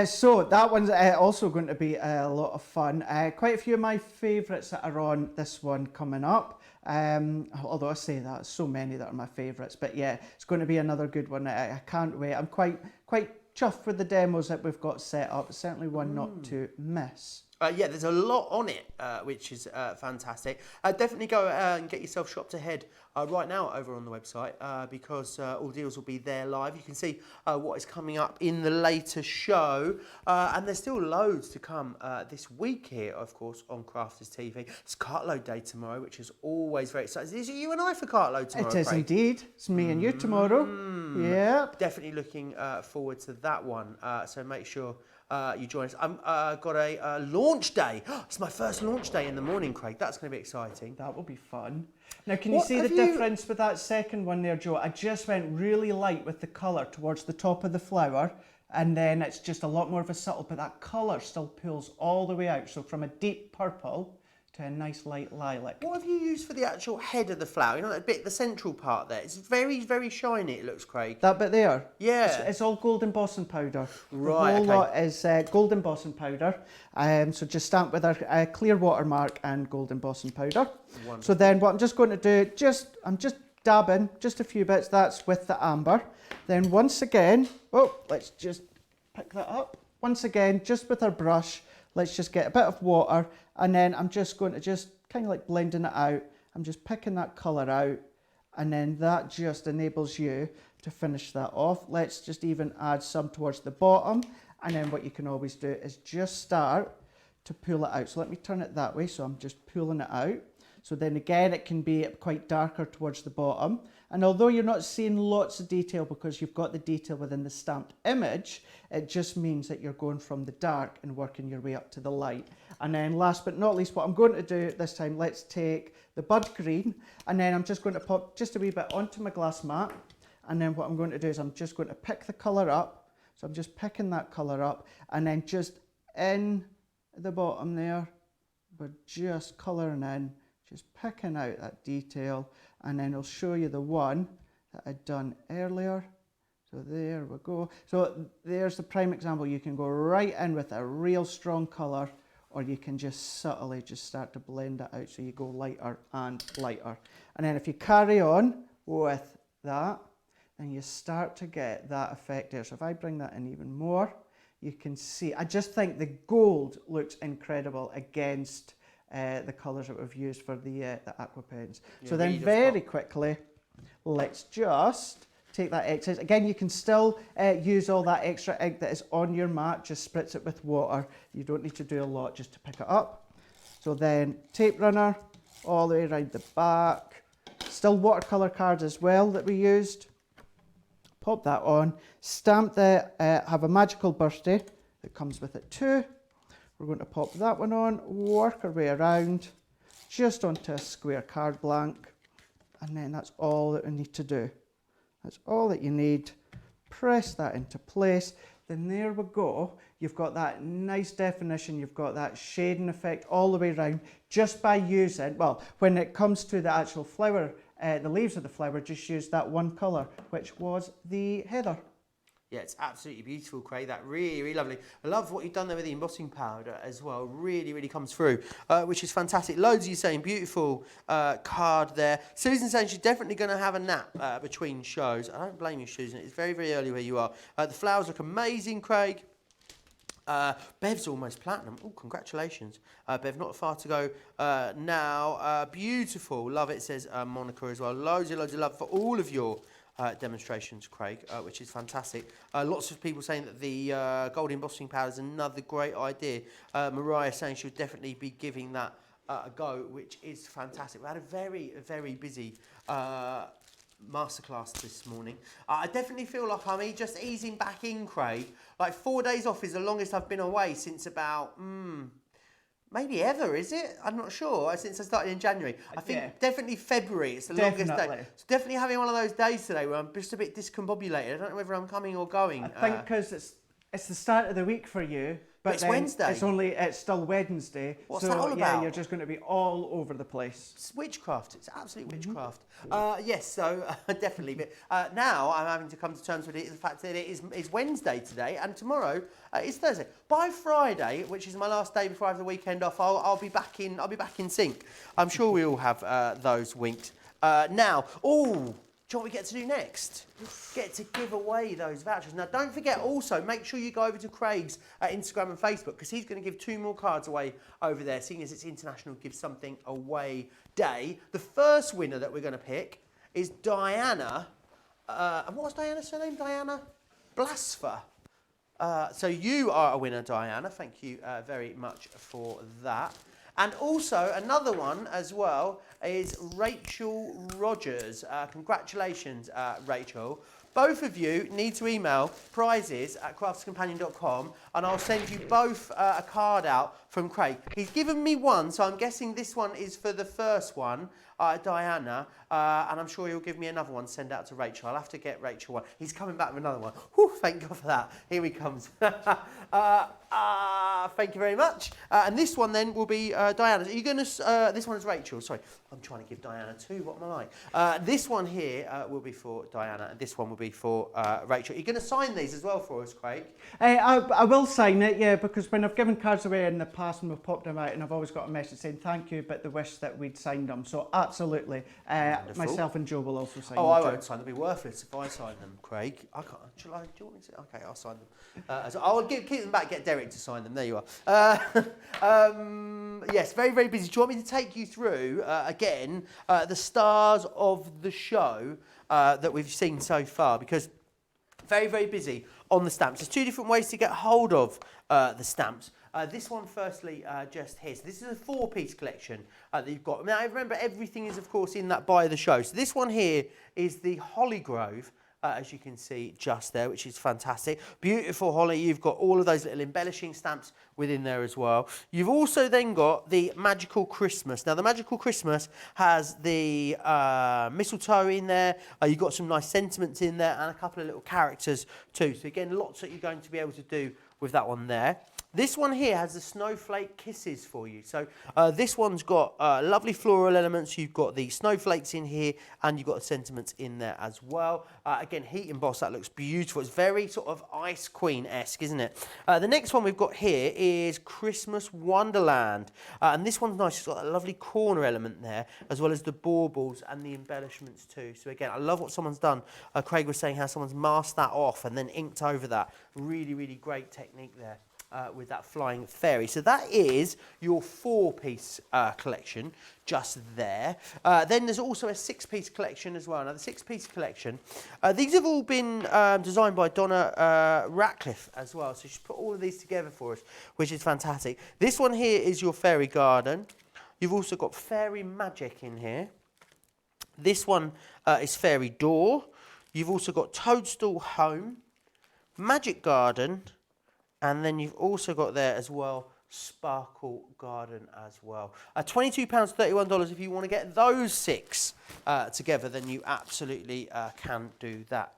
So that one's also going to be a lot of fun. Quite a few of my favourites that are on this one coming up. Although I say that, so many that are my favourites. But yeah, it's going to be another good one. I can't wait. I'm quite chuffed with the demos that we've got set up. It's certainly one not to miss. Yeah, there's a lot on it, which is fantastic. Definitely go and get yourself shopped ahead right now over on the website because all deals will be there live. You can see what is coming up in the later show. And there's still loads to come this week here, of course, on Crafters TV. It's Cartload Day tomorrow, which is always very exciting. Is it you and I for Cartload tomorrow, It is Craig? indeed. It's me and you tomorrow. Yeah. Definitely looking forward to that one. So make sure you join us. I've got a launch day. It's my first launch day in the morning, Craig. That's going to be exciting. That will be fun. Now, can you see the difference with that second one there, Joe? I just went really light with the colour towards the top of the flower, and then it's just a lot more of a subtle, but that colour still pulls all the way out. So from a deep purple to a nice light lilac. What have you used for the actual head of the flower? You know, that bit, the central part there. It's very, very shiny, it looks, Craig. That bit there? Yeah. It's all gold embossing powder. Right, The whole okay. lot is gold embossing powder. So just stamp with a clear watermark and gold embossing powder. Wonderful. So then what I'm just going to do, I'm just dabbing just a few bits. That's with the amber. Then once again, let's just pick that up. Once again, just with our brush, let's just get a bit of water, and then I'm just going to just kind of like blending it out. I'm just picking that colour out, and then that just enables you to finish that off. Let's just even add some towards the bottom, and then what you can always do is just start to pull it out. So let me turn it that way, so I'm just pulling it out. So then again, it can be quite darker towards the bottom. And although you're not seeing lots of detail because you've got the detail within the stamped image, it just means that you're going from the dark and working your way up to the light. And then last but not least, what I'm going to do this time, let's take the bud green, and then I'm just going to pop just a wee bit onto my glass mat. And then what I'm going to do is I'm just going to pick the colour up. So I'm just picking that colour up, and then just in the bottom there, we're just colouring in, just picking out that detail, and then I'll show you the one that I'd done earlier. So there we go. So there's the prime example. You can go right in with a real strong colour, or you can just subtly just start to blend it out. So you go lighter and lighter. And then if you carry on with that, then you start to get that effect there. So if I bring that in even more, you can see, I just think the gold looks incredible against the colours that we've used for the Aqua pens. Yeah, so then really very quickly, let's just take that excess. Again, you can still use all that extra ink that is on your mat, just spritz it with water. You don't need to do a lot just to pick it up. So then tape runner all the way around the back. Still watercolour cards as well that we used. Pop that on. Stamp have a magical birthday that comes with it too. We're going to pop that one on, work our way around, just onto a square card blank, and then that's all that we need to do. That's all that you need. Press that into place. Then there we go. You've got that nice definition. You've got that shading effect all the way around just by using, well, when it comes to the actual flower, the leaves of the flower, just use that one colour, which was the heather. Yeah, it's absolutely beautiful, Craig. That really, really lovely. I love what you've done there with the embossing powder as well. Really, really comes through, which is fantastic. Loads of you saying beautiful card there. Susan saying she's definitely going to have a nap between shows. I don't blame you, Susan. It's very, very early where you are. The flowers look amazing, Craig. Bev's almost platinum. Oh, congratulations. Bev, not far to go now. Beautiful. Love it, says Monica as well. Loads of love for all of your demonstrations, Craig, which is fantastic. Lots of people saying that the gold embossing powder is another great idea. Mariah saying she'll definitely be giving that a go, which is fantastic. We had a very, very busy masterclass this morning. I definitely feel like I'm just easing back in, Craig. Like 4 days off is the longest I've been away since about maybe ever, is it? I'm not sure. Since I started in January. I think definitely February. It's the longest day. So definitely having one of those days today where I'm just a bit discombobulated. I don't know whether I'm coming or going. I think because it's the start of the week for you. But it's then Wednesday. It's still Wednesday. What's so, that all yeah, about? you're just going to be all over the place. It's witchcraft. It's absolute witchcraft. Yes, so definitely. But now I'm having to come to terms with the fact that it's Wednesday today, and tomorrow is Thursday. By Friday, which is my last day before I have the weekend off, I'll be back in. I'll be back in sync. I'm sure we all have those winks. Now, do you know what we get to do next? Get to give away those vouchers. Now, don't forget also, make sure you go over to Craig's Instagram and Facebook, because he's going to give 2 more cards away over there, seeing as it's International Give Something Away Day. The first winner that we're going to pick is Diana. And what was Diana's surname? Diana Blasfer. So you are a winner, Diana. Thank you very much for that. And also another one as well is Rachel Rogers. Congratulations, Rachel. Both of you need to email prizes@craftscompanion.com, and I'll send you both a card out from Craig. He's given me one, so I'm guessing this one is for the first one, Diana, and I'm sure he'll give me another one to send out to Rachel. I'll have to get Rachel one. He's coming back with another one. Whew, thank God for that. Here he comes. Thank you very much. And this one then will be Diana's. Are you going to? This one is Rachel. Sorry, I'm trying to give Diana 2. What am I like? This one here will be for Diana, and this one will be for Rachel. Are you going to sign these as well for us, Craig? I will sign it, yeah, because when I've given cards away in the past and we've popped them out, and I've always got a message saying thank you, but they wish that we'd signed them. So absolutely, myself and Joe will also sign them. Oh, I won't sign them. They'll be worthless if I sign them, Craig. I can't. Do you want me to? Okay, I'll sign them. So I'll keep them back. Get Derek to sign them. There you are. Yes, very, very busy. Do you want me to take you through again the stars of the show that we've seen so far? Because very, very busy on the stamps. There's 2 different ways to get hold of the stamps. This one, firstly, just here. So this is a 4-piece collection that you've got. Now, remember, everything is, of course, in that buy the show. So this one here is the Holly Grove, as you can see just there, which is fantastic. Beautiful holly. You've got all of those little embellishing stamps within there as well. You've also then got the Magical Christmas. Now, the Magical Christmas has the mistletoe in there. You've got some nice sentiments in there and a couple of little characters too. So again, lots that you're going to be able to do with that one there. This one here has the snowflake kisses for you. So this one's got lovely floral elements. You've got the snowflakes in here, and you've got the sentiments in there as well. Again, heat emboss, that looks beautiful. It's very sort of Ice Queen-esque, isn't it? The next one we've got here is Christmas Wonderland. And this one's nice. It's got a lovely corner element there, as well as the baubles and the embellishments too. So again, I love what someone's done. Craig was saying how someone's masked that off and then inked over that. Really, really great technique there. With that flying fairy. So that is your 4-piece collection just there. Then there's also a 6-piece collection as well. Now the 6-piece collection, these have all been designed by Donna Ratcliffe as well. So she's put all of these together for us, which is fantastic. This one here is your fairy garden. You've also got fairy magic in here. This one is fairy door. You've also got toadstool home, magic garden, and then you've also got there as well Sparkle Garden as well. £22, $31 if you want to get those 6 together, then you absolutely can do that.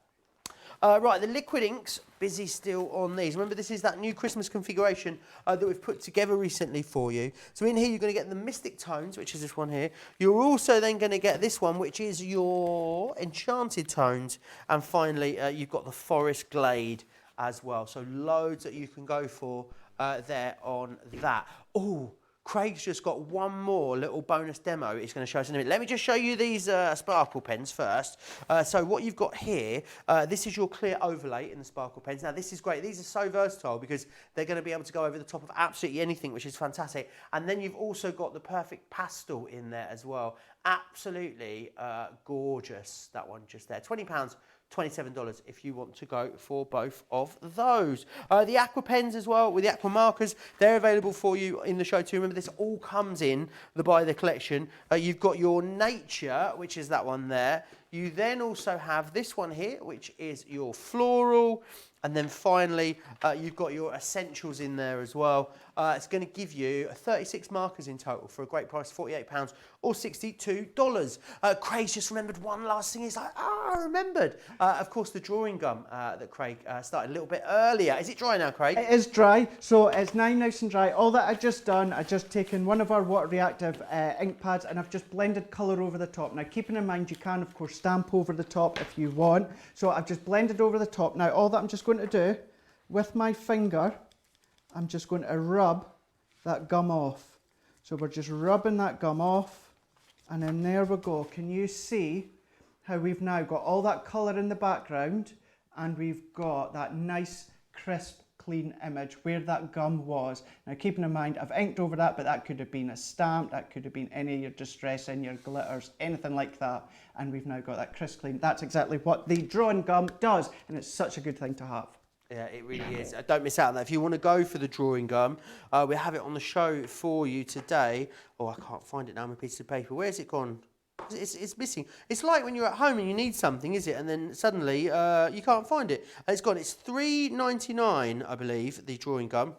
Right, the liquid inks, busy still on these. Remember, this is that new Christmas configuration that we've put together recently for you. So in here, you're going to get the Mystic Tones, which is this one here. You're also then going to get this one, which is your Enchanted Tones. And finally, you've got the Forest Glade as well. So loads that you can go for there on that. Oh, Craig's just got one more little bonus demo he's going to show us in a minute. Let me just show you these sparkle pens first. So what you've got here, this is your clear overlay in the sparkle pens. Now this is great. These are so versatile because they're going to be able to go over the top of absolutely anything, which is fantastic. And then you've also got the perfect pastel in there as well. Absolutely gorgeous, that one just there. £20. $27 if you want to go for both of those. The Aqua pens as well with the Aqua markers, they're available for you in the show too. Remember, this all comes in the buy the collection. You've got your nature, which is that one there. You then also have this one here, which is your floral. And then finally, you've got your essentials in there as well. It's going to give you 36 markers in total for a great price, £48 or $62. Craig's just remembered one last thing. He's like, I remembered. Of course, the drawing gum that Craig started a little bit earlier. Is it dry now, Craig? It is dry, so it's now nice and dry. All that I've just done, I've just taken one of our water reactive ink pads and I've just blended colour over the top. Now, keeping in mind, you can, of course, stamp over the top if you want. So I've just blended over the top. Now, all that I'm just going to do with my finger, I'm just going to rub that gum off. So we're just rubbing that gum off, and then there we go. Can you see how we've now got all that colour in the background, and we've got that nice, crisp, clean image where that gum was. Now, keeping in mind, I've inked over that, but that could have been a stamp, that could have been any of your distress in your glitters, anything like that. And we've now got that crisp, clean. That's exactly what the drawing gum does, and it's such a good thing to have. Yeah, it really is. Don't miss out on that. If you want to go for the drawing gum, we have it on the show for you today. Oh, I can't find it now on my piece of paper. Where's it gone? It's missing. It's like when you're at home and you need something, is it? And then suddenly you can't find it. It's gone. It's $3.99, I believe, the drawing gum,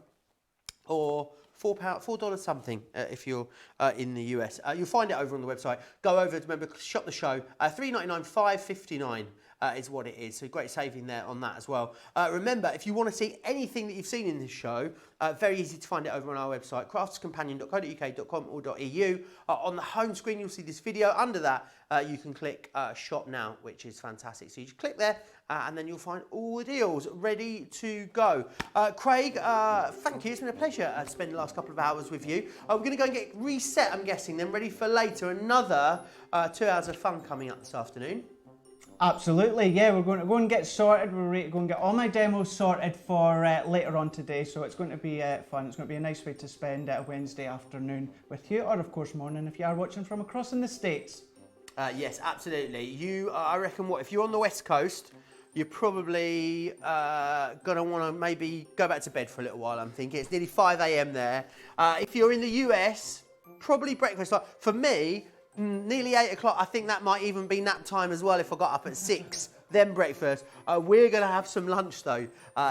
or $4 something if you're in the US. You'll find it over on the website. Go over to, remember, shop the show. $3.99, $5.59. Is what it is. So great saving there on that as well. Remember, if you want to see anything that you've seen in this show, very easy to find it over on our website, craftscompanion.co.uk.com.au. On the home screen, you'll see this video. Under that, you can click Shop Now, which is fantastic. So you just click there, and then you'll find all the deals ready to go. Craig, thank you. It's been a pleasure to spend the last couple of hours with you. We're going to go and get reset, I'm guessing, then ready for later. Another 2 hours of fun coming up this afternoon. Absolutely, yeah, we're going to go and get sorted. We're ready to go and get all my demos sorted for later on today, so it's going to be fun. It's going to be a nice way to spend a Wednesday afternoon with you, or of course morning if you are watching from across in the States. Yes, absolutely. You, I reckon, if you're on the West Coast, you're probably going to want to maybe go back to bed for a little while, I'm thinking. It's nearly 5 a.m. there. If you're in the US, probably breakfast. For me, nearly 8 o'clock. I think that might even be nap time as well if I got up at 6, then breakfast. We're going to have some lunch though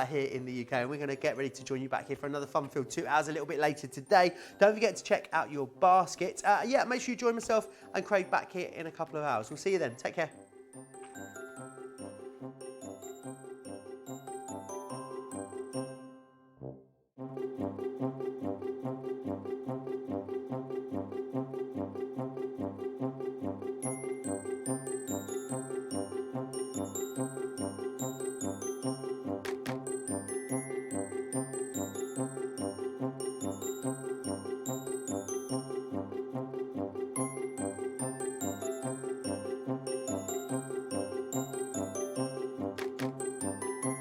here in the UK, and we're going to get ready to join you back here for another fun-filled 2 hours a little bit later today. Don't forget to check out your basket. Yeah, make sure you join myself and Craig back here in a couple of hours. We'll see you then. Take care.